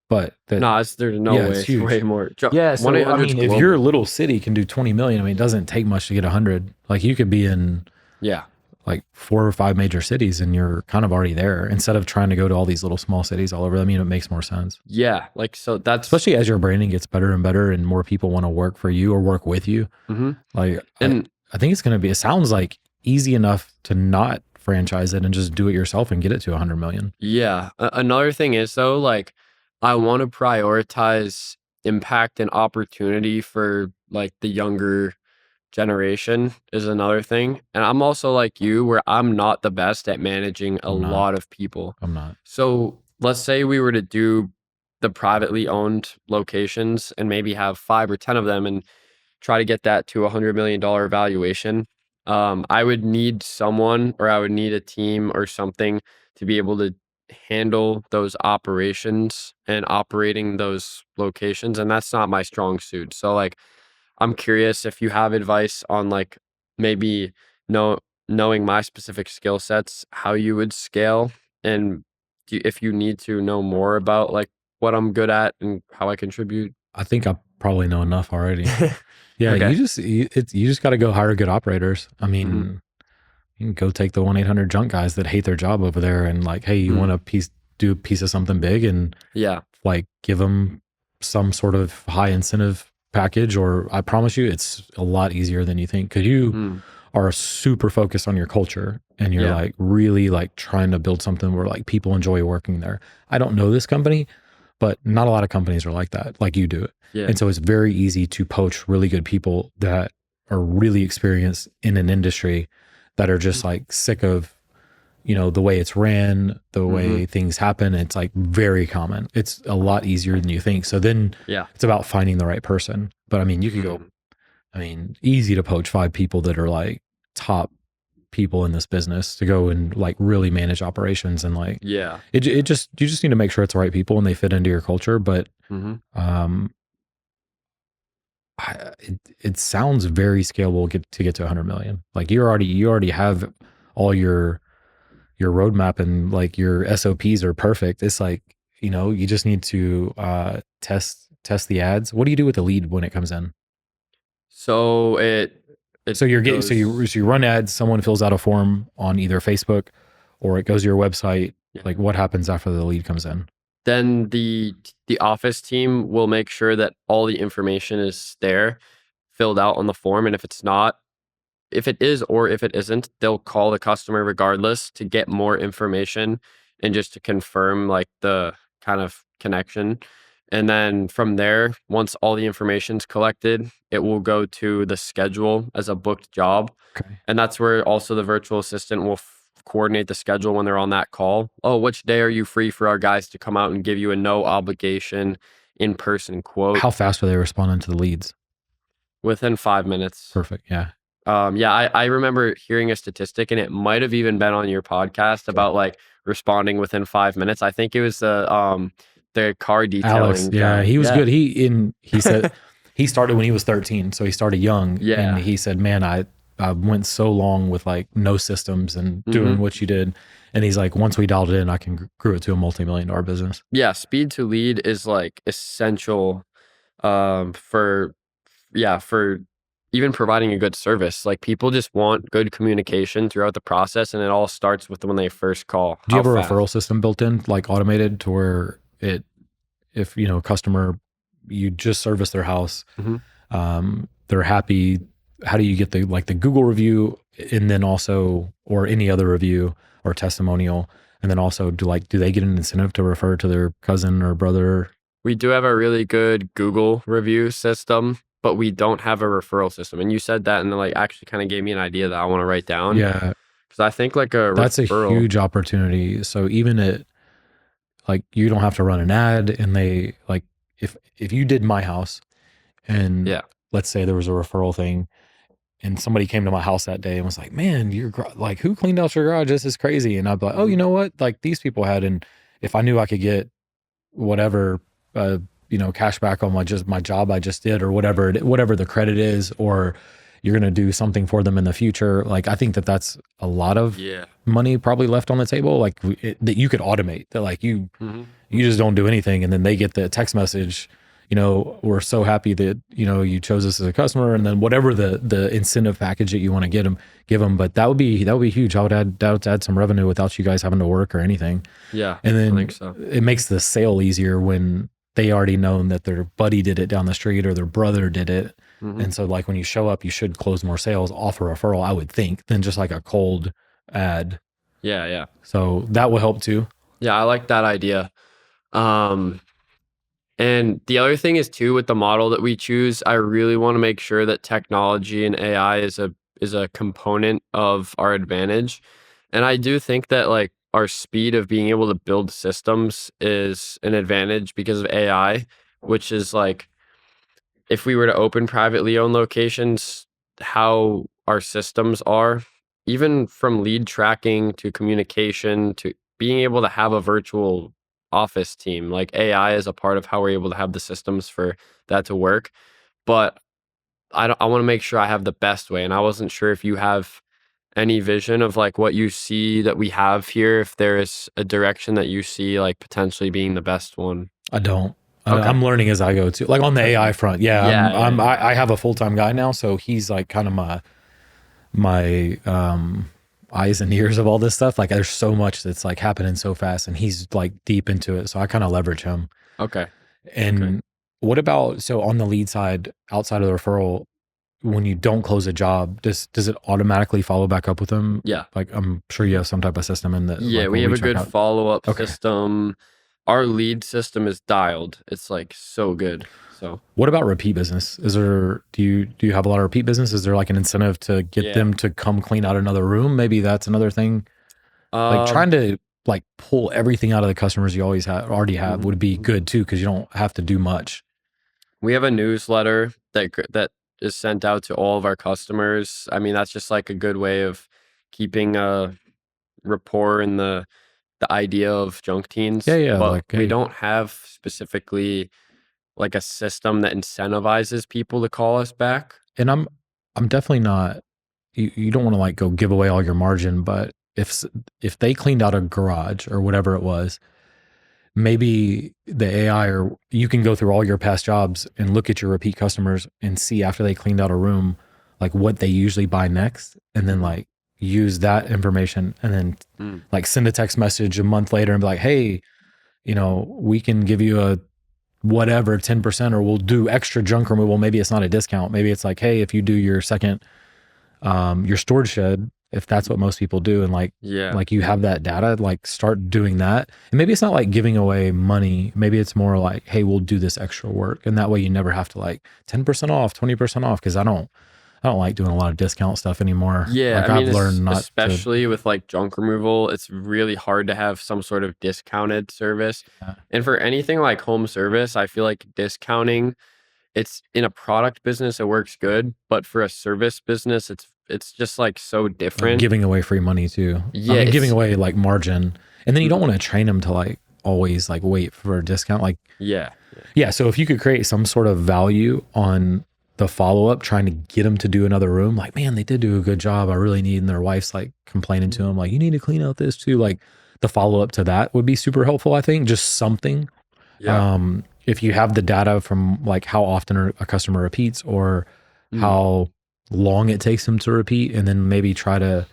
[SPEAKER 1] but that
[SPEAKER 2] No, there's no
[SPEAKER 1] yeah, it's
[SPEAKER 2] way. It's way
[SPEAKER 1] huge.
[SPEAKER 2] more.
[SPEAKER 1] Yeah,
[SPEAKER 2] One eight
[SPEAKER 1] so I
[SPEAKER 2] hundred's
[SPEAKER 1] mean, if your
[SPEAKER 2] global.
[SPEAKER 1] little city can do 20 million, I mean, it doesn't take much to get 100. Like you could be in
[SPEAKER 2] Yeah.
[SPEAKER 1] like 4 or 5 major cities and you're kind of already there instead of trying to go to all these little small cities all over. I mean, it makes more sense.
[SPEAKER 2] Yeah. Like, so that's.
[SPEAKER 1] Especially as your branding gets better and better and more people want to work for you or work with you.
[SPEAKER 2] Hmm.
[SPEAKER 1] Like
[SPEAKER 2] And
[SPEAKER 1] I think it's going to be, it sounds like easy enough to not franchise it and just do it yourself and get it to 100 million.
[SPEAKER 2] yeah, another thing is though, like, I want to prioritize impact and opportunity for like the younger generation is another thing. And I'm also like you, where I'm not the best at managing a
[SPEAKER 1] I'm not,
[SPEAKER 2] lot of people.
[SPEAKER 1] I'm not.
[SPEAKER 2] So let's say we were to do the privately owned locations and maybe have 5 or 10 of them and try to get that to $100 million valuation. I would need someone, or I would need a team or something to be able to handle those operations and operating those locations. And that's not my strong suit. So like, I'm curious if you have advice on like maybe know knowing my specific skill sets, how you would scale, and if you need to know more about like what I'm good at and how I contribute.
[SPEAKER 1] I think I probably know enough already. Yeah,
[SPEAKER 2] Okay.
[SPEAKER 1] you just got to go hire good operators. I
[SPEAKER 2] Hmm.
[SPEAKER 1] mean, You can go take the 1-800 junk guys that hate their job over there and like, hey, you want to do a piece of something big, and
[SPEAKER 2] Yeah.
[SPEAKER 1] like give them some sort of high incentive package, or I promise you it's a lot easier than you think, because you are super focused on your culture and you're
[SPEAKER 2] Yeah.
[SPEAKER 1] like really like trying to build something where like people enjoy working there. I don't know this company, but not a lot of companies are like that, like you do it.
[SPEAKER 2] Yeah.
[SPEAKER 1] And so it's very easy to poach really good people that are really experienced in an industry that are just like sick of, the way it's ran, the way things happen. It's like very common. It's a lot easier than you think. So then
[SPEAKER 2] Yeah.
[SPEAKER 1] it's about finding the right person. But I mean, you could go, easy to poach 5 people that are like top people in this business to go and like really manage operations, and like,
[SPEAKER 2] Yeah.
[SPEAKER 1] you just need to make sure it's the right people and they fit into your culture. But, it sounds very scalable to get to 100 million. Like you already have all your roadmap, and like your SOPs are perfect. It's like, you just need to test the ads. What do you do with the lead when it comes in?
[SPEAKER 2] So it
[SPEAKER 1] So you're getting,
[SPEAKER 2] goes,
[SPEAKER 1] so you run ads, someone fills out a form on either Facebook or it goes to your website.
[SPEAKER 2] Yeah.
[SPEAKER 1] Like what happens after the lead comes in?
[SPEAKER 2] Then the office team will make sure that all the information is there, filled out on the form, and if it's not, if it is or if it isn't, they'll call the customer regardless to get more information and just to confirm like the kind of connection. And then from there, once all the information's collected, it will go to the schedule as a booked job.
[SPEAKER 1] Okay.
[SPEAKER 2] And that's where also the virtual assistant will coordinate the schedule when they're on that call. Oh, which day are you free for our guys to come out and give you a no obligation in-person quote?
[SPEAKER 1] How fast are they responding to the leads?
[SPEAKER 2] Within 5 minutes.
[SPEAKER 1] Perfect. Yeah.
[SPEAKER 2] Yeah, I remember hearing a statistic, and it might have even been on your podcast about like responding within 5 minutes. I think it was the car detailing
[SPEAKER 1] Alex, yeah,
[SPEAKER 2] guy.
[SPEAKER 1] he was good. He said he started when he was 13, so he started young.
[SPEAKER 2] Yeah.
[SPEAKER 1] And he said, man, I went so long with like no systems and doing what you did. And he's like, once we dialed it in, I can grew it to a multi-million-dollar business.
[SPEAKER 2] Yeah, speed to lead is like essential for even providing a good service. Like people just want good communication throughout the process, and it all starts with when they first call.
[SPEAKER 1] Do you have a
[SPEAKER 2] fast?
[SPEAKER 1] referral system built in, like automated, to where if a customer, you just service their house, they're happy, how do you get the Google review, and then also, or any other review or testimonial, and then also do they get an incentive to refer to their cousin or brother?
[SPEAKER 2] We do have a really good Google review system, but we don't have a referral system. And you said that, and then actually kind of gave me an idea that I want to write down.
[SPEAKER 1] Yeah,
[SPEAKER 2] because I think that's
[SPEAKER 1] referral, a huge opportunity. So even you don't have to run an ad, and they if you did my house, and let's say there was a referral thing, and somebody came to my house that day and was like, man, who cleaned out your garage? This is crazy. And I'd be like, oh, you know what? Like these people had, and if I knew I could get whatever, cash back on my job I just did, or whatever the credit is, or you're going to do something for them in the future. Like, I think that's a lot of money probably left on the table. Like that you could automate that. You just don't do anything. And then they get the text message, we're so happy that, you chose us as a customer, and then whatever the incentive package that you want to give them. But that would be huge. I would add some revenue without you guys having to work or anything.
[SPEAKER 2] Yeah.
[SPEAKER 1] And then
[SPEAKER 2] I think so.
[SPEAKER 1] It makes the sale easier when they already known that their buddy did it down the street or their brother did it. And so when you show up, you should close more sales off a referral, I would think, than just like a cold ad.
[SPEAKER 2] Yeah. Yeah.
[SPEAKER 1] So that will help too.
[SPEAKER 2] Yeah. I like that idea. And the other thing is too, with the model that we choose, I really want to make sure that technology and AI is a component of our advantage. And I do think that our speed of being able to build systems is an advantage because of AI, which is if we were to open privately owned locations, how our systems are, even from lead tracking to communication to being able to have a virtual office team, AI is a part of how we're able to have the systems for that to work. But I want to make sure I have the best way. And I wasn't sure if you have any vision of what you see that we have here, if there is a direction that you see potentially being the best one.
[SPEAKER 1] I don't.
[SPEAKER 2] Okay.
[SPEAKER 1] I'm learning as I go too. On the AI front, I have a full-time guy now, so he's kind of my eyes and ears of all this stuff. Like there's so much that's like happening so fast, and he's like deep into it. So I kind of leverage him.
[SPEAKER 2] Okay. Okay.
[SPEAKER 1] And what about, so on the lead side, outside of the referral, when you don't close a job, does it automatically follow back up with them?
[SPEAKER 2] Yeah.
[SPEAKER 1] Like I'm sure you have some type of system in that.
[SPEAKER 2] Yeah,
[SPEAKER 1] Like
[SPEAKER 2] we
[SPEAKER 1] where
[SPEAKER 2] have a
[SPEAKER 1] check
[SPEAKER 2] good
[SPEAKER 1] out.
[SPEAKER 2] follow-up
[SPEAKER 1] Okay.
[SPEAKER 2] system. Our lead system is dialed. It's like so good. So
[SPEAKER 1] What about repeat business? Is there, do you have a lot of repeat business? Is there like an incentive to get
[SPEAKER 2] yeah.
[SPEAKER 1] them to come clean out another room? Maybe that's another thing. Like
[SPEAKER 2] Um
[SPEAKER 1] trying to like pull everything out of the customers you already have
[SPEAKER 2] mhm,
[SPEAKER 1] would be
[SPEAKER 2] mhm.
[SPEAKER 1] good too, because you don't have to do much.
[SPEAKER 2] We have a newsletter that is sent out to all of our customers. I mean, that's just like a good way of keeping a rapport in the idea of junk
[SPEAKER 1] Yeah,
[SPEAKER 2] teens,
[SPEAKER 1] yeah.
[SPEAKER 2] but
[SPEAKER 1] Like,
[SPEAKER 2] we
[SPEAKER 1] hey,
[SPEAKER 2] don't have specifically like a system that incentivizes people to call us back.
[SPEAKER 1] and I'm definitely not. You don't want to like go give away all your margin, but if they cleaned out a garage or whatever it was, maybe the AI, or you can go through all your past jobs and look at your repeat customers and see after they cleaned out a room, like what they usually buy next, and then
[SPEAKER 2] Mhm.
[SPEAKER 1] like use that information and then
[SPEAKER 2] Mm.
[SPEAKER 1] like send a text message a month later and be like, hey, we can give you a whatever 10%, or we'll do extra junk removal. Maybe it's not a discount. Maybe it's like, hey, if you do your second your storage shed, if that's what most people do, and
[SPEAKER 2] Yeah.
[SPEAKER 1] like you have that data, like start doing that. And maybe it's not like giving away money. Maybe it's more like, hey, we'll do this extra work. And that way you never have to like 10% off, 20% off. Cause I don't like doing a lot of discount stuff anymore.
[SPEAKER 2] Yeah,
[SPEAKER 1] Like
[SPEAKER 2] I mean,
[SPEAKER 1] I've learned not to.
[SPEAKER 2] especially with like junk removal, it's really hard to have some sort of discounted service.
[SPEAKER 1] uh,
[SPEAKER 2] And for anything like home service, I feel like discounting, it's in a product business, it works good, but for a service business, it's just like so
[SPEAKER 1] like
[SPEAKER 2] different.
[SPEAKER 1] giving away free money too. I
[SPEAKER 2] Yeah,
[SPEAKER 1] mean, giving
[SPEAKER 2] it's
[SPEAKER 1] away like margin, and then you don't
[SPEAKER 2] mhm,
[SPEAKER 1] want to train them to like always like wait for a discount. Like,
[SPEAKER 2] yeah,
[SPEAKER 1] yeah. So if you could create some sort of value on the follow up, trying to get them to do another room, like, man, they did do a good job. I really need, and their wife's like complaining to
[SPEAKER 2] mhm,
[SPEAKER 1] them, like, you need to clean out this too. Like, the follow up to that would be super helpful. I think just something.
[SPEAKER 2] yeah,
[SPEAKER 1] If you have the data from like how often a customer repeats, or
[SPEAKER 2] mm,
[SPEAKER 1] how long it takes them to repeat, and then maybe try to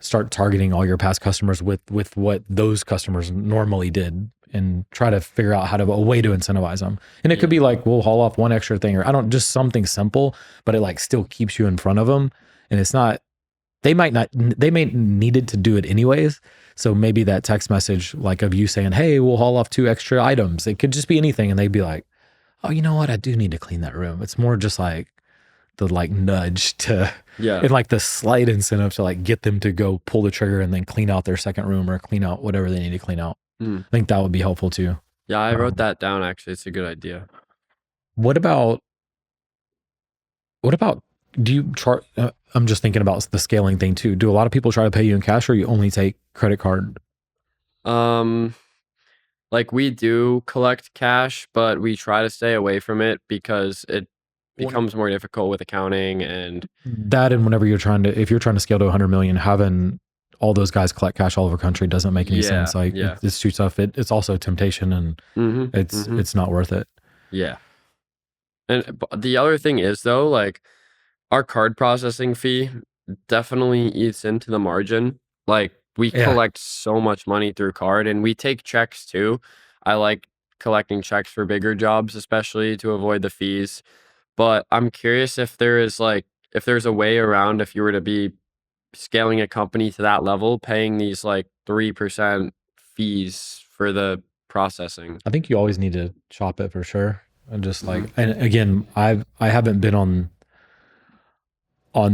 [SPEAKER 1] start targeting all your past customers with what those customers normally did, and try to figure out a way to incentivize them. And it could
[SPEAKER 2] yeah,
[SPEAKER 1] be like, we'll haul off one extra thing, or I don't, just something simple, but it like still keeps you in front of them. And it's not, they may needed to do it anyways. So maybe that text message, like of you saying, hey, we'll haul off 2 extra items. It could just be anything. And they'd be like, oh, you know what? I do need to clean that room. It's more just like the like nudge to,
[SPEAKER 2] yeah,
[SPEAKER 1] and like the slight incentive to like get them to go pull the trigger and then clean out their second room, or clean out whatever they need to clean out.
[SPEAKER 2] mm.
[SPEAKER 1] I think that would be helpful too.
[SPEAKER 2] Yeah, I wrote
[SPEAKER 1] Um,
[SPEAKER 2] that down actually. It's a good idea.
[SPEAKER 1] what about, what about, do you chart? I'm just thinking about the scaling thing too. Do a lot of people try to pay you in cash, or you only take credit card?
[SPEAKER 2] Um, like we do collect cash, but we try to stay away from it because it
[SPEAKER 1] When,
[SPEAKER 2] becomes more difficult with accounting and
[SPEAKER 1] that, and whenever if you're trying to scale to 100 million, having all those guys collect cash all over the country doesn't make any
[SPEAKER 2] yeah,
[SPEAKER 1] sense. Like
[SPEAKER 2] yeah.
[SPEAKER 1] it's too tough. It's also temptation, and
[SPEAKER 2] Mhm.
[SPEAKER 1] it's
[SPEAKER 2] Mhm.
[SPEAKER 1] it's not worth it.
[SPEAKER 2] Yeah. And the other thing is though, like our card processing fee definitely eats into the margin. Like we
[SPEAKER 1] Yeah,
[SPEAKER 2] collect so much money through card and we take checks too. I like collecting checks for bigger jobs, especially to avoid the fees. But I'm curious if there is like if there's a way around if you were to be scaling a company to that level, paying these like 3% fees for the processing.
[SPEAKER 1] I think you always need to chop it for sure. And just
[SPEAKER 2] Mhm.
[SPEAKER 1] like, and again, I haven't been on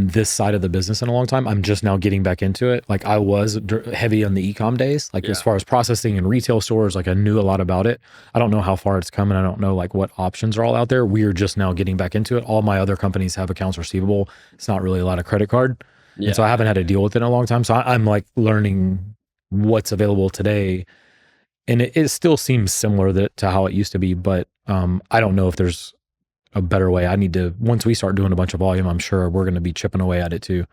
[SPEAKER 1] this side of the business in a long time. I'm just now getting back into it. Like I was heavy on the e-com days, like as
[SPEAKER 2] Yeah.
[SPEAKER 1] far as processing and retail stores, like I knew a lot about it. I don't know how far it's coming. I don't know like what options are all out there. We're just now getting back into it. All my other companies have accounts receivable. It's not really a lot of credit card. And so
[SPEAKER 2] Yeah.
[SPEAKER 1] I haven't had to deal with it in a long time. So I'm like learning what's available today. And it still seems similar to how it used to be, but I don't know if there's a better way. I need to, once we start doing a bunch of volume, I'm sure we're going to be chipping away at it too.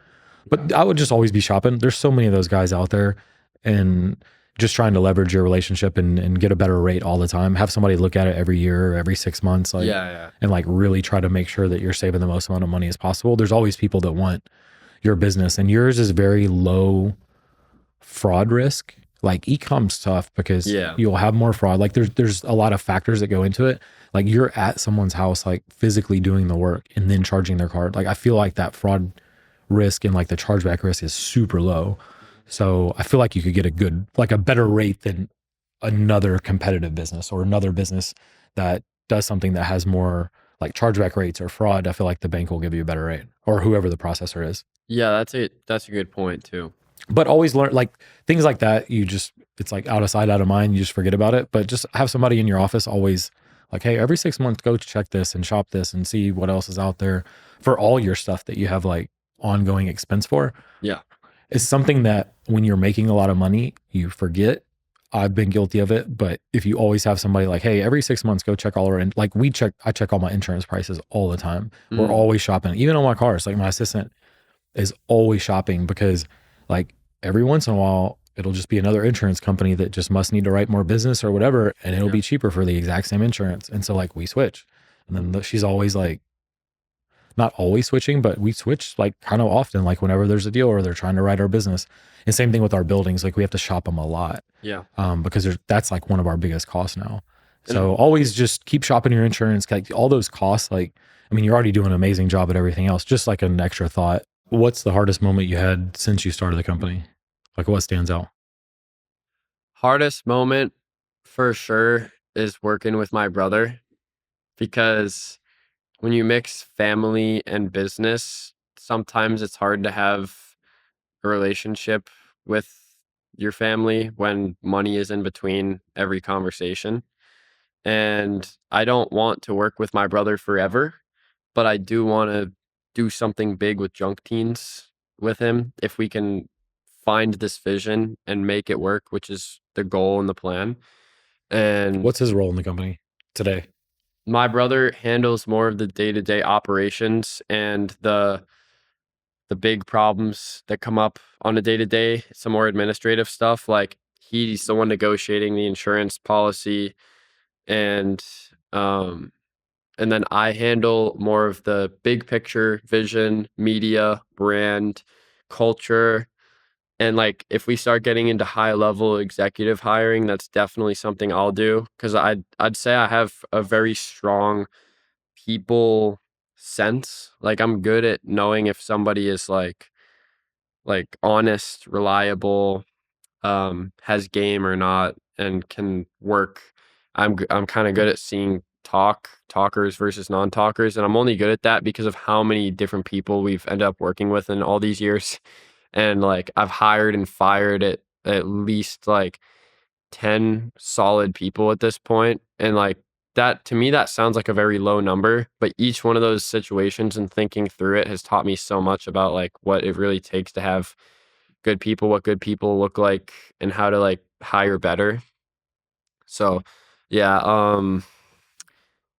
[SPEAKER 1] But I would just always be shopping. There's so many of those guys out there, and just trying to leverage your relationship and get a better rate all the time. Have somebody look at it every year or every 6 months, like,
[SPEAKER 2] Yeah, yeah.
[SPEAKER 1] and like really try to make sure that you're saving the most amount of money as possible. There's always people that want, your business, and yours is very low fraud risk. Like e-com's tough because
[SPEAKER 2] Yeah.
[SPEAKER 1] you'll have more fraud. Like there's a lot of factors that go into it. Like you're at someone's house, like physically doing the work and then charging their card. Like I feel like that fraud risk and like the chargeback risk is super low. So I feel like you could get a good, like a better rate than another competitive business or another business that does something that has more like chargeback rates or fraud. I feel like the bank will give you a better rate or whoever the processor is.
[SPEAKER 2] Yeah, that's a good point too.
[SPEAKER 1] But always learn like things like that. You just, it's like out of sight, out of mind. You just forget about it. But just have somebody in your office always like, hey, every 6 months, go check this and shop this and see what else is out there for all your stuff that you have like ongoing expense for.
[SPEAKER 2] Yeah.
[SPEAKER 1] It's something that when you're making a lot of money, you forget. I've been guilty of it, but if you always have somebody like, hey, every 6 months, go check all our, like I check all my insurance prices all the time. We're
[SPEAKER 2] Mm,
[SPEAKER 1] always shopping, even on my cars. Like my assistant is always shopping because like every once in a while, it'll just be another insurance company that just must need to write more business or whatever. And it'll
[SPEAKER 2] yeah.
[SPEAKER 1] be cheaper for the exact same insurance. And so like we switch. And then she's always like, not always switching, but we switch like kind of often, like whenever there's a deal or they're trying to write our business. And same thing with our buildings. Like we have to shop them a lot
[SPEAKER 2] Yeah.
[SPEAKER 1] because that's like one of our biggest costs now.
[SPEAKER 2] And
[SPEAKER 1] So always just keep shopping your insurance. Like all those costs, like, I mean, you're already doing an amazing job at everything else. Just like an extra thought. What's the hardest moment you had since you started the company? Like what stands out?
[SPEAKER 2] hardest moment for sure is working with my brother because when you mix family and business, sometimes it's hard to have a relationship with your family when money is in between every conversation. And I don't want to work with my brother forever, but I do want to do something big with junk teens with him if we can find this vision and make it work, which is the goal and the plan. And
[SPEAKER 1] What's his role in the company today?
[SPEAKER 2] my brother handles more of the day-to-day operations and the big problems that come up on a day-to-day, some more administrative stuff. Like he's the one negotiating the insurance policy and um and then I handle more of the big picture, vision, media, brand, culture. And like if we start getting into high level executive hiring, that's definitely something I'll do because I'd say I have a very strong people sense. Like I'm good at knowing if somebody is like honest, reliable, has game or not, and can work. I'm kind of good at seeing talkers versus non-talkers, and I'm only good at that because of how many different people we've ended up working with in all these years. And like I've hired and fired at least like 10 solid people at this point, and like that to me that sounds like a very low number, but each one of those situations and thinking through it has taught me so much about like what it really takes to have good people, what good people look like, and how to like hire better. So, yeah,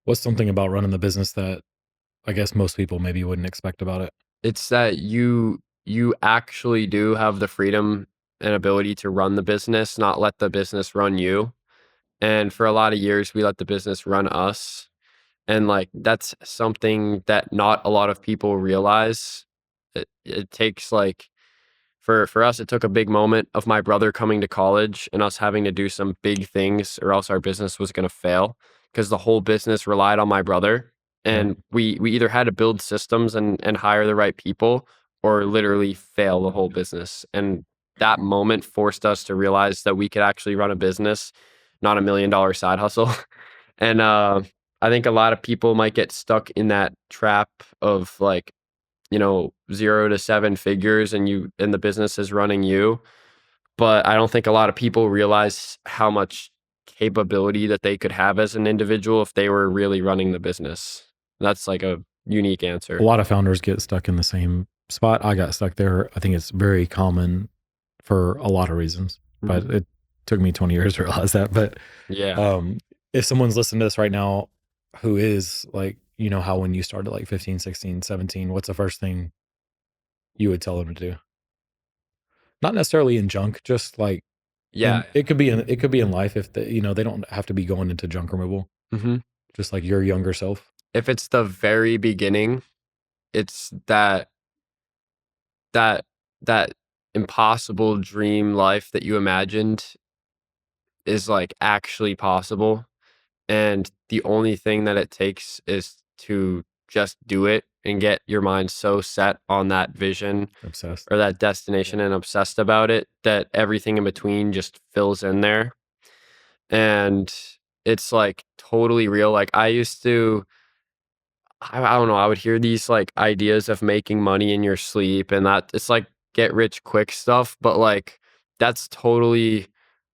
[SPEAKER 1] What's something about running the business that I guess most people maybe wouldn't expect about it?
[SPEAKER 2] it's that you actually do have the freedom and ability to run the business, not let the business run you. And for a lot of years, we let the business run us. And like that's something that not a lot of people realize. It takes like for us, it took a big moment of my brother coming to college and us having to do some big things, or else our business was going to fail because the whole business relied on my brother.
[SPEAKER 1] Right.
[SPEAKER 2] And we either had to build systems and hire the right people, or literally fail the whole business. And that moment forced us to realize that we could actually run a business, not $1 million side hustle. And I think a lot of people might get stuck in that trap of like, 0 to 7 figures and the business is running you. But I don't think a lot of people realize how much capability that they could have as an individual if they were really running the business. That's like a unique
[SPEAKER 1] A
[SPEAKER 2] answer.
[SPEAKER 1] lot of founders get stuck in the same spot. I got stuck there. I think it's very common for a lot of reasons, but
[SPEAKER 2] Mhm.
[SPEAKER 1] it took me 20 years to realize that. But
[SPEAKER 2] Yeah.
[SPEAKER 1] um, if someone's listening to this right now who is like, you know, how when you started like 15, 16, 17, what's the first thing you would tell them to do? Not necessarily in junk, just like
[SPEAKER 2] Yeah.
[SPEAKER 1] in it could be in life if they, you know, they don't have to be going into junk removal,
[SPEAKER 2] Mhm.
[SPEAKER 1] just like your younger self.
[SPEAKER 2] If it's the very beginning, it's that that that impossible dream life that you imagined is like actually possible, and the only thing that it takes is to just do it and get your mind so set on that vision
[SPEAKER 1] Obsessed.
[SPEAKER 2] or that
[SPEAKER 1] Yeah.
[SPEAKER 2] destination and obsessed about it that everything in between just fills in there. And it's like totally real. Like I used to, I don't know, I would hear these like ideas of making money in your sleep and that it's like get rich quick stuff, but like that's totally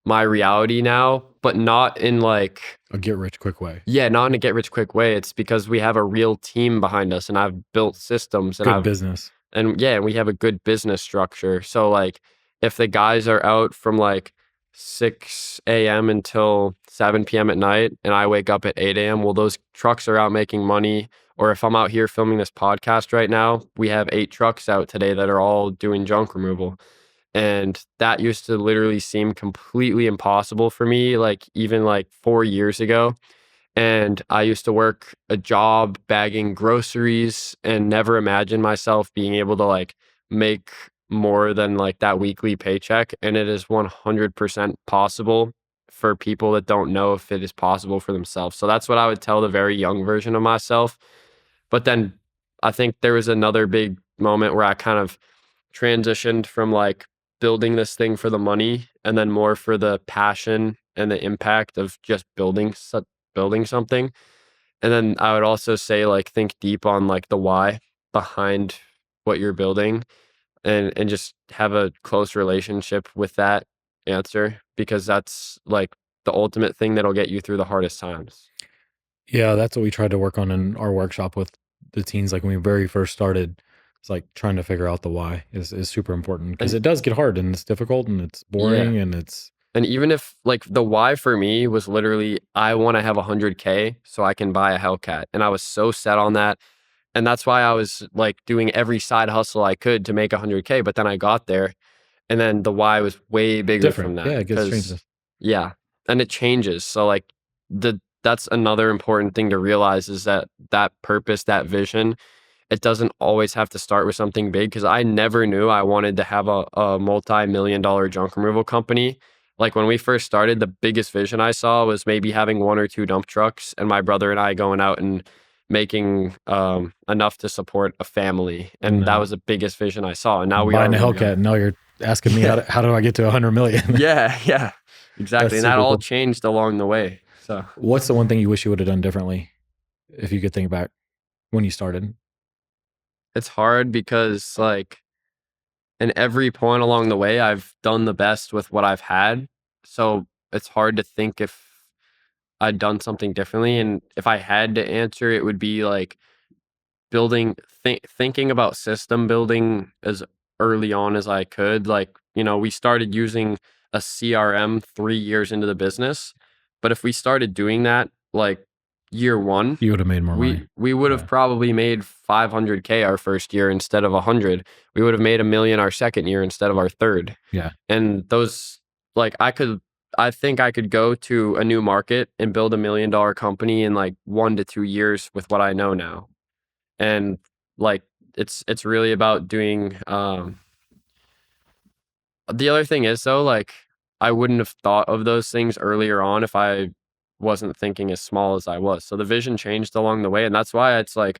[SPEAKER 2] my reality now, but not in like,
[SPEAKER 1] A get rich quick way.
[SPEAKER 2] yeah, not in a get rich quick way. It's because we have a real team behind us and I've built systems
[SPEAKER 1] Good business.
[SPEAKER 2] and yeah, we have a good business structure. So like if the guys are out from like 6 a.m. until 7 p.m. at night and I wake up at 8 a.m., well, those trucks are out making money. Or if I'm out here filming this podcast right now, we have 8 trucks out today that are all doing junk removal. And that used to literally seem completely impossible for me, like even like 4 years ago. And I used to work a job bagging groceries and never imagined myself being able to like make more than like that weekly paycheck. And it is 100% possible for people that don't know if it is possible for themselves. So that's what I would tell the very young version of myself. But then I think there was another big moment where I kind of transitioned from like building this thing for the money and then more for the passion and the impact of just building something. And then I would also say like think deep on like the why behind what you're building and just have a close relationship with that answer because that's like the ultimate thing that'll get you through the hardest times.
[SPEAKER 1] Yeah, that's what we tried to work on in our workshop with the teens. Like when we very first started, it's like trying to figure out the why is super important because
[SPEAKER 2] And
[SPEAKER 1] it does get hard and it's difficult and it's
[SPEAKER 2] yeah.
[SPEAKER 1] boring and it's
[SPEAKER 2] And even if like the why for me was literally I want to have 100K so I can buy a Hellcat. And I was so set on that. And that's why I was like doing every side hustle I could to make 100K. But then I got there and then the why was way bigger
[SPEAKER 1] different.
[SPEAKER 2] from that
[SPEAKER 1] Yeah, it gets
[SPEAKER 2] because
[SPEAKER 1] changes.
[SPEAKER 2] yeah, and it changes. So like that's another important thing to realize is that that purpose, that vision, it doesn't always have to start with something big because I never knew I wanted to have a multi-million dollar junk removal company. Like when we first started, the biggest vision I saw was maybe having 1 or 2 dump trucks and my brother and I going out and making enough to support a family.
[SPEAKER 1] And
[SPEAKER 2] And that
[SPEAKER 1] now
[SPEAKER 2] was the biggest vision I saw. And now we are
[SPEAKER 1] buying a
[SPEAKER 2] where we
[SPEAKER 1] Hellcat.
[SPEAKER 2] are.
[SPEAKER 1] And now you're asking me
[SPEAKER 2] Yeah.
[SPEAKER 1] how do I get to 100 million?
[SPEAKER 2] Yeah. Yeah. Exactly.
[SPEAKER 1] That's
[SPEAKER 2] And that
[SPEAKER 1] super
[SPEAKER 2] all
[SPEAKER 1] cool.
[SPEAKER 2] changed along the way. So
[SPEAKER 1] What's the one thing you wish you would have done differently if you could think back when you started?
[SPEAKER 2] it's hard because like in every point along the way, I've done the best with what I've had. So it's hard to think if I'd done something differently. And if I had to answer, it would be like thinking about system building as early on as I could. Like, we started using a CRM 3 years into the business. But if we started doing that like year one,
[SPEAKER 1] You would have made more money.
[SPEAKER 2] we would have
[SPEAKER 1] Yeah.
[SPEAKER 2] probably made 500K our first year instead of 100. We would have made 1 million our second year instead of our third.
[SPEAKER 1] Yeah.
[SPEAKER 2] And those like I think I could go to a new market and build $1 million company in like 1 to 2 years with what I know now. And like it's really about doing the other thing is though, like I wouldn't have thought of those things earlier on if I wasn't thinking as small as I was. So the vision changed along the way. And that's why it's like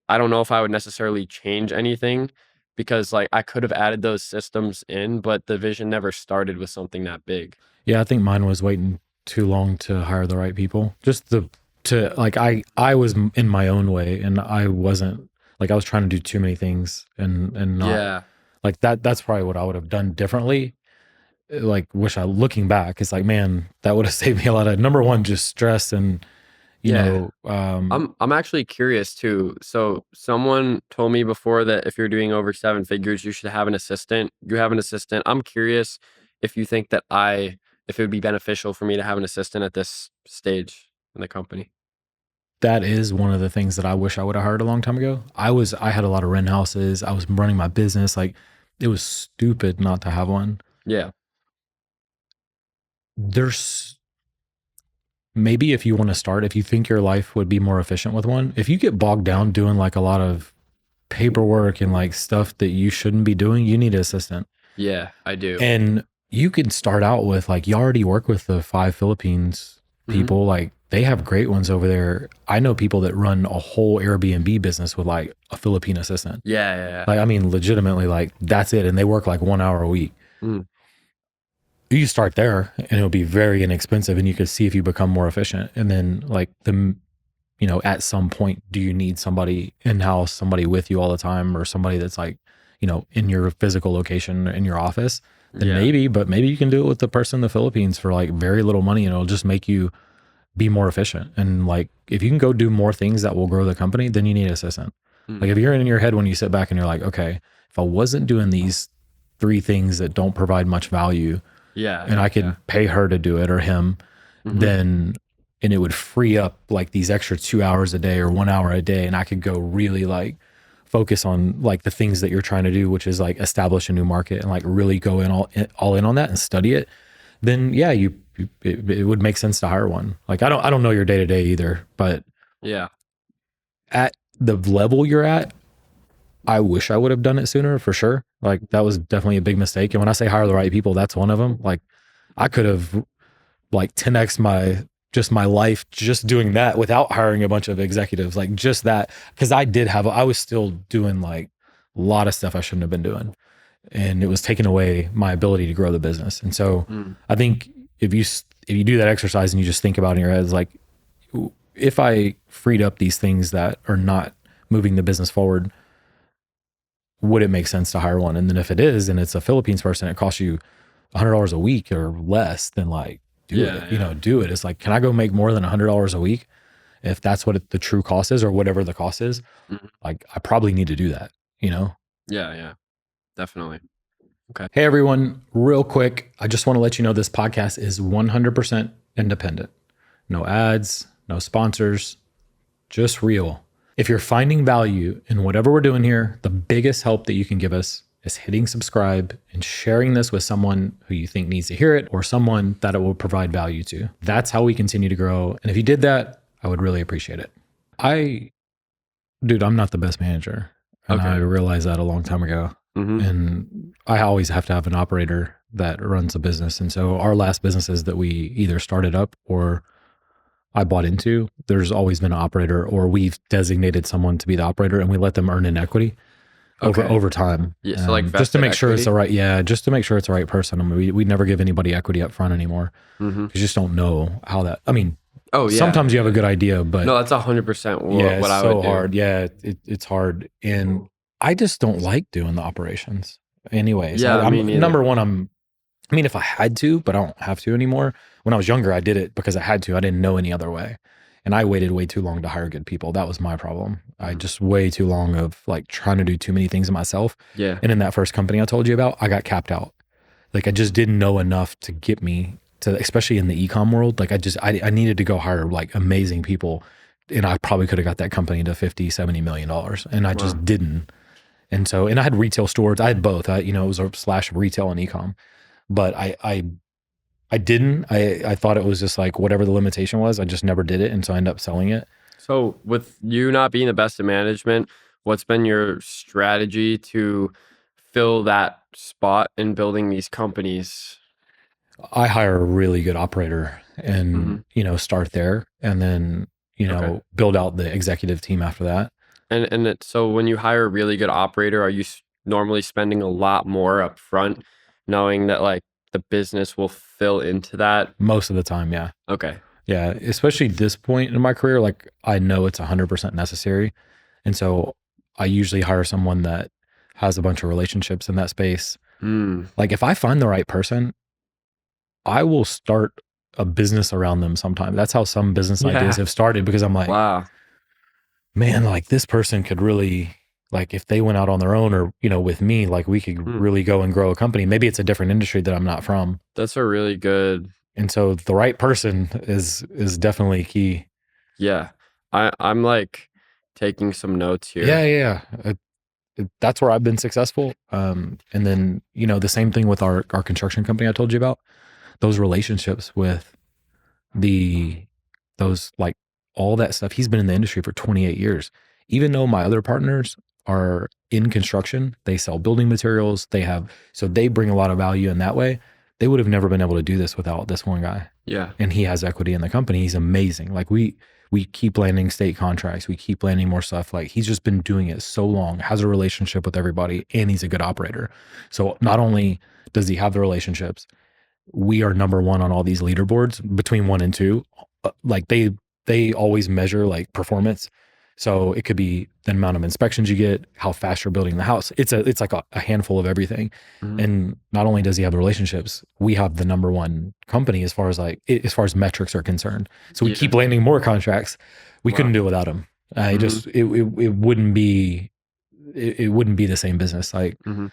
[SPEAKER 2] I don't know if I would necessarily change anything because like I could have added those systems in, but the vision never started with something that big.
[SPEAKER 1] Yeah, I think mine was waiting too long to hire the right people. Just the to like I was in my own way and I wasn't like I was trying to do too many things and not
[SPEAKER 2] Yeah.
[SPEAKER 1] like that's probably what I would have done differently. Like wish I looking back, it's like man, that would have saved me a lot of number one just stress and
[SPEAKER 2] Yeah.
[SPEAKER 1] um
[SPEAKER 2] I'm actually curious too. So someone told me before that if you're doing over 7 figures, you should have an assistant. You have an assistant. I'm curious if you think that if it would be beneficial for me to have an assistant at this stage in the company.
[SPEAKER 1] that is one of the things that I wish I would have hired a long time ago. I had a lot of rent houses. I was running my business. Like it was stupid not to have one.
[SPEAKER 2] Yeah.
[SPEAKER 1] There's maybe if you want to start, if you think your life would be more efficient with one, if you get bogged down doing like a lot of paperwork and like stuff that you shouldn't be doing, you need an assistant.
[SPEAKER 2] Yeah, I do.
[SPEAKER 1] And you could start out with like, you already work with the 5 Philippines
[SPEAKER 2] Hmm.
[SPEAKER 1] people. Like they have great ones over there. I know people that run a whole Airbnb business with like a Philippine assistant.
[SPEAKER 2] Yeah, yeah,
[SPEAKER 1] Like, I mean, legitimately, like that's it. And they work like 1 hour a week.
[SPEAKER 2] yeah. Mm.
[SPEAKER 1] You start there and it'll be very inexpensive and you could see if you become more efficient. And then like at some point, do you need somebody in-house, somebody with you all the time, or somebody that's like, in your physical location in your office? Then
[SPEAKER 2] Yeah.
[SPEAKER 1] maybe, but maybe you can do it with the person in the Philippines for like very little money and it'll just make you be more efficient. And like, if you can go do more things that will grow the company, then you need an assistant.
[SPEAKER 2] Mm.
[SPEAKER 1] Like if you're in your head when you sit back and you're like, okay, if I wasn't doing these 3 things that don't provide much value
[SPEAKER 2] Yeah,
[SPEAKER 1] and I could
[SPEAKER 2] yeah.
[SPEAKER 1] pay her to do it or him,
[SPEAKER 2] Mhm.
[SPEAKER 1] then and it would free up like these extra 2 hours a day or 1 hour a day, and I could go really like focus on like the things that you're trying to do, which is like establish a new market and like really go in all in on that and study it. Then yeah, it would make sense to hire one. Like I don't know your day to day either, but
[SPEAKER 2] Yeah.
[SPEAKER 1] at the level you're at, I wish I would have done it sooner for sure. Like that was definitely a big mistake. And when I say hire the right people, that's one of them. Like I could have like 10x my life just doing that without hiring a bunch of executives, like just that. Cause I was still doing like a lot of stuff I shouldn't have been doing. And it was taking away my ability to grow the business. And so
[SPEAKER 2] Mm.
[SPEAKER 1] I think if you do that exercise and you just think about it in your head, it's like, if I freed up these things that are not moving the business forward, would it make sense to hire one? And then if it is, and it's a Philippines person, it costs you $100 a week or less, then like do it,
[SPEAKER 2] Yeah, yeah.
[SPEAKER 1] do it. It's like, can I go make more than $100 a week? If that's what the true cost is or whatever the cost is,
[SPEAKER 2] Mhm.
[SPEAKER 1] like I probably need to do that.
[SPEAKER 2] Yeah, yeah. Definitely. Okay.
[SPEAKER 1] Hey everyone, real quick, I just want to let you know this podcast is 100% independent. No ads, no sponsors, just real. If you're finding value in whatever we're doing here, the biggest help that you can give us is hitting subscribe and sharing this with someone who you think needs to hear it or someone that it will provide value to. That's how we continue to grow. And if you did that, I would really appreciate it. I'm not the best manager. And I
[SPEAKER 2] Okay.
[SPEAKER 1] realized that a long time ago.
[SPEAKER 2] Mhm.
[SPEAKER 1] And I always have to have an operator that runs a business. And so our last businesses that we either started up or I bought into, there's always been an operator or we've designated someone to be the operator and we let them earn in equity
[SPEAKER 2] Okay.
[SPEAKER 1] over time.
[SPEAKER 2] Yeah, so like
[SPEAKER 1] Just to
[SPEAKER 2] vested
[SPEAKER 1] make sure it's
[SPEAKER 2] equity?
[SPEAKER 1] just to make sure it's the right person. I mean, we never give anybody equity up front anymore.
[SPEAKER 2] Mhm.
[SPEAKER 1] You just don't know how that, I mean,
[SPEAKER 2] Oh, yeah.
[SPEAKER 1] sometimes you have a
[SPEAKER 2] Yeah.
[SPEAKER 1] good idea, but
[SPEAKER 2] No, that's 100%
[SPEAKER 1] yeah,
[SPEAKER 2] what
[SPEAKER 1] it's
[SPEAKER 2] I would
[SPEAKER 1] so
[SPEAKER 2] do.
[SPEAKER 1] hard. Yeah, it's hard. And I just don't like doing the operations anyways.
[SPEAKER 2] Yeah, me
[SPEAKER 1] I'm
[SPEAKER 2] neither.
[SPEAKER 1] number one, I mean, if I had to, but I don't have to anymore. When I was younger, I did it because I had to. I didn't know any other way. And I waited way too long to hire good people. That was my problem. I
[SPEAKER 2] Mhm.
[SPEAKER 1] just way too long of like trying to do too many things myself.
[SPEAKER 2] Yeah.
[SPEAKER 1] And in that first company I told you about, I got capped out. Like I just didn't know enough to get me to, especially in the e-com world. Like I needed to go hire like amazing people. And I probably could have got that company to 50, $70 million. And I
[SPEAKER 2] Wow.
[SPEAKER 1] just didn't. And so, and I had retail stores. I had both. It was a slash of retail and e-com. But I didn't. I thought it was just like whatever the limitation was. I just never did it, and so I ended up selling it.
[SPEAKER 2] So, with you not being the best at management, what's been your strategy to fill that spot in building these companies?
[SPEAKER 1] I hire a really good operator, and
[SPEAKER 2] Mhm.
[SPEAKER 1] start there, and then
[SPEAKER 2] Okay.
[SPEAKER 1] build out the executive team after that.
[SPEAKER 2] So when you hire a really good operator, are you normally spending a lot more up front, knowing that like the business will fill into that?
[SPEAKER 1] Most of the time, yeah,
[SPEAKER 2] Okay.
[SPEAKER 1] yeah. Especially this point in my career, like I know it's 100% necessary, and so I usually hire someone that has a bunch of relationships in that space.
[SPEAKER 2] Hmm.
[SPEAKER 1] Like if I find the right person, I will start a business around them sometime. That's how some business ideas
[SPEAKER 2] Yeah.
[SPEAKER 1] have started because I'm like,
[SPEAKER 2] Wow.
[SPEAKER 1] man, like this person could really, like if they went out on their own or, with me, like we could
[SPEAKER 2] Hmm.
[SPEAKER 1] really go and grow a company. Maybe it's a different industry that I'm not from.
[SPEAKER 2] That's a really good.
[SPEAKER 1] And so the right person is definitely key.
[SPEAKER 2] Yeah. I'm like taking some notes
[SPEAKER 1] Yeah,
[SPEAKER 2] here.
[SPEAKER 1] yeah, yeah. That's where I've been successful. And then, the same thing with our construction company I told you about, those relationships with the those like all that stuff. He's been in the industry for 28 years. Even though my other partners are in construction. They sell building materials. So they bring a lot of value in that way. They would have never been able to do this without this one guy.
[SPEAKER 2] Yeah.
[SPEAKER 1] And he has equity in the company. He's amazing. Like we keep landing state contracts. We keep landing more stuff. Like he's just been doing it so long, has a relationship with everybody, and he's a good operator. So not only does he have the relationships, we are number one on all these leaderboards between 1 and 2. Like they always measure like performance. So it could be the amount of inspections you get, how fast you're building the house. It's like a handful of everything.
[SPEAKER 2] Mhm.
[SPEAKER 1] And not only does he have the relationships, we have the number one company as far as metrics are concerned. So we
[SPEAKER 2] Yeah.
[SPEAKER 1] keep landing more contracts. We
[SPEAKER 2] Wow.
[SPEAKER 1] couldn't do it without him.
[SPEAKER 2] Mhm.
[SPEAKER 1] It wouldn't be it wouldn't be the same business. Like,
[SPEAKER 2] Mhm.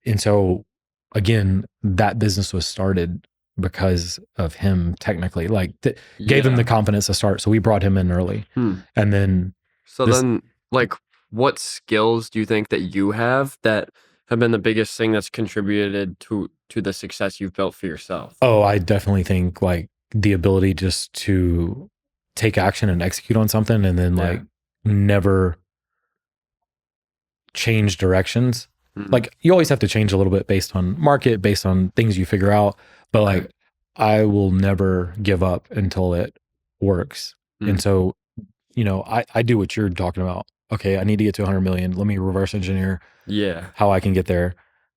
[SPEAKER 1] and so again, that business was started because of him technically, like gave him
[SPEAKER 2] Yeah.
[SPEAKER 1] the confidence to start. So we brought him in early. And then
[SPEAKER 2] So
[SPEAKER 1] this,
[SPEAKER 2] then, like, what skills do you think that you have that have been the biggest thing that's contributed to the success you've built for yourself?
[SPEAKER 1] oh, I definitely think like the ability just to take action and execute on something and then
[SPEAKER 2] Yeah.
[SPEAKER 1] like never change directions.
[SPEAKER 2] Mhm.
[SPEAKER 1] Like you always have to change a little bit based on market, based on things you figure out. But like
[SPEAKER 2] Right.
[SPEAKER 1] I will never give up until it works. And
[SPEAKER 2] Mm.
[SPEAKER 1] so, I do what you're talking about. Okay, I need to get to 100 million. Let me reverse engineer
[SPEAKER 2] Yeah.
[SPEAKER 1] how I can get there.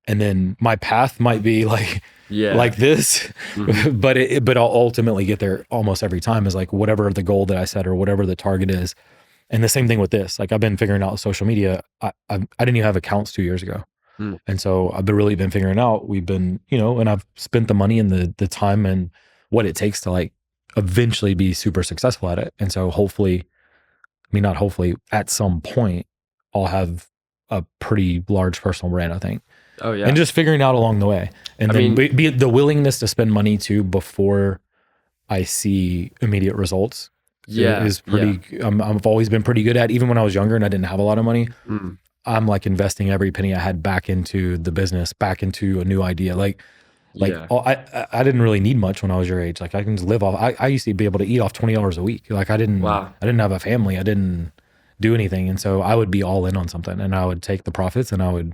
[SPEAKER 1] And then my path might be like
[SPEAKER 2] Yeah.
[SPEAKER 1] this,
[SPEAKER 2] Mhm.
[SPEAKER 1] but I'll ultimately get there almost every time is like whatever the goal that I set or whatever the target is. And the same thing with this. Like I've been figuring out social media. I didn't even have accounts 2 years ago.
[SPEAKER 2] Mm.
[SPEAKER 1] And so I've really been figuring out, we've been, and I've spent the money and the time and what it takes to like eventually be super successful at it. And so hopefully, I mean, not hopefully, at some point, I'll have a pretty large personal brand, I think.
[SPEAKER 2] Oh yeah.
[SPEAKER 1] And just figuring out along the way. And
[SPEAKER 2] I
[SPEAKER 1] then
[SPEAKER 2] mean-
[SPEAKER 1] be the willingness to spend money too before I see immediate results
[SPEAKER 2] Yeah.
[SPEAKER 1] is pretty, I've always been pretty good at, even when I was younger and I didn't have a lot of money.
[SPEAKER 2] Mm.
[SPEAKER 1] I'm like investing every penny I had back into the business, back into a new idea. Like
[SPEAKER 2] Yeah.
[SPEAKER 1] I didn't really need much when I was your age. Like I can just live off. I used to be able to eat off $20 a week. Like I didn't have a family. I didn't do anything, and so I would be all in on something, and I would take the profits, and I would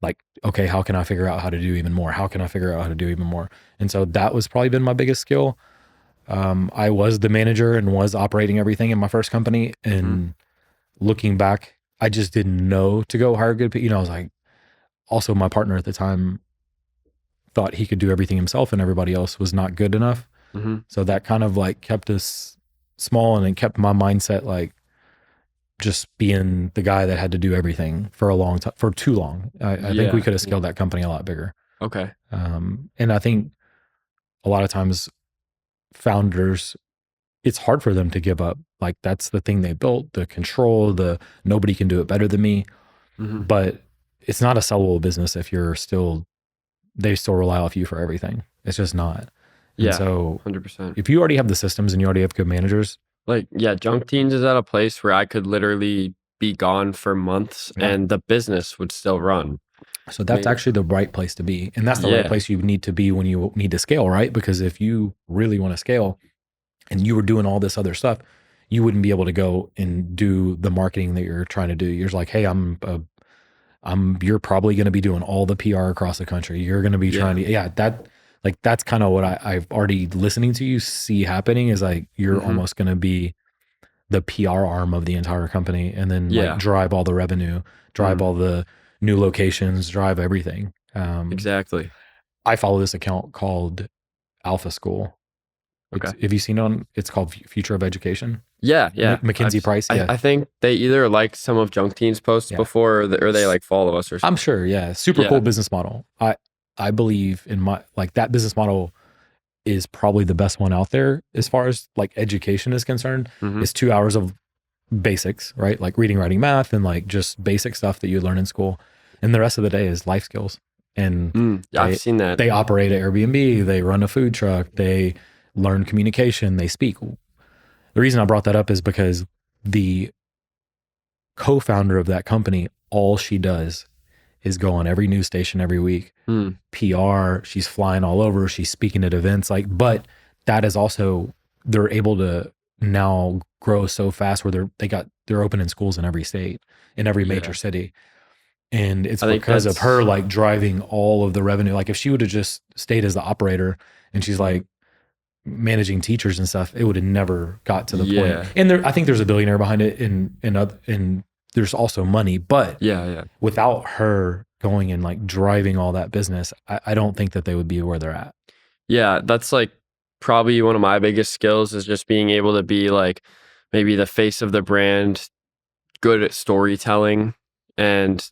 [SPEAKER 1] like, okay, how can I figure out how to do even more? How can I figure out how to do even more? And so that was probably been my biggest skill. I was the manager and was operating everything in my first company, and looking back, I just didn't know to go hire good people. I was like, also my partner at the time thought he could do everything himself and everybody else was not good enough.
[SPEAKER 2] Mhm.
[SPEAKER 1] So that kind of like kept us small, and it kept my mindset like just being the guy that had to do everything for a long time, for too long. I think we could have scaled that company a lot bigger.
[SPEAKER 2] Okay.
[SPEAKER 1] And I think a lot of times founders, it's hard for them to give up. Like that's the thing they built, the control, the nobody can do it better than me.
[SPEAKER 2] Mhm.
[SPEAKER 1] But it's not a sellable business if they still rely off you for everything. It's just not. And
[SPEAKER 2] Yeah.
[SPEAKER 1] so
[SPEAKER 2] 100%.
[SPEAKER 1] if you already have the systems and you already have good managers,
[SPEAKER 2] Like, yeah, Junk Teens is at a place where I could literally be gone for months
[SPEAKER 1] Yeah.
[SPEAKER 2] and the business would still run.
[SPEAKER 1] so that's actually the right place to be. And that's the right
[SPEAKER 2] Yeah.
[SPEAKER 1] place you need to be when you need to scale, right? Because if you really want to scale and you were doing all this other stuff, you wouldn't be able to go and do the marketing that you're trying to do. You're just like, hey, you're probably going to be doing all the PR across the country. You're going to be trying to, that's kind of what I've already listening to you see happening is like, you're almost going to be the PR arm of the entire company, and then like drive all the revenue, drive all the new locations, drive everything.
[SPEAKER 2] Exactly.
[SPEAKER 1] I follow this account called Alpha School.
[SPEAKER 2] Okay.
[SPEAKER 1] Have you seen it it's called Future of Education?
[SPEAKER 2] Yeah.
[SPEAKER 1] Mackenzie Price. Yeah.
[SPEAKER 2] I think they either like some of Junk Teens posts before or they like follow us or something.
[SPEAKER 1] I'm sure. Yeah. Super cool business model. I believe in that business model is probably the best one out there as far as like education is concerned. It's 2 hours of basics, right? Like reading, writing, math, and like just basic stuff that you learn in school. And the rest of the day is life skills. And
[SPEAKER 2] I've seen that.
[SPEAKER 1] They operate an Airbnb, they run a food truck, they learn communication, they speak. The reason I brought that up is because the co-founder of that company, all she does is go on every news station every week. PR, she's flying all over, she's speaking at events, but that is also, they're able to now grow so fast where they're opening schools in every state, in every major
[SPEAKER 2] Yeah.
[SPEAKER 1] city. And it's
[SPEAKER 2] I think
[SPEAKER 1] because of her
[SPEAKER 2] that's
[SPEAKER 1] like driving all of the revenue. Like if she would have just stayed as the operator and she's
[SPEAKER 2] mhm.
[SPEAKER 1] like managing teachers and stuff, it would have never got to the point.
[SPEAKER 2] Yeah.
[SPEAKER 1] And I think there's a billionaire behind it, and there's also money, but
[SPEAKER 2] Yeah, yeah.
[SPEAKER 1] without her going and like driving all that business, I don't think that they would be where they're at.
[SPEAKER 2] Yeah, that's like probably one of my biggest skills is just being able to be like maybe the face of the brand, good at storytelling and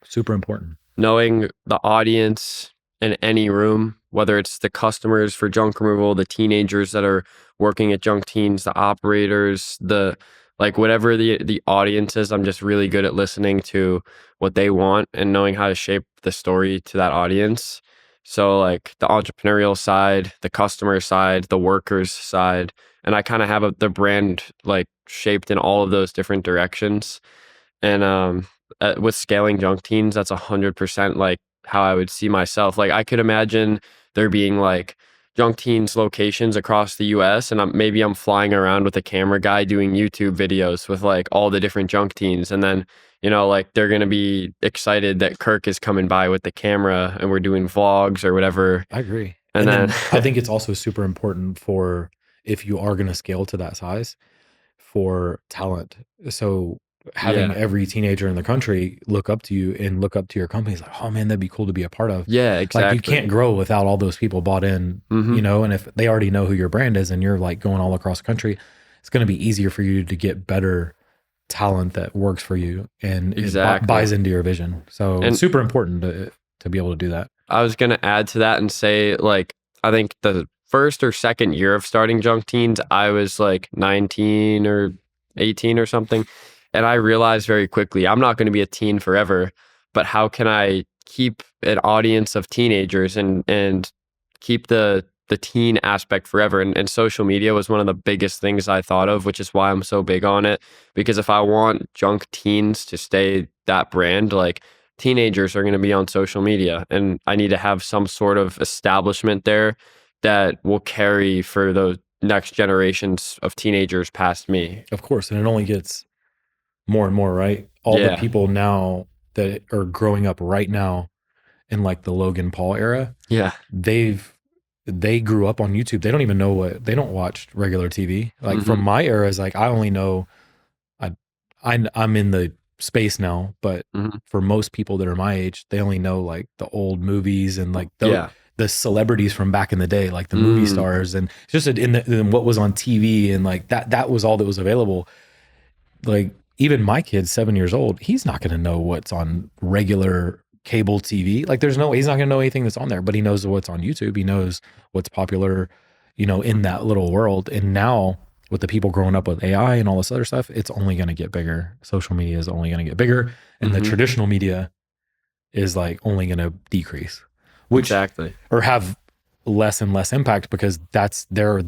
[SPEAKER 1] Super important.
[SPEAKER 2] knowing the audience in any room, whether it's the customers for junk removal, the teenagers that are working at junk teens, the operators, the like whatever the audience is, I'm just really good at listening to what they want and knowing how to shape the story to that audience. So like the entrepreneurial side, the customer side, the workers side, and I kind of have the brand like shaped in all of those different directions. And with scaling junk teens, that's 100% like how I would see myself. Like I could imagine there being like junk teens locations across the US and maybe I'm flying around with a camera guy doing YouTube videos with like all the different junk teens and then like they're going to be excited that Kirk is coming by with the camera and we're doing vlogs or whatever.
[SPEAKER 1] I agree.
[SPEAKER 2] And
[SPEAKER 1] And
[SPEAKER 2] then
[SPEAKER 1] then I think it's also super important for, if you are going to scale to that size, for talent. So having
[SPEAKER 2] yeah.
[SPEAKER 1] every teenager in the country look up to you and look up to your company is like, oh man, that'd be cool to be a part of.
[SPEAKER 2] Yeah,
[SPEAKER 1] Like you can't
[SPEAKER 2] exactly.
[SPEAKER 1] grow without all those people bought in,
[SPEAKER 2] Mhm.
[SPEAKER 1] and if they already know who your brand is and you're like going all across the country, it's going to be easier for you to get better talent that works for you and buys
[SPEAKER 2] Exactly.
[SPEAKER 1] into your vision. So it's
[SPEAKER 2] And
[SPEAKER 1] super important to be able to do that.
[SPEAKER 2] I was gonna add to that and say, like, I think the first or second year of starting Junk Teens, I was like 19 or 18 or something. And I realized very quickly, I'm not going to be a teen forever, but how can I keep an audience of teenagers and keep the teen aspect forever? And social media was one of the biggest things I thought of, which is why I'm so big on it. Because if I want Junk Teens to stay that brand, like teenagers are going to be on social media and I need to have some sort of establishment there that will carry for the next generations of teenagers past me.
[SPEAKER 1] Of course. And it only gets more and more, right? All the
[SPEAKER 2] Yeah.
[SPEAKER 1] people now that are growing up right now in like the Logan Paul era,
[SPEAKER 2] Yeah.
[SPEAKER 1] they grew up on YouTube. They don't even know they don't watch regular TV. Like from
[SPEAKER 2] Mhm.
[SPEAKER 1] my era is like I only know I I'm in the space now, but
[SPEAKER 2] Mhm.
[SPEAKER 1] for most people that are my age, they only know like the old movies and like
[SPEAKER 2] Yeah.
[SPEAKER 1] the celebrities from back in the day, like the movie
[SPEAKER 2] Mm.
[SPEAKER 1] stars and just in what was on TV and like that was all that was available. Like even my kid's 7 years old, he's not going to know what's on regular cable TV. Like there's no, he's not going to know anything that's on there, but he knows what's on YouTube. He knows what's popular, in that little world. And now with the people growing up with AI and all this other stuff, it's only going to get bigger. Social media is only going to get bigger, and the
[SPEAKER 2] Mhm.
[SPEAKER 1] traditional media is like only going to decrease, which
[SPEAKER 2] Exactly.
[SPEAKER 1] or have less and less impact because that's their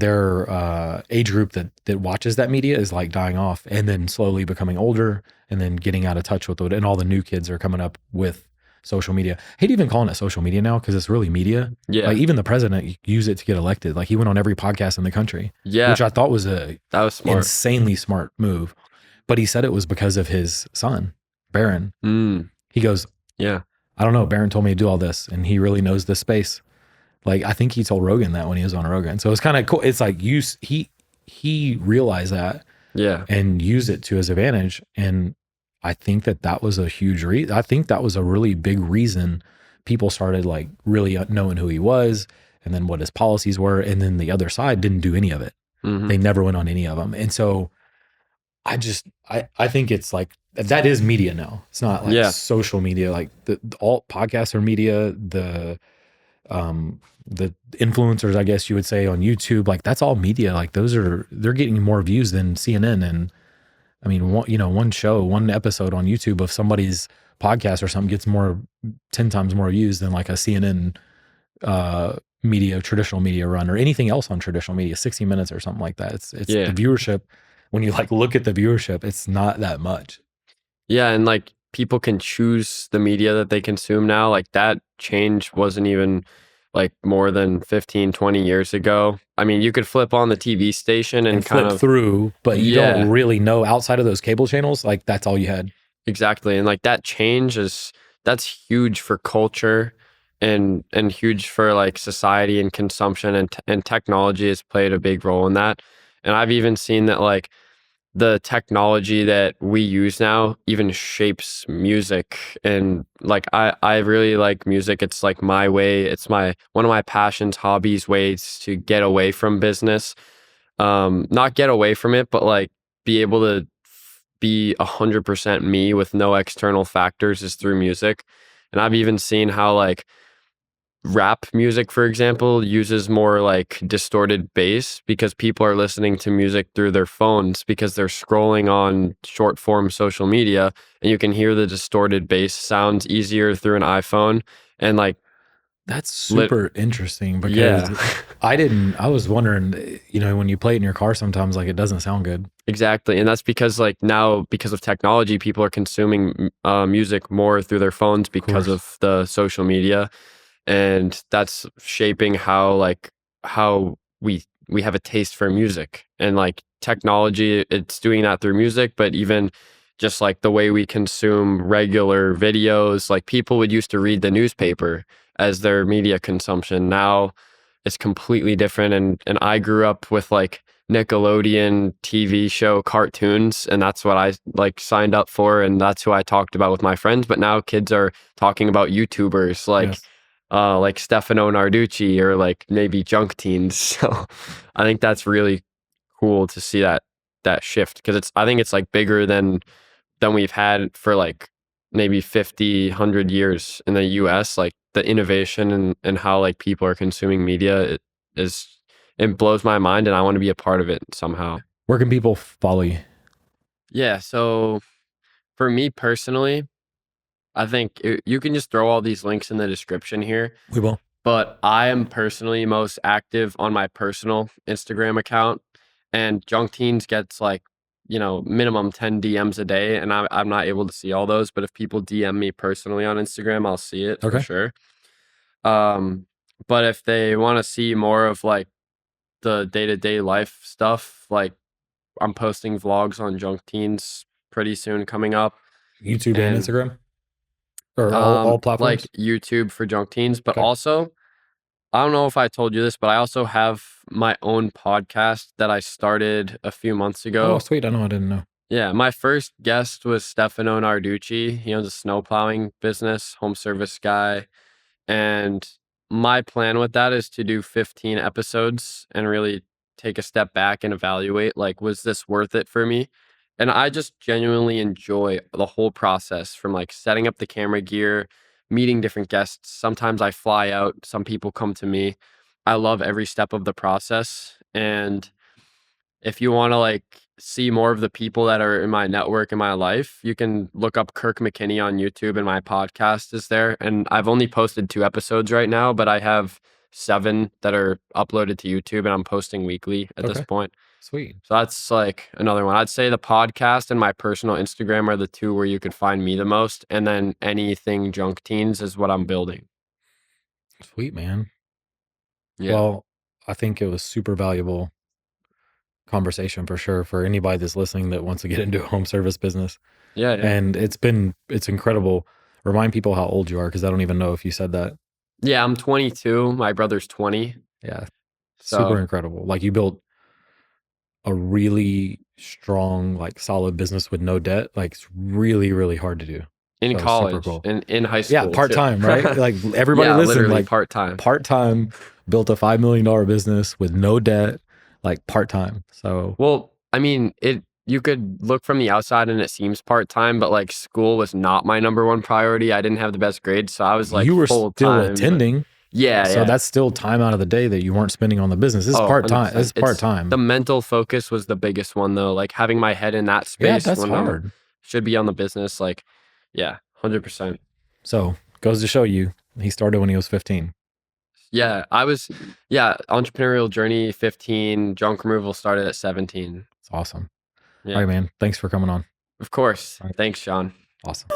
[SPEAKER 1] age group that watches that media is like dying off and then slowly becoming older and then getting out of touch with it. And all the new kids are coming up with social media. I hate even calling it social media now because it's really media.
[SPEAKER 2] Yeah.
[SPEAKER 1] Like even the president used it to get elected. Like he went on every podcast in the country,
[SPEAKER 2] Yeah.
[SPEAKER 1] which I thought was a
[SPEAKER 2] That was smart.
[SPEAKER 1] insanely smart move. But he said it was because of his son, Barron.
[SPEAKER 2] Mm.
[SPEAKER 1] He goes,
[SPEAKER 2] Yeah.
[SPEAKER 1] I don't know. Barron told me to do all this, and he really knows this space. Like I think he told Rogan that when he was on Rogan. So it's kind of cool. It's like he realized that
[SPEAKER 2] Yeah.
[SPEAKER 1] and used it to his advantage. And I think that was a huge reason. I think that was a really big reason people started like really knowing who he was and then what his policies were. And then the other side didn't do any of it.
[SPEAKER 2] Mhm.
[SPEAKER 1] They never went on any of them. And so I think it's like that is media now. It's not like
[SPEAKER 2] Yeah.
[SPEAKER 1] social media. Like all podcasts are media. The influencers, I guess you would say, on YouTube, like that's all media. Like they're getting more views than CNN. And I mean, one episode on YouTube of somebody's podcast or something gets 10 times more views than like a CNN traditional media run or anything else on traditional media, 60 minutes or something like that. It's the
[SPEAKER 2] Yeah.
[SPEAKER 1] viewership. When you like look at the viewership, it's not that much.
[SPEAKER 2] Yeah, and like people can choose the media that they consume now. Like that change wasn't even like more than 15, 20 years ago. I mean, you could flip on the TV station and
[SPEAKER 1] And
[SPEAKER 2] kind
[SPEAKER 1] flip
[SPEAKER 2] of,
[SPEAKER 1] through, but you don't
[SPEAKER 2] yeah,
[SPEAKER 1] really know outside of those cable channels. Like that's all you had.
[SPEAKER 2] exactly. And like that change is that's huge for culture and huge for like society and consumption and technology has played a big role in that. And I've even seen that like the technology that we use now even shapes music and like I really like music. It's like my way. It's my one of my passions, hobbies, ways to get away from business. Not get away from it, but like be able to be 100% me with no external factors is through music. And I've even seen how like rap music, for example, uses more like distorted bass because people are listening to music through their phones because they're scrolling on short form social media and you can hear the distorted bass sounds easier through an iPhone and like
[SPEAKER 1] That's
[SPEAKER 2] lit
[SPEAKER 1] super interesting
[SPEAKER 2] yeah.
[SPEAKER 1] because I was wondering, when you play it in your car sometimes, like it doesn't sound good.
[SPEAKER 2] Exactly. And that's because like now because of technology people are consuming music more through their phones
[SPEAKER 1] Of
[SPEAKER 2] because
[SPEAKER 1] course.
[SPEAKER 2] of the social media and that's shaping how we have a taste for music and like technology it's doing that through music but even just like the way we consume regular videos like people would used to read the newspaper as their media consumption now it's completely different and I grew up with like Nickelodeon TV show cartoons and that's what I like signed up for and that's who I talked about with my friends but now kids are talking about YouTubers
[SPEAKER 1] Yes.
[SPEAKER 2] like Stefano Narducci or like maybe junk teens. So I think that's really cool to see that shift because it's I think it's like bigger than we've had for like maybe 50, 100 years in the US. Like the innovation and how like people are consuming media is it blows my mind and I want to be a part of it somehow.
[SPEAKER 1] Where can people follow you?
[SPEAKER 2] Yeah, so for me personally, I think you can just throw all these links in the description here.
[SPEAKER 1] We will.
[SPEAKER 2] But I am personally most active on my personal Instagram account, and Junk Teens gets like, minimum 10 DMs a day, and I'm not able to see all those. But if people DM me personally on Instagram, I'll see it for
[SPEAKER 1] Okay.
[SPEAKER 2] sure. Um, but if they want to see more of like the day to day life stuff, like I'm posting vlogs on Junk Teens pretty soon coming up,
[SPEAKER 1] YouTube and
[SPEAKER 2] and
[SPEAKER 1] Instagram or all
[SPEAKER 2] like
[SPEAKER 1] platforms.
[SPEAKER 2] YouTube for Junk Teens, but
[SPEAKER 1] Okay.
[SPEAKER 2] also I don't know if I told you this, but I also have my own podcast that I started a few months
[SPEAKER 1] Oh,
[SPEAKER 2] ago.
[SPEAKER 1] sweet. I know. I didn't know.
[SPEAKER 2] Yeah, my first guest was Stefano Narducci. He owns a snow plowing business, home service guy. And my plan with that is to do 15 episodes and really take a step back and evaluate like, was this worth it for me? And I just genuinely enjoy the whole process from like setting up the camera gear, meeting different guests. Sometimes I fly out, some people come to me. I love every step of the process. And if you want to like see more of the people that are in my network in my life, you can look up Kirk McKinney on YouTube and my podcast is there. And I've only posted 2 episodes right now, but I have 7 that are uploaded to YouTube and I'm posting weekly at this
[SPEAKER 1] Okay.
[SPEAKER 2] point.
[SPEAKER 1] Sweet.
[SPEAKER 2] So that's like another one. I'd say the podcast and my personal Instagram are the 2 where you could find me the most. And then anything Junk Teens is what I'm building.
[SPEAKER 1] Sweet, man.
[SPEAKER 2] Yeah.
[SPEAKER 1] Well, I think it was super valuable conversation for sure for anybody that's listening that wants to get into a home service business.
[SPEAKER 2] Yeah. Yeah.
[SPEAKER 1] And it's incredible. Remind people how old you are because I don't even know if you said that.
[SPEAKER 2] Yeah. I'm 22. My brother's 20.
[SPEAKER 1] Yeah. Super
[SPEAKER 2] So
[SPEAKER 1] incredible. Like you built a really strong, like solid business with no debt. Like it's really, really hard to do.
[SPEAKER 2] in
[SPEAKER 1] So super
[SPEAKER 2] college
[SPEAKER 1] cool.
[SPEAKER 2] and in high
[SPEAKER 1] Yeah,
[SPEAKER 2] school
[SPEAKER 1] part
[SPEAKER 2] too.
[SPEAKER 1] time, right? Like everybody
[SPEAKER 2] Yeah,
[SPEAKER 1] listen,
[SPEAKER 2] literally
[SPEAKER 1] like
[SPEAKER 2] part time.
[SPEAKER 1] part time, built a $5 million business with no debt, like part time. So
[SPEAKER 2] Well, I mean, you could look from the outside and it seems part time, but like school was not my number one priority. I didn't have the best grades, so I was like
[SPEAKER 1] you were
[SPEAKER 2] full
[SPEAKER 1] still
[SPEAKER 2] time. But
[SPEAKER 1] attending.
[SPEAKER 2] yeah,
[SPEAKER 1] So
[SPEAKER 2] yeah.
[SPEAKER 1] that's still time out of the day that you weren't spending on the business. This is
[SPEAKER 2] Oh,
[SPEAKER 1] part time. This
[SPEAKER 2] 100%.
[SPEAKER 1] is part
[SPEAKER 2] It's the
[SPEAKER 1] time.
[SPEAKER 2] mental focus was the biggest one though. Like having my head in that
[SPEAKER 1] Yeah,
[SPEAKER 2] space
[SPEAKER 1] that's
[SPEAKER 2] when I'm
[SPEAKER 1] hard.
[SPEAKER 2] should be on the business. Like, yeah, 100%.
[SPEAKER 1] So goes to show you, he started when he was 15.
[SPEAKER 2] Yeah, entrepreneurial journey 15, junk removal started at 17.
[SPEAKER 1] It's awesome. All
[SPEAKER 2] Yeah,
[SPEAKER 1] right, man. Thanks for coming on.
[SPEAKER 2] of course.
[SPEAKER 1] All right.
[SPEAKER 2] Thanks, Sean.
[SPEAKER 1] Awesome.